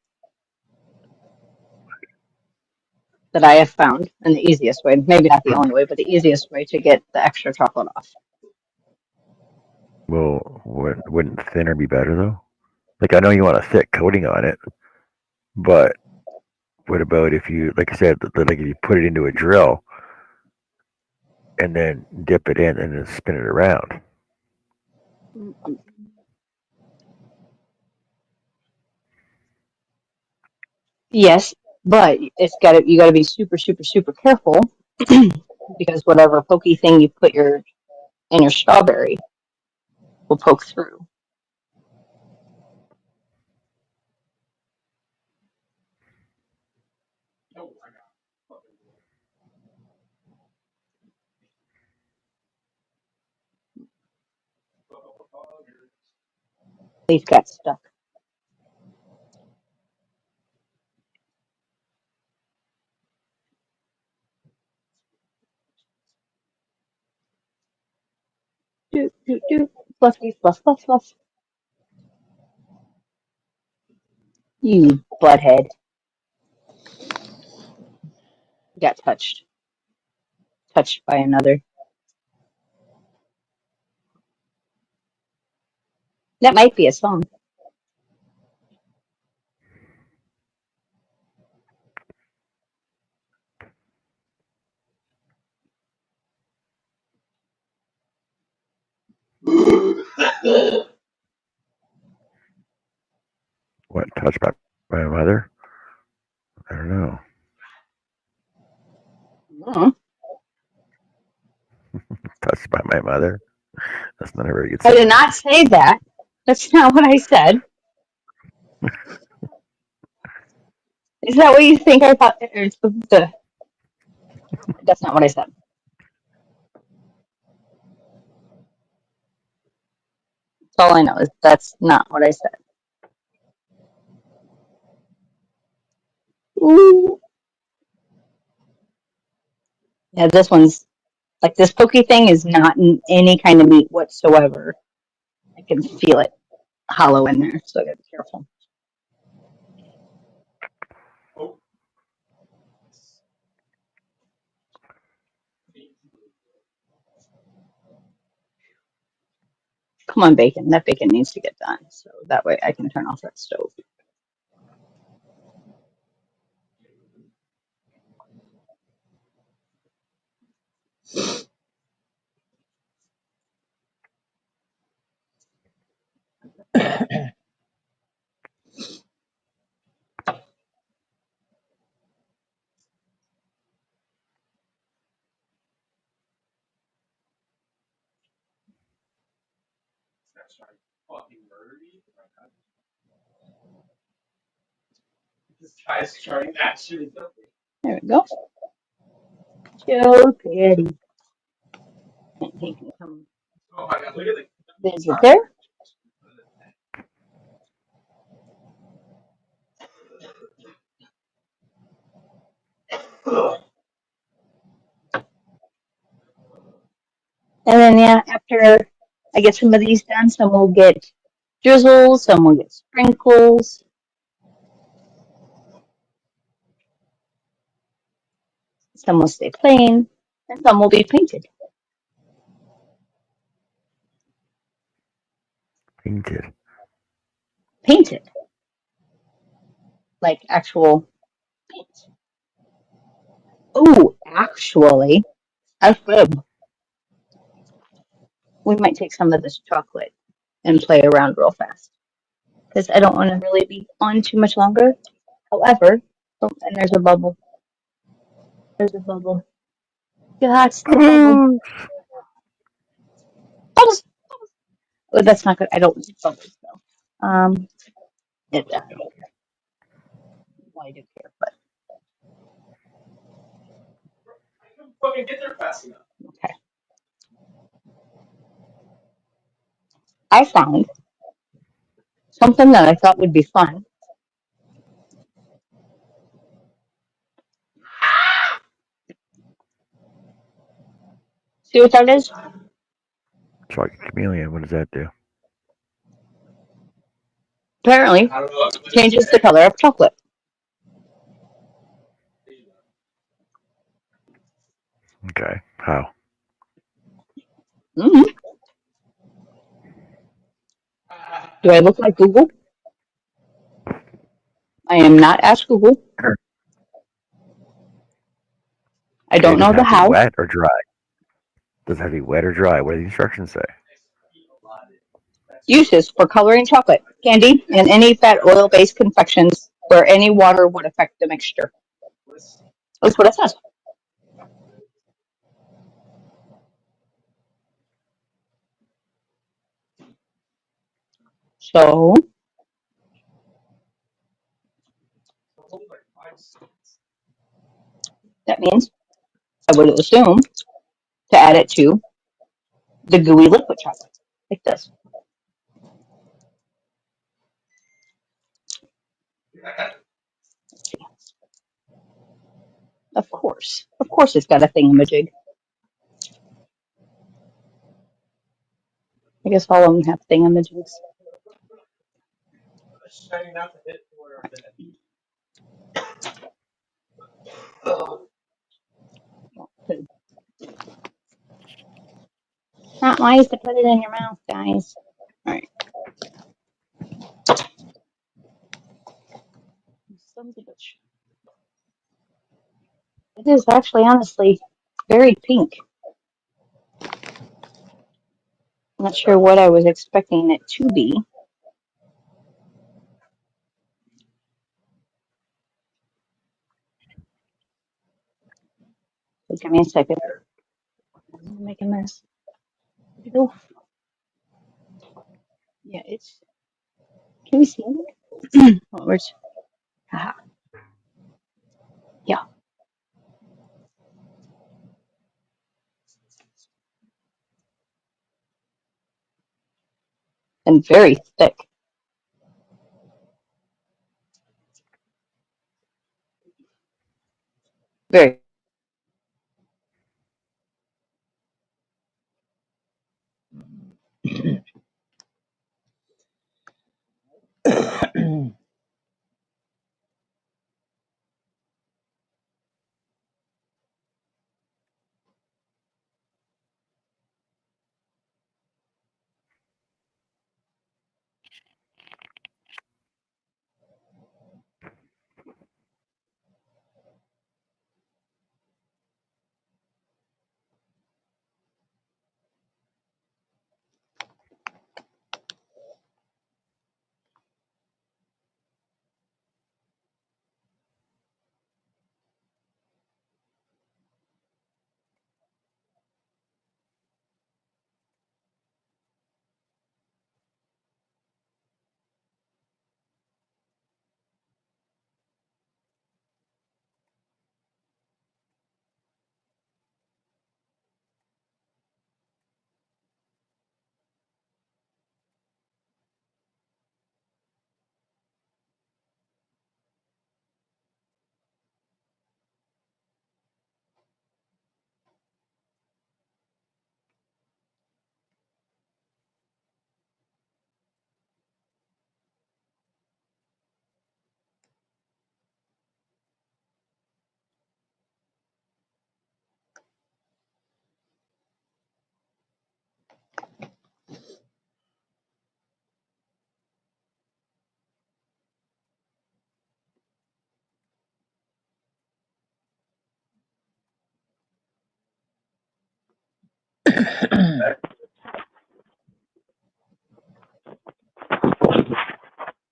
that I have found, and the easiest way, maybe not the only way, but the easiest way to get the extra chocolate off. Well, wouldn't thinner be better though? Like I know you want a thick coating on it, but what about if you, like I said, like if you put it into a drill and then dip it in and then spin it around? Yes, but you got to be super super super careful because whatever pokey thing you put in your strawberry will poke through. These got stuck. Do do do. Fluffy fluff fluff fluff. You butthead got touched by another. That might be a song. What, touched by my mother? I don't know. Mm. Touched by my mother? That's not a very good I did sentence. not say that. That's not what I said. Is that what you think I thought? That's not what I said. That's all I know is that's not what I said. Ooh. Yeah, this one's like this pokey thing is not in any kind of meat whatsoever. I can feel it hollow in there, so I gotta be careful. Come on, bacon. That bacon needs to get done, so that way I can turn off that stove. There we go. Joe Daddy. And he can come visit there. And then, yeah, after I get some of these done, some will get drizzles, some will get sprinkles, some will stay plain, and some will be painted. Painted. Painted, like actual paint. Oh, actually, a fib. We might take some of this chocolate and play around real fast because I don't want to really be on too much longer. However, oh, and there's a bubble. There's a bubble. That's the bubble. Bubbles. Bubbles. Oh, that's not good. I don't need bubbles though. I don't care. Well, I do care, but okay. I found something that I thought would be fun. See what that is? Chocolate chameleon. What does that do? Apparently, changes the color of chocolate. Okay. How? Mm-hmm. Do I look like Google? I am not Ask Google. I Okay. don't Does know it the have to be how. wet or dry? Does it have to be wet or dry? What do the instructions say? Uses for coloring chocolate, candy, and any fat oil-based confections where any water would affect the mixture. That's what it says. So that means I would assume to add it to the gooey liquid chocolate, like this. Of course. Of course it's got a thingamajig. I guess all of them have thingamajigs. Not wise to put it in your mouth, guys. All right. Sons of bitch. It is actually, honestly, very pink. I'm not sure what I was expecting it to be. So give me a second. I'm gonna make a mess. Oh, yeah, it's. Can we see it? Oh, where's? Haha. Yeah, and very thick. Very.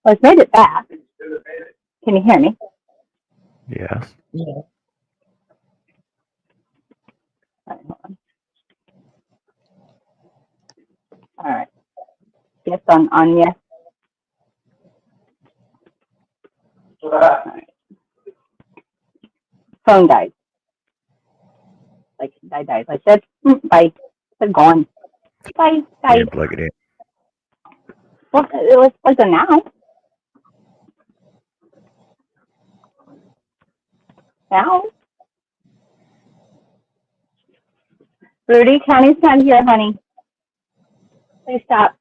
I've made it back. Can you hear me? Yes. Yeah. All right, hold on. All right. Yes, on Anya. All right. Phone died. Like, died. I said, bye. I said, gone. Bye. You Died. didn't plug it in. Well, it was plugged in now. Now? Rudy, Connie's not here, honey. Please stop.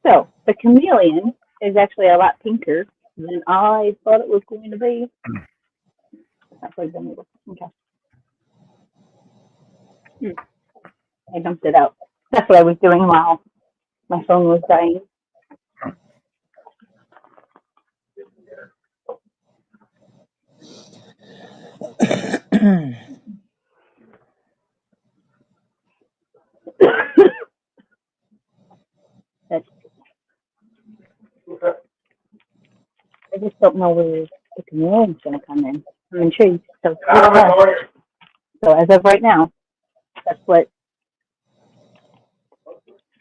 So, the chameleon is actually a lot pinker than I thought it was going to be. That's like the middle. Okay. I dumped it out. That's what I was doing while my phone was dying. That's, I just don't know where the chameleon's going to come in. I'm intrigued. So as of right now, that's what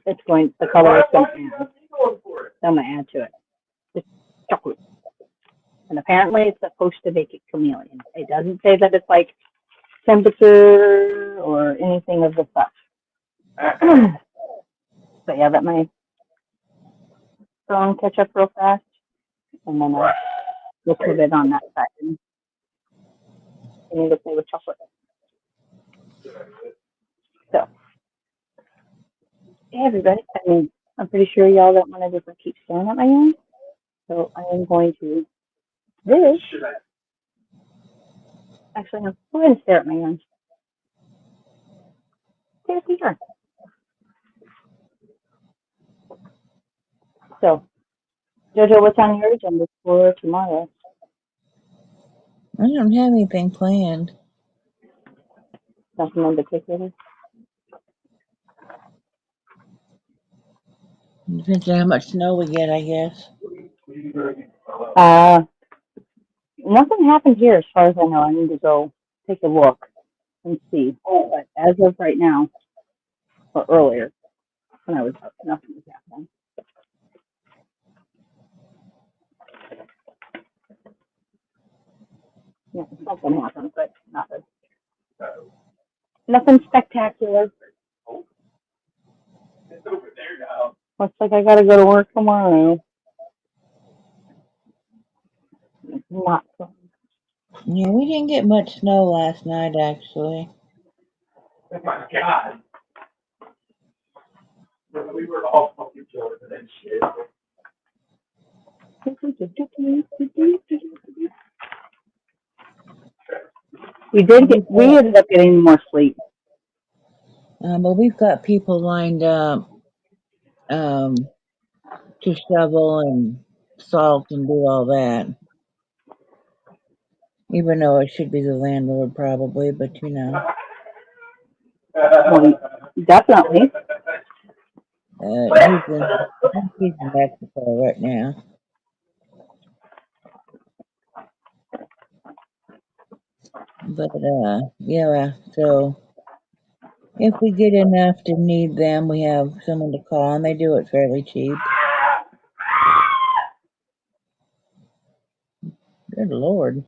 it's going. The color is going to add. I'm going to add to it. It's chocolate, and apparently it's supposed to make it chameleon. It doesn't say that it's like temperature or anything of the such. But yeah, let my phone catch up real fast, and then we'll put it on that side. And you need to play with chocolate. So, hey everybody. I mean, I'm pretty sure y'all don't want to just keep staring at my hand. So I am going to this. Actually, no. Go ahead and stare at my hand. Stare at your. So, Jojo, what's on your agenda for tomorrow? I don't have anything planned. Nothing in particular. Depends on how much snow we get, I guess. Uh, nothing happened here as far as I know. I need to go take a look and see. But as of right now, or earlier, when I was up, nothing was happening. Yeah, something happened, but nothing. Nothing spectacular. Looks like I gotta go to work tomorrow. Not fun. Yeah, we didn't get much snow last night, actually. Oh my God. We were all fucking children and shit. We ended up getting more sleep. But we've got people lined up to shovel and salt and do all that. Even though it should be the landlord, probably, but you know. Well, definitely. He's in Mexico right now. But yeah, so if we get enough to need them, we have someone to call, and they do it fairly cheap. Good Lord.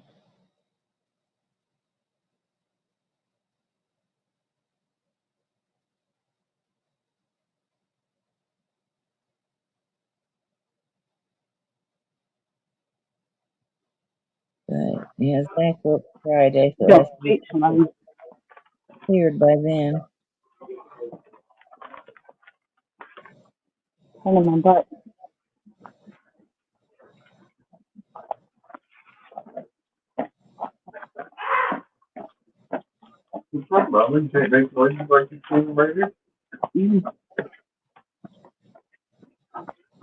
But yeah, Zach works Friday, so it has Don't to be wait till I'm cleared by then. in my butt. What's wrong, Mom? Can't make noises like you can right here?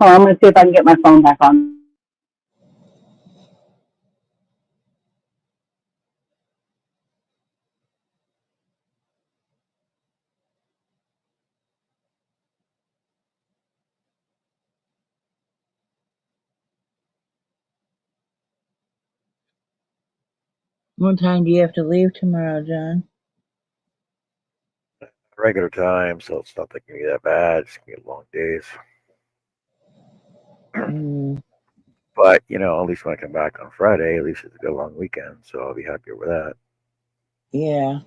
Oh, I'm gonna see if I can get my phone back on. What time do you have to leave tomorrow, John? Regular time, so it's not gonna be that bad. It's gonna be long days. Mm, But at least when I come back on Friday, at least it's a good long weekend, so I'll be happier with that. yeah.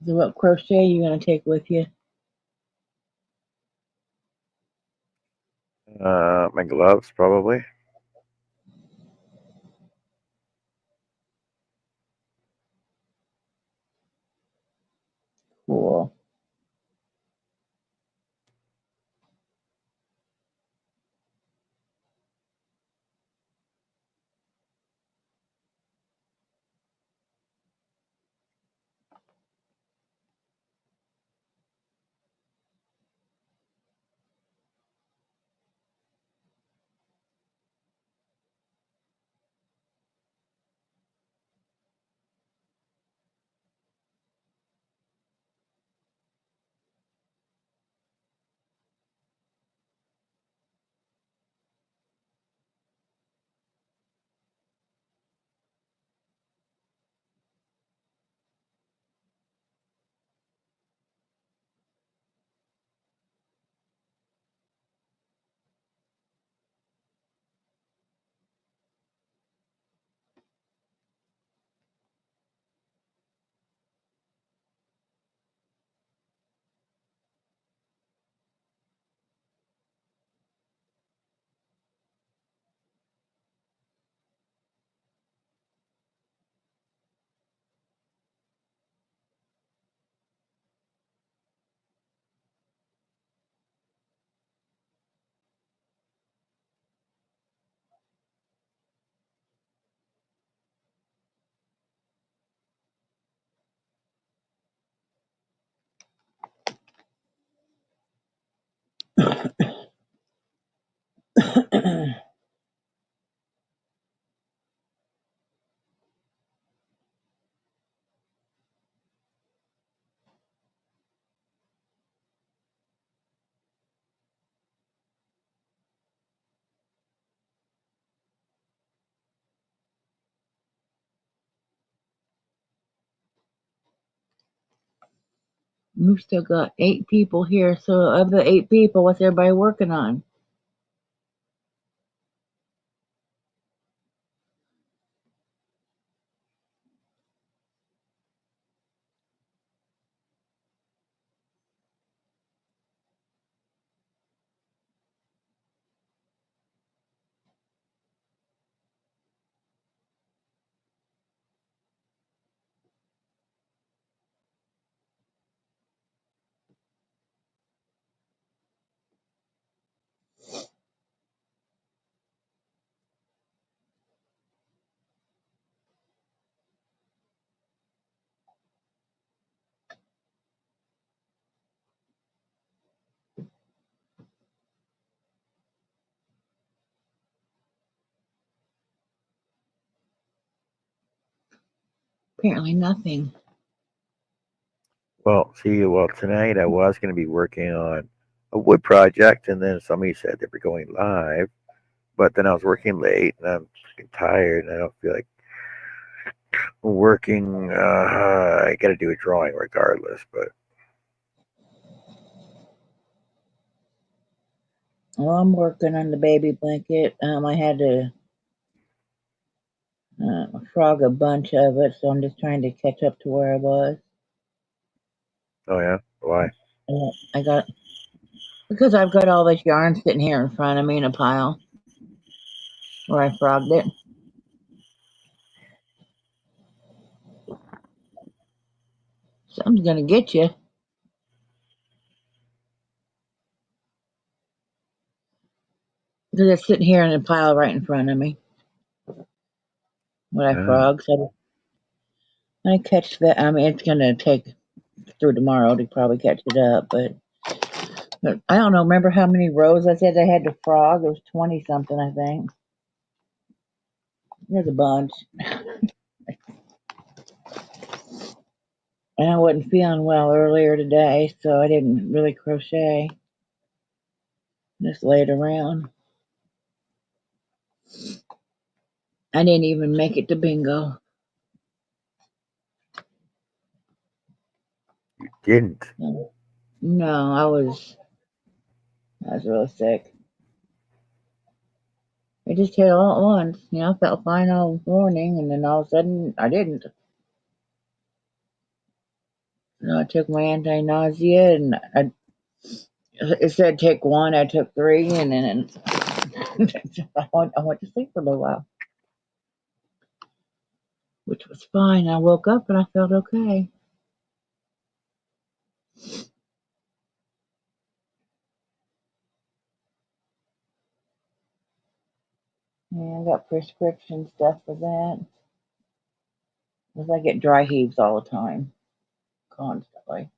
So what crochet you gonna take with you? My gloves, probably. Cool. We've still got 8 people here. So of the 8 people, what's everybody working on? Apparently nothing. Well, tonight I was going to be working on a wood project, and then somebody said they were going live, but then I was working late, and I'm freaking tired, and I don't feel like working. I got to do a drawing regardless, but Well, I'm working on the baby blanket. I had to frog a bunch of it, so I'm just trying to catch up to where I was. oh yeah, why? I got Because I've got all this yarn sitting here in front of me in a pile where I frogged it. Something's gonna get you because it's sitting here in a pile right in front of me when I Ah, frog. So I catch that. I mean, it's gonna take through tomorrow to probably catch it up, but I don't know. Remember how many rows I said I had to frog? It was 20 something, I think. There's a bunch. And I wasn't feeling well earlier today, so I didn't really crochet. Just laid around. I didn't even make it to bingo. you didn't. No, I was really sick. It just hit all at once. You know, I felt fine all morning, and then all of a sudden, I didn't. I took my anti-nausea, and it said take one. I took three, and then I went to sleep for a little while, which was fine. I woke up and I felt okay. Yeah, I got prescription stuff for that. Because I get dry heaves all the time, constantly.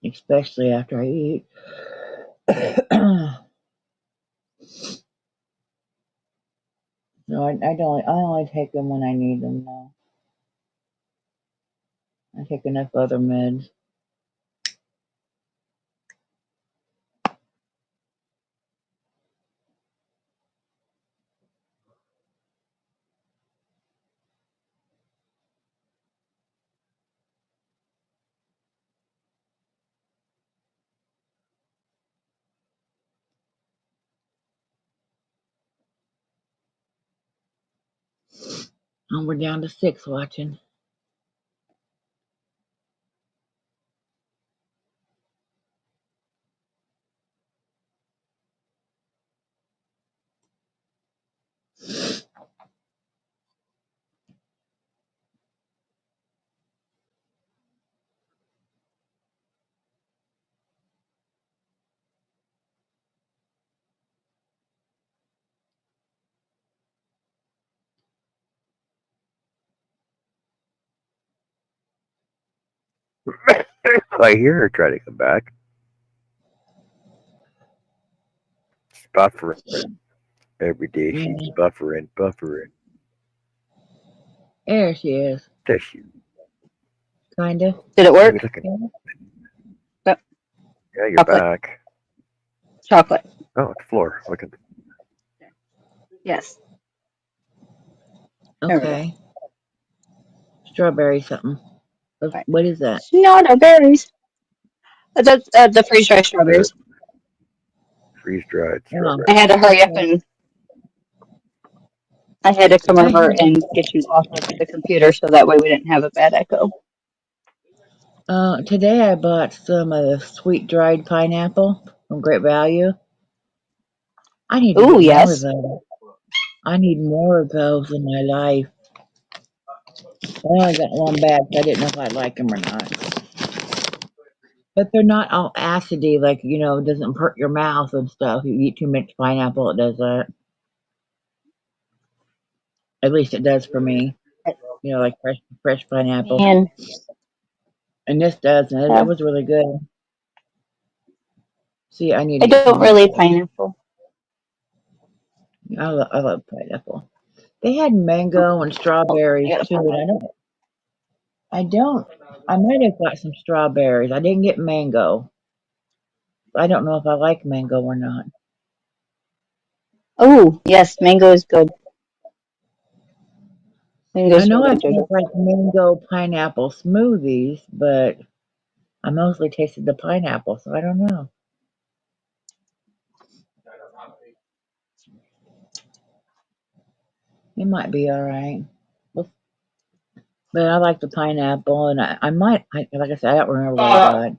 Especially after I eat. No, I only take them when I need them. Though I take enough other meds. And we're down to 6 watching. I hear her try to come back. She's buffering. Every day she's Yeah, buffering. there she is. There she. Kinda. Did it Hey, work? looking. Yeah. Yep. Yeah, you're Chocolate. back. Chocolate. Oh, it's floor. Looking. Yes. There we go. Okay. Strawberry something. Right. What is that? No berries. The freeze dried The strawberries. freeze dried Oh, I strawberry. had to hurry up okay. and I had to come I over had, and get you off of the computer so that way we didn't have a bad echo. today I bought some of the sweet dried pineapple from Great Value. I need to Ooh, get more of yes. those. I need more of those in my life. I only got one bag, so I didn't know if I'd like them or not. But they're not all acidy, like, it doesn't hurt your mouth and stuff. You eat too much pineapple, it does that. At least it does for me. Like fresh pineapple. And And this does, and it uh, was really good. See, I need I to get some don't more of really that. pineapple. I love pineapple. They had mango and Oh, I strawberries gotta too, put and my. I might have got some strawberries. I didn't get mango. I don't know if I like mango or not. Oh, yes, mango is good. I Mango's know really I've good. had like mango pineapple smoothies, but I mostly tasted the pineapple, so I don't know. It might be all right. We'll, But I like the pineapple, and I might, like I said, I don't remember what I got.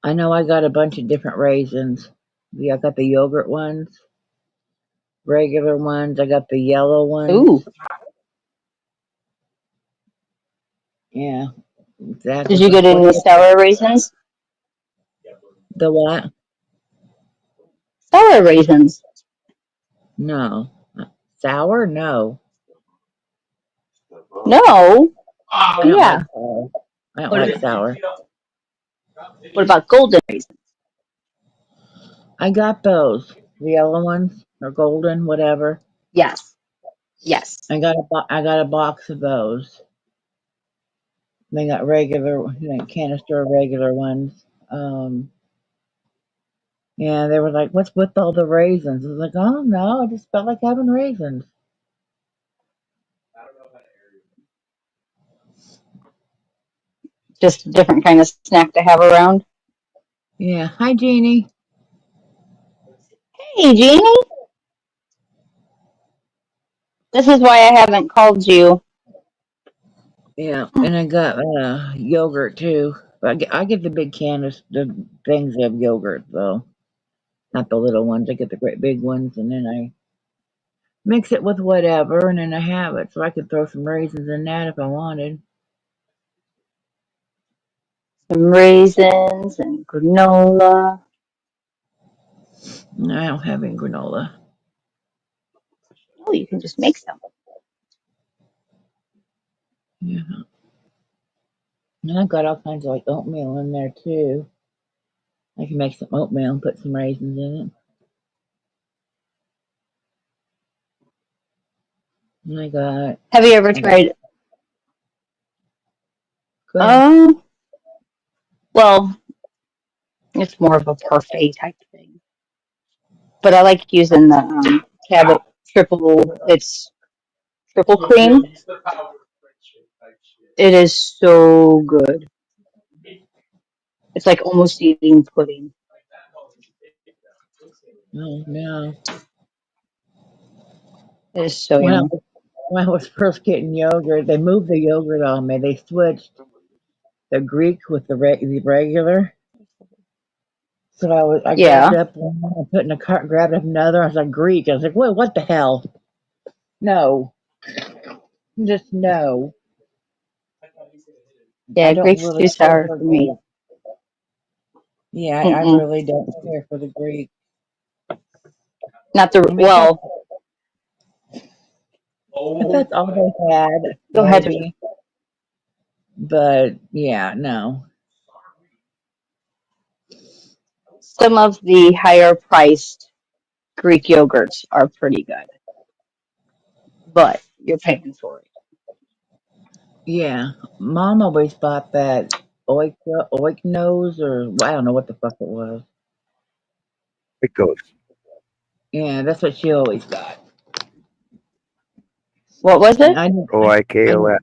I know I got a bunch of different raisins. Yeah, I got the yogurt ones, regular ones. I got the yellow ones. Ooh. Yeah, Did exactly. you What, get what do any you think? sour raisins? The what? Sour raisins. No. Sour? No. No. I don't like Yeah. sour. I don't What like sour. what about golden raisins? I got those. The yellow ones or golden, whatever. Yes. Yes. I got a box of those. They got regular, canister regular ones. Yeah, they were like, "What's with all the raisins?" I was like, "Oh no, I just felt like having raisins." Just a different kind of snack to have around. Yeah. Hi, Jeannie. Hey, Jeannie. This is why I haven't called you. Yeah, and I got yogurt too. I get the big canisters, the things of yogurt though, not the little ones. I get the great big ones, and then I mix it with whatever, and then I have it. So I could throw some raisins in that if I wanted. Some raisins and granola. No, I don't have any granola. Oh, you can just make some. Yeah, and I've got all kinds of like oatmeal in there too. I can make some oatmeal and put some raisins in it. And Have you ever I got tried? good. Um, well, it's more of a parfait type thing. But I like using the Cabot triple. It's triple cream. It is so good. It's like almost eating pudding. Oh no. It is so When I yummy. was when I was first getting yogurt, they moved the yogurt on me. They switched the Greek with the regular. So I grabbed Yeah, up one and put in a cart, grabbed up another. I was like Greek. I was like, what the hell? No, just no. I yeah. don't Greek's really too care sour for for me. Greek. Yeah, I Mm-mm. really don't care for the Greek. Not the I mean, well. if that's all they had, Go ahead. maybe. But yeah, no. Some of the higher priced Greek yogurts are pretty good, but you're paying for it. Yeah, Mom always bought that oiknos or I don't know what the fuck it was. It goes. Yeah, that's what she always got. What was And it? I OIKOS.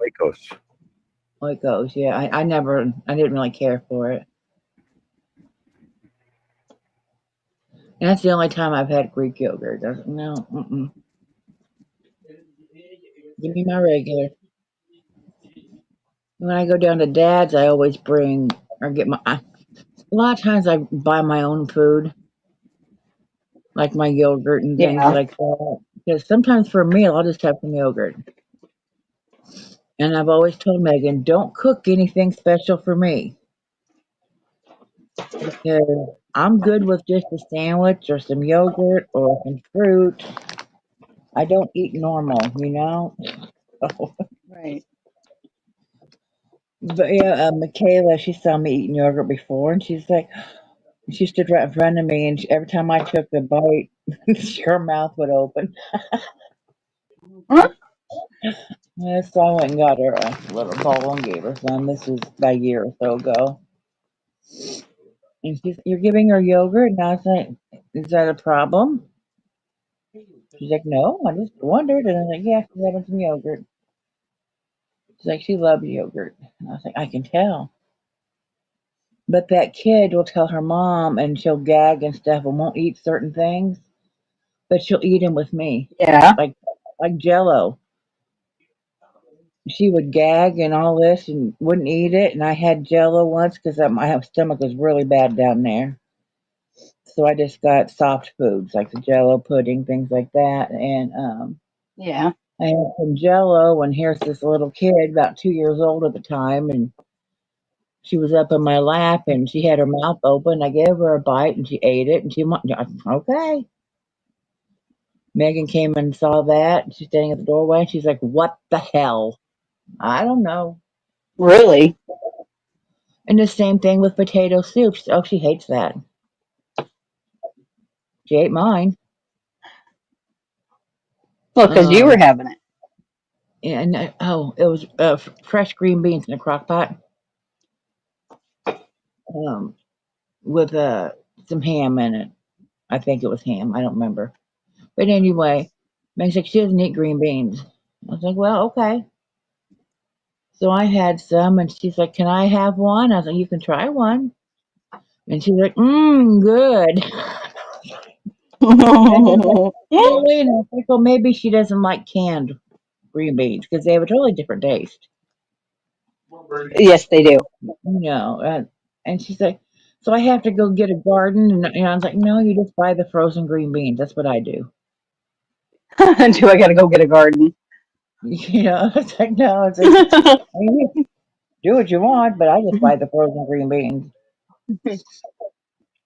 Oikos. oikos. Yeah, I didn't really care for it. And that's the only time I've had Greek yogurt. No, mm-mm. Give me my regular. When I go down to Dad's, I always bring or get a lot of times I buy my own food, like my yogurt and things Yeah. like that. Because sometimes for a meal, I'll just have some yogurt. And I've always told Megan, don't cook anything special for me because I'm good with just a sandwich or some yogurt or some fruit. I don't eat normal. So, Right. but yeah, Michaela, she saw me eating yogurt before, and she's like, she stood right in front of me, and every time I took a bite, her mouth would open. Huh? Yeah, so I went and got her a little bowl and gave her some. This was about a year or so ago. And you're giving her yogurt? And I was like, is that a problem? She's like, no, I just wondered. And I was like, yeah, she's having some yogurt. She's like, she loves yogurt. And I was like, I can tell. But that kid will tell her mom and she'll gag and stuff and won't eat certain things, but she'll eat them with me. Yeah. Like Jello. she would gag and all this and wouldn't eat it. And I had Jello once because my stomach was really bad down there. So I just got soft foods like the Jello pudding, things like that. And Yeah. I had some Jello, and here's this little kid, about 2 years old at the time, and she was up in my lap, and she had her mouth open. I gave her a bite, and she ate it, and she went, okay. Megan came and saw that. She's standing at the doorway, and she's like, "What the hell?" I don't know. Really? And the same thing with potato soup. Oh, she hates that. She ate mine. Well, because you were Um, having it. and it was fresh green beans in a crock pot. Um, with some ham in it. I think it was ham. I don't remember. But anyway, Meg's like, she doesn't eat green beans. I was like, well, okay. So I had some, and she's like, can I have one? I was like, you can try one. And she's like, good. And I was like, really? And I was like, well, maybe she doesn't like canned green beans because they have a totally different taste. Yes, they do. And she's like, so I have to go get a garden. And I was like, no, you just buy the frozen green beans. That's what I do. Do I got to go get a garden? It's like, no, it's like, I mean, do what you want, but I just buy the frozen green beans.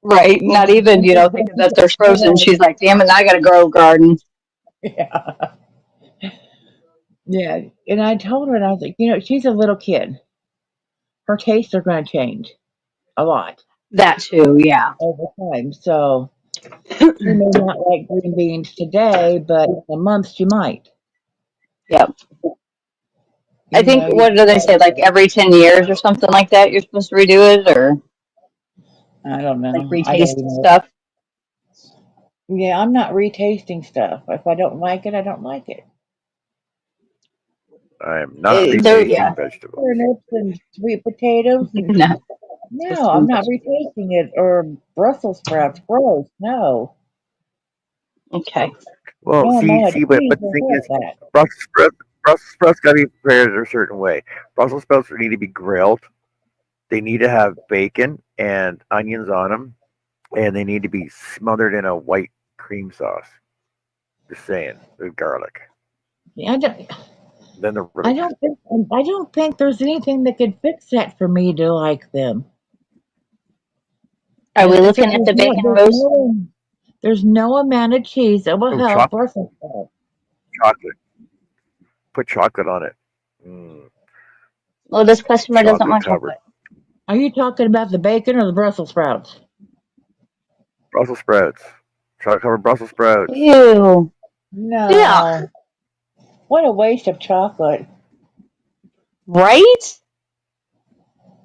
Right. Not even, thinking that they're frozen. She's like, damn it, I got to grow a garden. Yeah. Yeah. And I told her, and I was like, she's a little kid. Her tastes are going to change a lot That too, yeah. over time. So she may not like green beans today, but in a month she might. Yep. I think, You what do they say, like every 10 years or something like that, you're supposed to redo it or I don't like know. I don't retaste even know. stuff? Yeah, I'm not retasting stuff. If I don't like it, I don't like it. I'm not Yeah. retasting vegetables. Turnips and sweet potatoes and No, no, just I'm food not vegetables. retasting it. Or Brussels sprouts, gross. No. Okay. Well, No amount of cheese but the will thing hurt is, that. Brussels sprouts got to be prepared a certain way. Brussels sprouts need to be grilled. They need to have bacon and onions on them, and they need to be smothered in a white cream sauce. Just saying, with garlic. Yeah, Then they're really I good. don't think I don't think there's anything that could fix that for me to like them. Are we It's like looking at the bacon roast? there's no amount of cheese that will Oh, help Brussels sprouts. chocolate. Put chocolate on it. Mm, Well, this customer doesn't chocolate want covered. chocolate. Are you talking about the bacon or the Brussels sprouts? Brussels sprouts. Chocolate covered Brussels sprouts. Ew. Yeah. No. What a waste of chocolate. Right?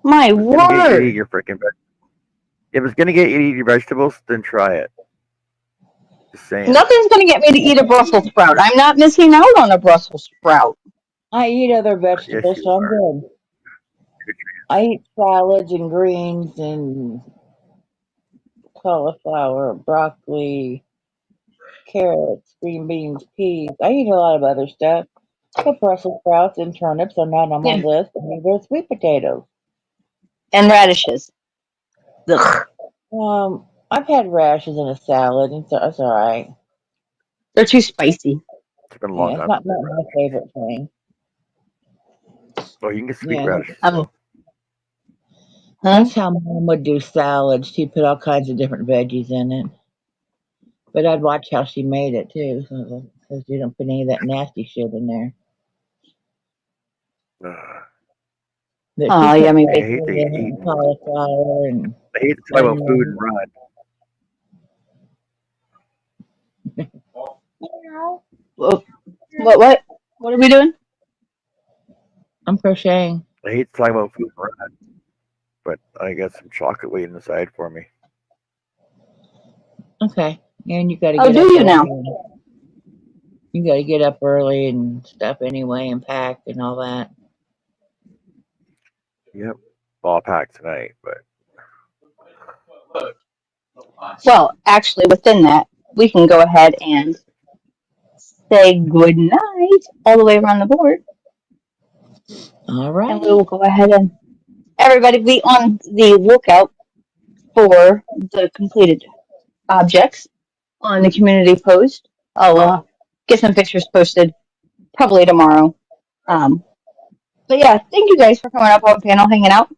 My If it's gonna get you to eat word. your freaking if it's gonna get you to eat your vegetables, then try it. Just saying. Nothing's going to get me to eat a Brussels sprout. I'm not missing out on a Brussels sprout. I eat other Yes, vegetables, you so I'm are. good. I eat salads and greens and cauliflower, broccoli, carrots, green beans, peas. I eat a lot of other stuff. But Brussels sprouts and turnips are not on my Yeah. list. I mean, they're sweet potatoes. And radishes. Ugh. I've had rashes in a salad, and so it's all right. They're too spicy. It's been a long Yeah, it's time not since my radish. favorite thing. Oh, you can get sweet Yeah, radishes Um, though. huh? that's how Mom would do salads. She'd put all kinds of different veggies in it. But I'd watch how she made it too, so she don't put any of that nasty shit in there. Ugh. But she Oh, put yummy I bacon. hate to broccoli in it eat. and cauliflower and I hate to talk about food and onions. run. Whoa. What? What are we doing? I'm crocheting. I hate to talk about food and run, but I got some chocolate waiting aside for me. Okay. And you got to Oh, get do up you early. now? You got to get up early and stuff anyway, and pack and all that. Yep. Ball pack tonight, but Well, actually, within that, we can go ahead and say good night all the way around the board. All And we will righty. go ahead and everybody be on the lookout for the completed objects on the community post. I'll get some pictures posted probably tomorrow. Um, but yeah, thank you guys for coming up on panel, hanging out,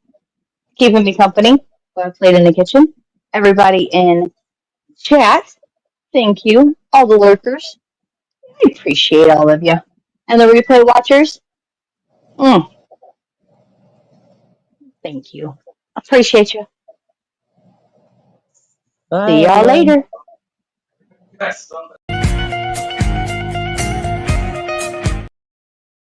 keeping me company while I played in the kitchen. Everybody in chat, thank you. All the lurkers, I appreciate all of you. And the replay watchers, mm, thank you. Appreciate you. Bye, See y'all everyone. later. Yes.